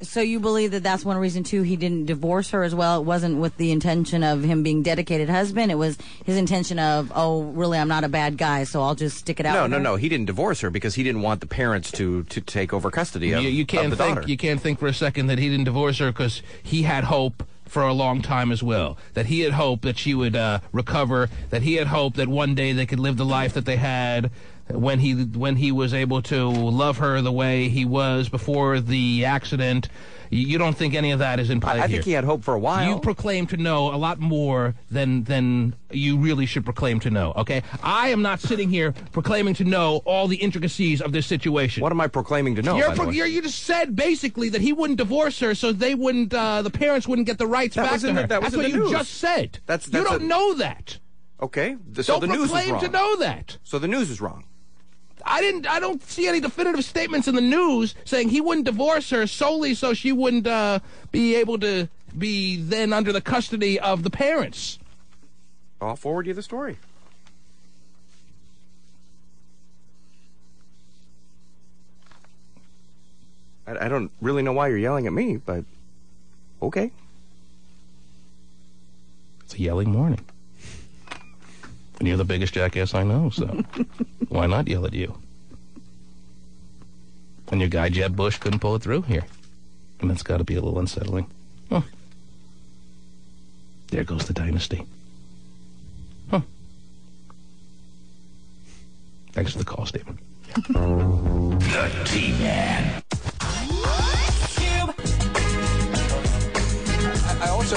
So you believe that that's one reason, too, he didn't divorce her as well? It wasn't with the intention of him being dedicated husband? It was his intention of, oh, really, I'm not a bad guy, so I'll just stick it out? No. He didn't divorce her because he didn't want the parents to take over custody of the daughter. You can't think for a second that he didn't divorce her because he had hope for a long time as well. That he had hoped that she would recover, that he had hoped that one day they could live the life that they had when he was able to love her the way he was before the accident. You don't think any of that is in play here? I think he had hope for a while. You proclaim to know a lot more than you really should proclaim to know, okay? I am not sitting here proclaiming to know all the intricacies of this situation. What am I proclaiming to know, You just said, basically, that he wouldn't divorce her so they wouldn't, the parents wouldn't get the rights back to her. That's what you just said. You don't know that. Okay. So the news is wrong. Don't proclaim to know that. So the news is wrong. I don't see any definitive statements in the news saying he wouldn't divorce her solely so she wouldn't be able to be then under the custody of the parents. I'll forward you the story. I don't really know why you're yelling at me, but okay. It's a yelling morning. And you're the biggest jackass I know, so why not yell at you? And your guy, Jeb Bush, couldn't pull it through here. And that's got to be a little unsettling. Huh. There goes the dynasty. Huh. Thanks for the call, Stephen. The T-Man. I also,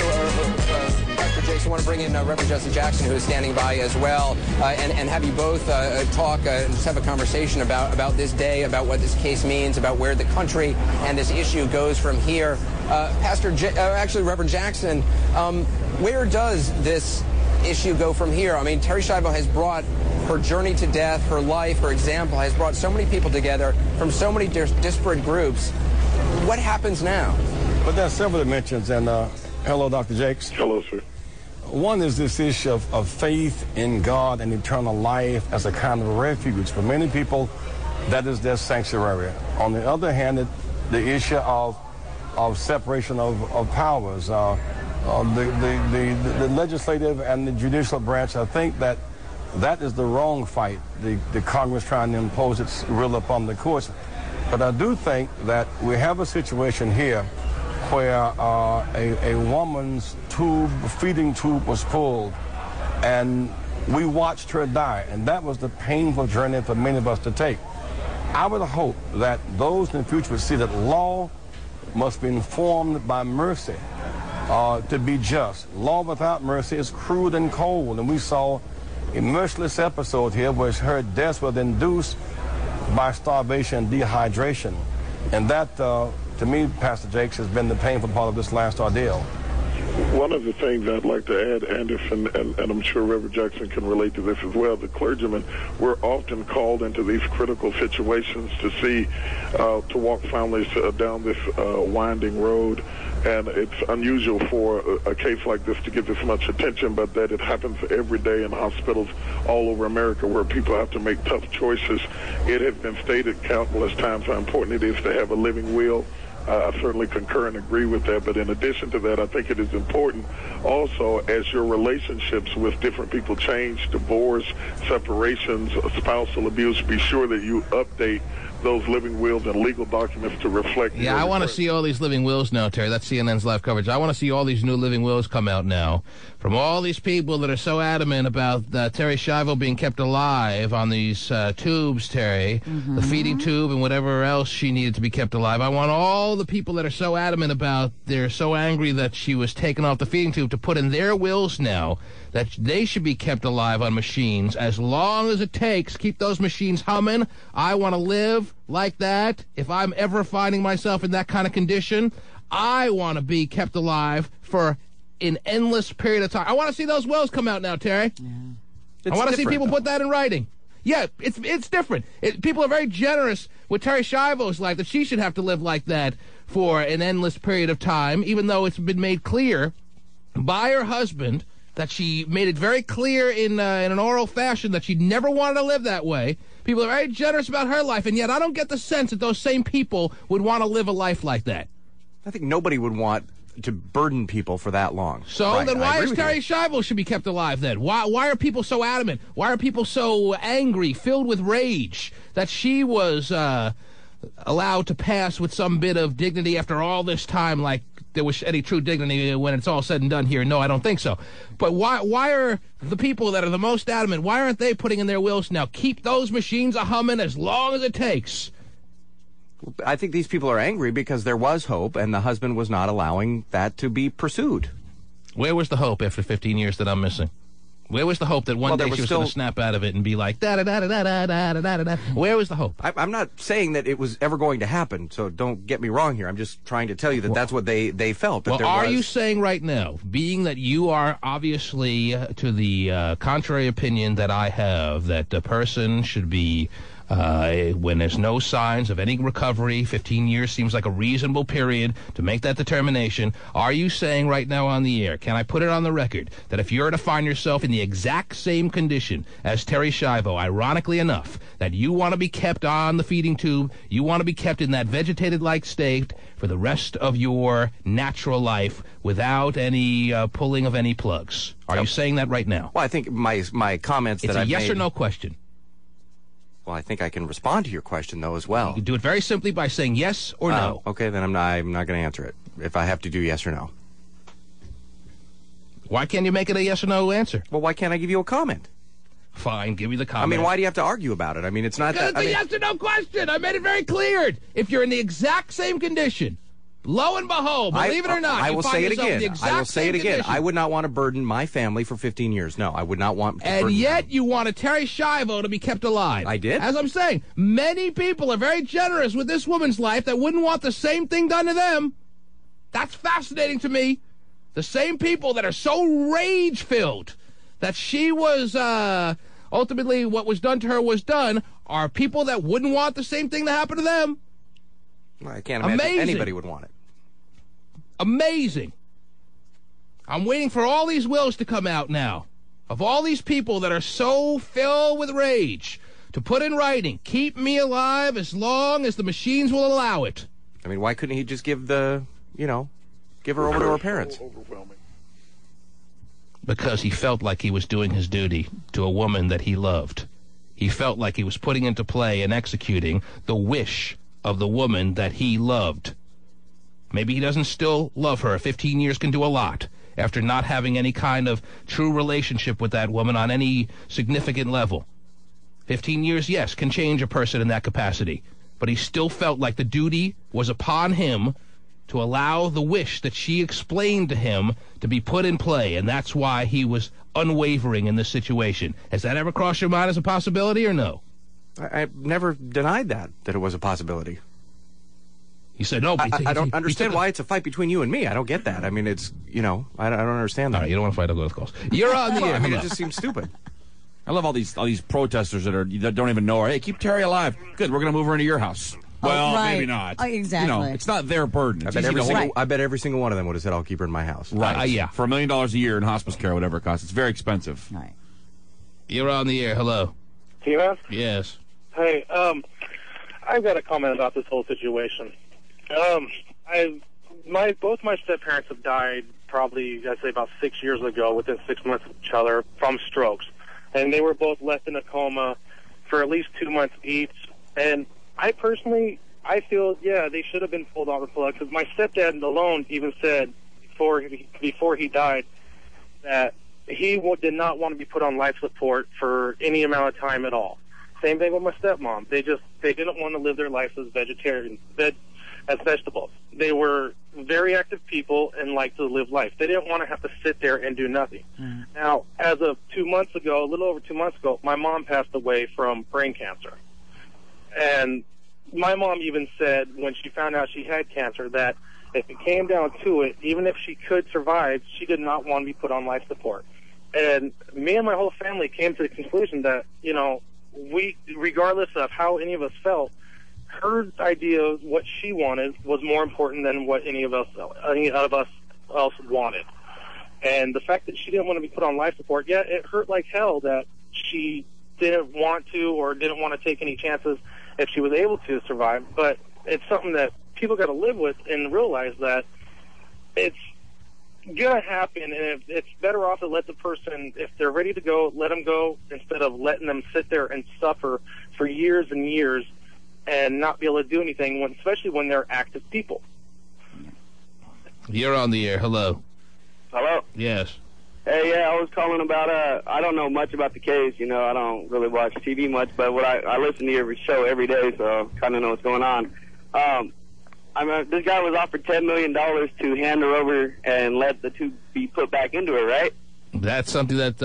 Dr. Jason, want to bring in Reverend Jesse Jackson, who is standing by as well, and have you both talk, just have a conversation about this day, about what this case means, about where the country and this issue goes from here. Actually, Reverend Jackson, where does this issue go from here? I mean, Terri Schiavo has brought her journey to death, her life, her example, has brought so many people together from so many disparate groups. What happens now? But there are several dimensions, and hello, Dr. Jakes. Hello, sir. One is this issue of faith in God and eternal life as a kind of refuge. For many people, that is their sanctuary. On the other hand, the issue of separation of powers, the legislative and the judicial branch, I think that is the wrong fight. The Congress trying to impose its will upon the courts. But I do think that we have a situation here where a woman's feeding tube was pulled, and we watched her die, and that was the painful journey for many of us to take. I would hope that those in the future would see that law must be informed by mercy to be just. Law without mercy is cruel and cold, and we saw a merciless episode here where her death was induced by starvation and dehydration. And that, to me, Pastor Jakes, has been the painful part of this last ordeal. One of the things I'd like to add, Anderson, and I'm sure Reverend Jackson can relate to this as well, the clergymen, we're often called into these critical situations to see, to walk families down this winding road. And it's unusual for a case like this to get this much attention, but that it happens every day in hospitals all over America where people have to make tough choices. It has been stated countless times how important it is to have a living will. I certainly concur and agree with that. But in addition to that, I think it is important also as your relationships with different people change, divorce, separations, spousal abuse, be sure that you update those living wills and legal documents to reflect. Yeah, I want to see all these living wills now, Terry. That's CNN's live coverage. I want to see all these new living wills come out now from all these people that are so adamant about Terri Schiavo being kept alive on these tubes, Terry, the feeding tube and whatever else she needed to be kept alive. I want all the people that are so adamant about, they're so angry that she was taken off the feeding tube to put in their wills now that they should be kept alive on machines as long as it takes. Keep those machines humming. I want to live like that. If I'm ever finding myself in that kind of condition, I want to be kept alive for an endless period of time. I want to see those wills come out now, Terry. Yeah. I want to see people put that in writing. Yeah, it's different. People are very generous with Terri Schiavo's life, that she should have to live like that for an endless period of time, even though it's been made clear by her husband that she made it very clear in an oral fashion that she never wanted to live that way. People are very generous about her life, and yet I don't get the sense that those same people would want to live a life like that. I think nobody would want to burden people for that long. So right, then why is Terri Schiavo should be kept alive then? Why are people so adamant? Why are people so angry, filled with rage, that she was allowed to pass with some bit of dignity after all this time, like there was any true dignity when it's all said and done here? No, I don't think so. But why are the people that are the most adamant, why aren't they putting in their wills now, keep those machines a-humming as long as it takes? I think these people are angry because there was hope, and the husband was not allowing that to be pursued. Where was the hope after 15 years that I'm missing? Where was the hope that one day she was going to snap out of it and be like, da-da-da-da-da-da-da-da-da? Where was the hope? I'm not saying that it was ever going to happen, so don't get me wrong here. I'm just trying to tell you that that's what they felt. That are you saying right now, being that you are obviously to the contrary opinion that I have, that a person should be When there's no signs of any recovery, 15 years seems like a reasonable period to make that determination. Are you saying right now on the air, can I put it on the record, that if you're to find yourself in the exact same condition as Terri Schiavo, ironically enough, that you want to be kept on the feeding tube, you want to be kept in that vegetated-like state for the rest of your natural life without any pulling of any plugs? Are you saying that right now? Well, I think my comments it's that I've made... It's a yes or no question. Well, I think I can respond to your question, though, as well. You can do it very simply by saying yes or no. Okay, then I'm not going to answer it if I have to do yes or no. Why can't you make it a yes or no answer? Well, why can't I give you a comment? Fine, give me the comment. I mean, why do you have to argue about it? I mean, it's not because that... it's a yes or no question. I made it very clear. If you're in the exact same condition, lo and behold, believe it or not, I will say it again. I will say it again. I would not want to burden my family for 15 years. No, I would not want to And yet you want a Terri Schiavo to be kept alive. I did. As I'm saying, many people are very generous with this woman's life that wouldn't want the same thing done to them. That's fascinating to me. The same people that are so rage-filled that she was, ultimately what was done to her was done, are people that wouldn't want the same thing to happen to them. I can't imagine anybody would want it. Amazing. I'm waiting for all these wills to come out now of all these people that are so filled with rage to put in writing, keep me alive as long as the machines will allow it. I mean, why couldn't he just give the, give her over to her parents? Because he felt like he was doing his duty to a woman that he loved. He felt like he was putting into play and executing the wish of the woman that he loved. Maybe he doesn't still love her. 15 years can do a lot after not having any kind of true relationship with that woman on any significant level. 15 years, yes, can change a person in that capacity. But he still felt like the duty was upon him to allow the wish that she explained to him to be put in play, and that's why he was unwavering in this situation. Has that ever crossed your mind as a possibility or no? I've never denied that it was a possibility. You said no, but I don't understand why it's a fight between you and me. I don't get that. I mean, it's, I don't understand that. All right, you don't want to fight, I'll go with calls. You're on the air. I mean, it just seems stupid. I love all these protesters that don't even know her. Hey, keep Terri alive. Good, we're going to move her into your house. Well, right. maybe not. Exactly. It's not their burden. I bet every single one of them would have said, I'll keep her in my house. Right. Yeah. For $1 million a year in hospice care, whatever it costs. It's very expensive. Right. You're on the air. Hello. T-Man? Yes. Hey, I've got a comment about this whole situation. Both my step-parents have died probably, I'd say, about 6 years ago, within 6 months of each other, from strokes. And they were both left in a coma for at least 2 months each. And I feel, they should have been pulled off the plug, because my stepdad alone even said before he died that he did not want to be put on life support for any amount of time at all. Same thing with my stepmom. They didn't want to live their lives as vegetarians, as vegetables. They were very active people and liked to live life. They didn't want to have to sit there and do nothing. Mm. Now, as of 2 months ago, a little over 2 months ago, my mom passed away from brain cancer. And my mom even said when she found out she had cancer that if it came down to it, even if she could survive, she did not want to be put on life support. And me and my whole family came to the conclusion that, we, regardless of how any of us felt, her idea of what she wanted was more important than what any of us else wanted. And the fact that she didn't want to be put on life support, it hurt like hell that she didn't want to or didn't want to take any chances if she was able to survive. But it's something that people got to live with and realize that it's going to happen, and it's better off to let the person, if they're ready to go, let them go, instead of letting them sit there and suffer for years and years and not be able to do anything, especially when they're active people. You're on the air. Hello. Hello? Yes. Hey, I was calling about, I don't know much about the case, I don't really watch TV much, but I listen to your show every day, so I kind of know what's going on. This guy was offered $10 million to hand her over and let the two be put back into her, right? That's something that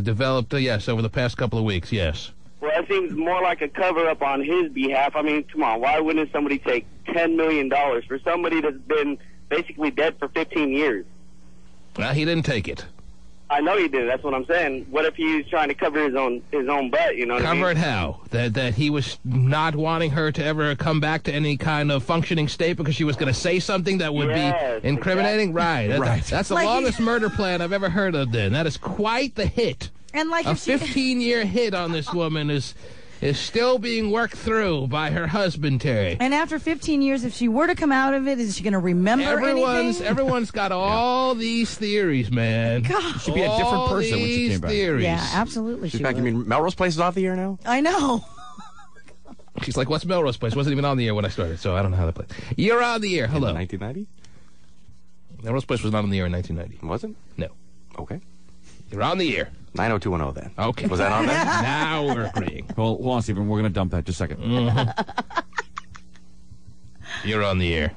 developed, yes, over the past couple of weeks, yes. Well, that seems more like a cover-up on his behalf. I mean, come on, why wouldn't somebody take $10 million for somebody that's been basically dead for 15 years? Well, he didn't take it. I know he did. That's what I'm saying. What if he's trying to cover his own butt? You know what I mean? Cover it how? That he was not wanting her to ever come back to any kind of functioning state because she was going to say something that would be incriminating? Exactly. Right. That's the longest murder plan I've ever heard of, then. That is quite the hit. And like a 15-year hit on this woman is still being worked through by her husband, Terry. And after 15 years, if she were to come out of it, is she going to remember anything? Everyone's got all these theories, man. God. She'd be a different person when she came back. Theories. Yeah, absolutely. She's back. You mean Melrose Place is off the air now? I know. She's like, what's Melrose Place? Wasn't even on the air when I started, so I don't know how that plays. You're on the air. Hello. In 1990? Melrose Place was not on the air in 1990. Wasn't? No. Okay. You're on the air. 90210 then. Okay. Was that on there? Now we're agreeing. Well, hold on, Stephen. We're going to dump that just a second. Mm-hmm. You're on the air.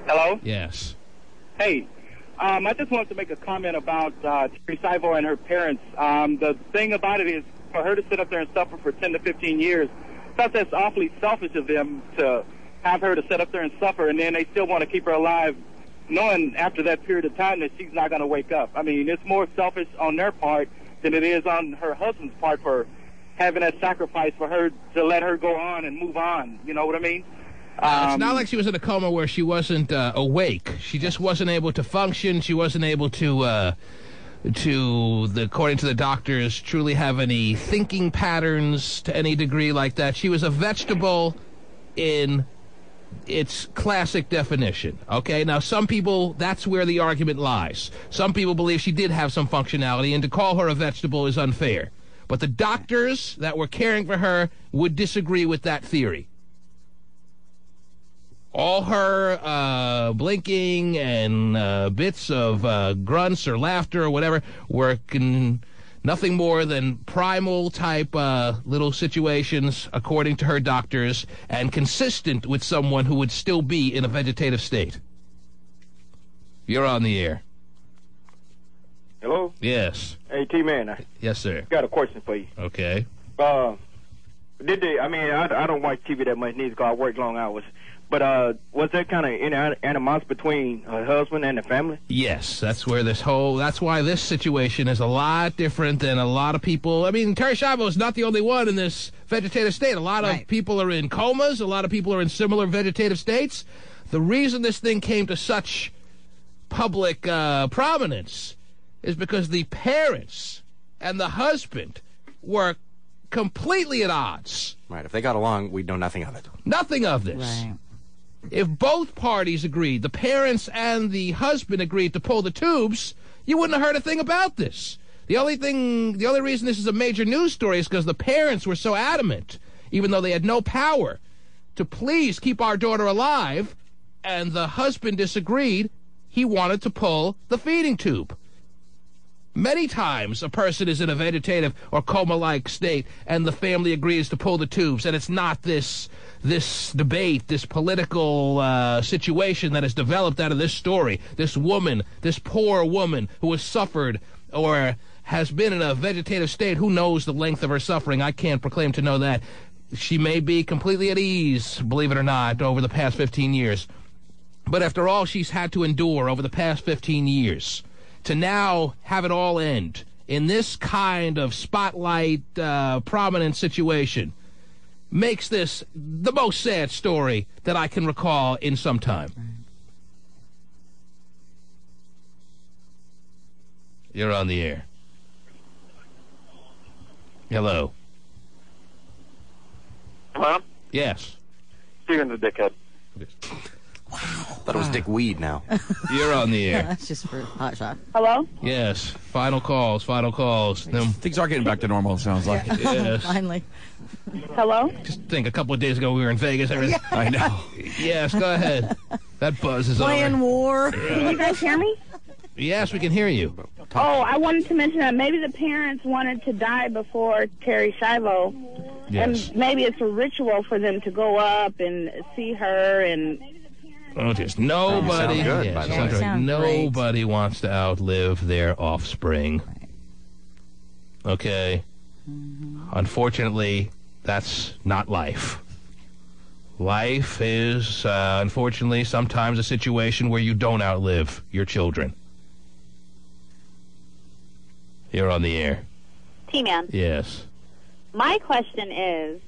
Hello? Yes. Hey, I just wanted to make a comment about Terry Schiavo and her parents. The thing about it is, for her to sit up there and suffer for 10 to 15 years, I thought that's awfully selfish of them to have her to sit up there and suffer, and then they still want to keep her alive, knowing after that period of time that she's not going to wake up. I mean, it's more selfish on their part than it is on her husband's part for having that sacrifice for her to let her go on and move on. You know what I mean? It's not like she was in a coma where she wasn't awake. She just wasn't able to function. She wasn't able to according to the doctors, truly have any thinking patterns to any degree like that. She was a vegetable in its classic definition. Okay, now some people, that's where the argument lies. Some people believe she did have some functionality, and to call her a vegetable is unfair. But the doctors that were caring for her would disagree with that theory. All her blinking and bits of grunts or laughter or whatever were nothing more than primal type little situations, according to her doctors, and consistent with someone who would still be in a vegetative state. You're on the air. Hello? Yes. Hey, T-Man. Yes, sir. Got a question for you. Okay. I don't watch TV that much neither because I work long hours. But was there kind of animosity between her husband and the family? Yes, that's why this situation is a lot different than a lot of people. I mean, Terry Schiavo is not the only one in this vegetative state. A lot of people are in comas. A lot of people are in similar vegetative states. The reason this thing came to such public prominence is because the parents and the husband were completely at odds. Right. If they got along, we'd know nothing of it. Nothing of this. Right. If both parties agreed, the parents and the husband agreed to pull the tubes, you wouldn't have heard a thing about this. The only reason this is a major news story is because the parents were so adamant, even though they had no power, to please keep our daughter alive, and the husband disagreed. He wanted to pull the feeding tube. Many times a person is in a vegetative or coma-like state, and the family agrees to pull the tubes, and it's not this debate, this political situation that has developed out of this story. This woman, this poor woman who has suffered or has been in a vegetative state, who knows the length of her suffering? I can't proclaim to know that. She may be completely at ease, believe it or not, over the past 15 years. But after all she's had to endure over the past 15 years, to now have it all end in this kind of spotlight, prominent situation, makes this the most sad story that I can recall in some time. You're on the air. Hello. Hello? Yes. Steven the dickhead. Thought it was Dick Weed now. You're on the air. That's just for hot shot. Hello? Yes. Final calls. Things are getting back to normal, it sounds like. Yes. Finally. Hello? Just think, a couple of days ago we were in Vegas. Everything. I know. Yes, go ahead. That buzz is playing over. war. Can you guys hear me? Yes, we can hear you. Oh, I wanted to mention that maybe the parents wanted to die before Terry Schiavo. Yes. And maybe it's a ritual for them to go up and see her and... Oh, just nobody. Nobody wants to outlive their offspring. Okay. Unfortunately, that's not life. Life is, unfortunately, sometimes a situation where you don't outlive your children. You're on the air. T-Man. Yes. My question is,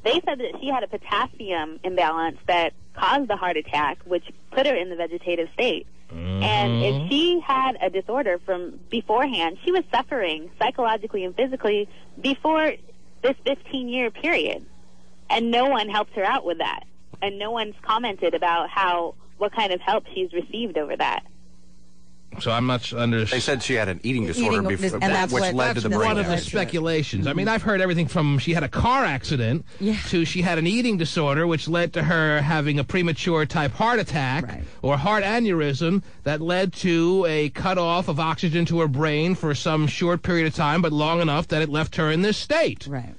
they said that she had a potassium imbalance that caused the heart attack, which put her in the vegetative state. And if she had a disorder from beforehand, she was suffering psychologically and physically before this 15-year period. And no one helped her out with that. And no one's commented about what kind of help she's received over that. So I'm not understanding. They said she had an eating disorder before, which led to the brain one of the damage. speculations. I mean, I've heard everything from she had a car accident to she had an eating disorder, which led to her having a premature type heart attack or heart aneurysm that led to a cutoff of oxygen to her brain for some short period of time, but long enough that it left her in this state. Right.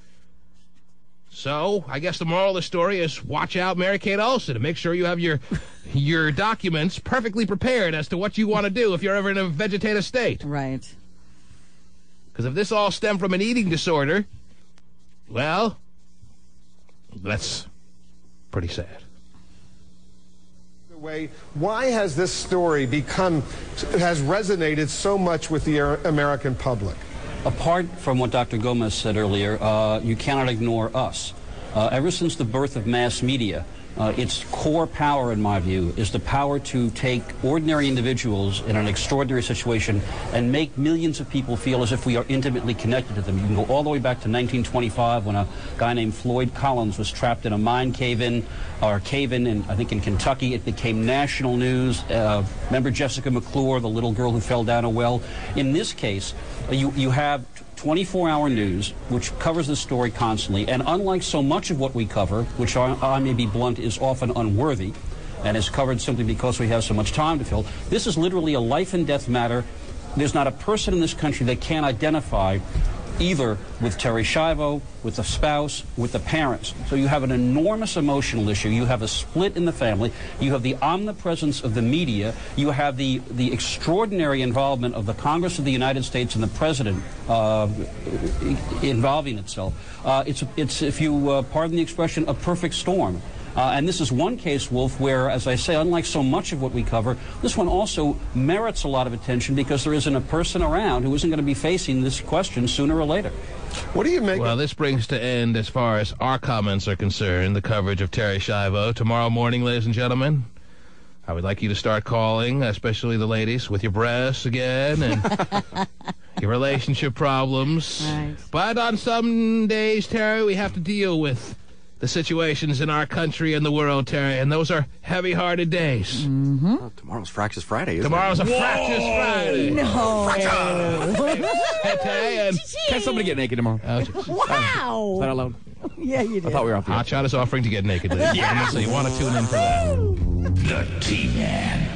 So I guess the moral of the story is watch out, Mary-Kate Olsen, and make sure you have your documents perfectly prepared as to what you want to do if you're ever in a vegetative state. Right. Because if this all stemmed from an eating disorder, well, that's pretty sad. Why has this story has resonated so much with the American public? Apart from what Dr. Gomez said earlier, you cannot ignore us. Ever since the birth of mass media, its core power, in my view, is the power to take ordinary individuals in an extraordinary situation and make millions of people feel as if we are intimately connected to them. You can go all the way back to 1925 when a guy named Floyd Collins was trapped in a mine cave-in, I think in Kentucky. It became national news. Remember Jessica McClure, the little girl who fell down a well? In this case, you have 24-hour news, which covers the story constantly, and unlike so much of what we cover, which I may be blunt, is often unworthy, and is covered simply because we have so much time to fill, this is literally a life and death matter. There's not a person in this country that can identify either with Terri Schiavo, with the spouse, with the parents. So you have an enormous emotional issue. You have a split in the family. You have the omnipresence of the media. You have the extraordinary involvement of the Congress of the United States and the President involving itself. It's if you pardon the expression, a perfect storm. And this is one case, Wolf, where, as I say, unlike so much of what we cover, this one also merits a lot of attention because there isn't a person around who isn't going to be facing this question sooner or later. What do you make? Well, this brings to end, as far as our comments are concerned, the coverage of Terri Schiavo. Tomorrow morning, ladies and gentlemen, I would like you to start calling, especially the ladies, with your breasts again and your relationship problems. Right. But on some days, Terri, we have to deal with the situations in our country and the world, Terri, and those are heavy-hearted days. Mm-hmm. Well, tomorrow's Fractious Friday, isn't Tomorrow's it? a Fractious Friday. No. Can somebody get naked tomorrow? Wow. Is that allowed? Yeah, you did. I thought we were off the Hotshot is offering to get naked today. Yeah. So you want to tune in for that. The T-Man.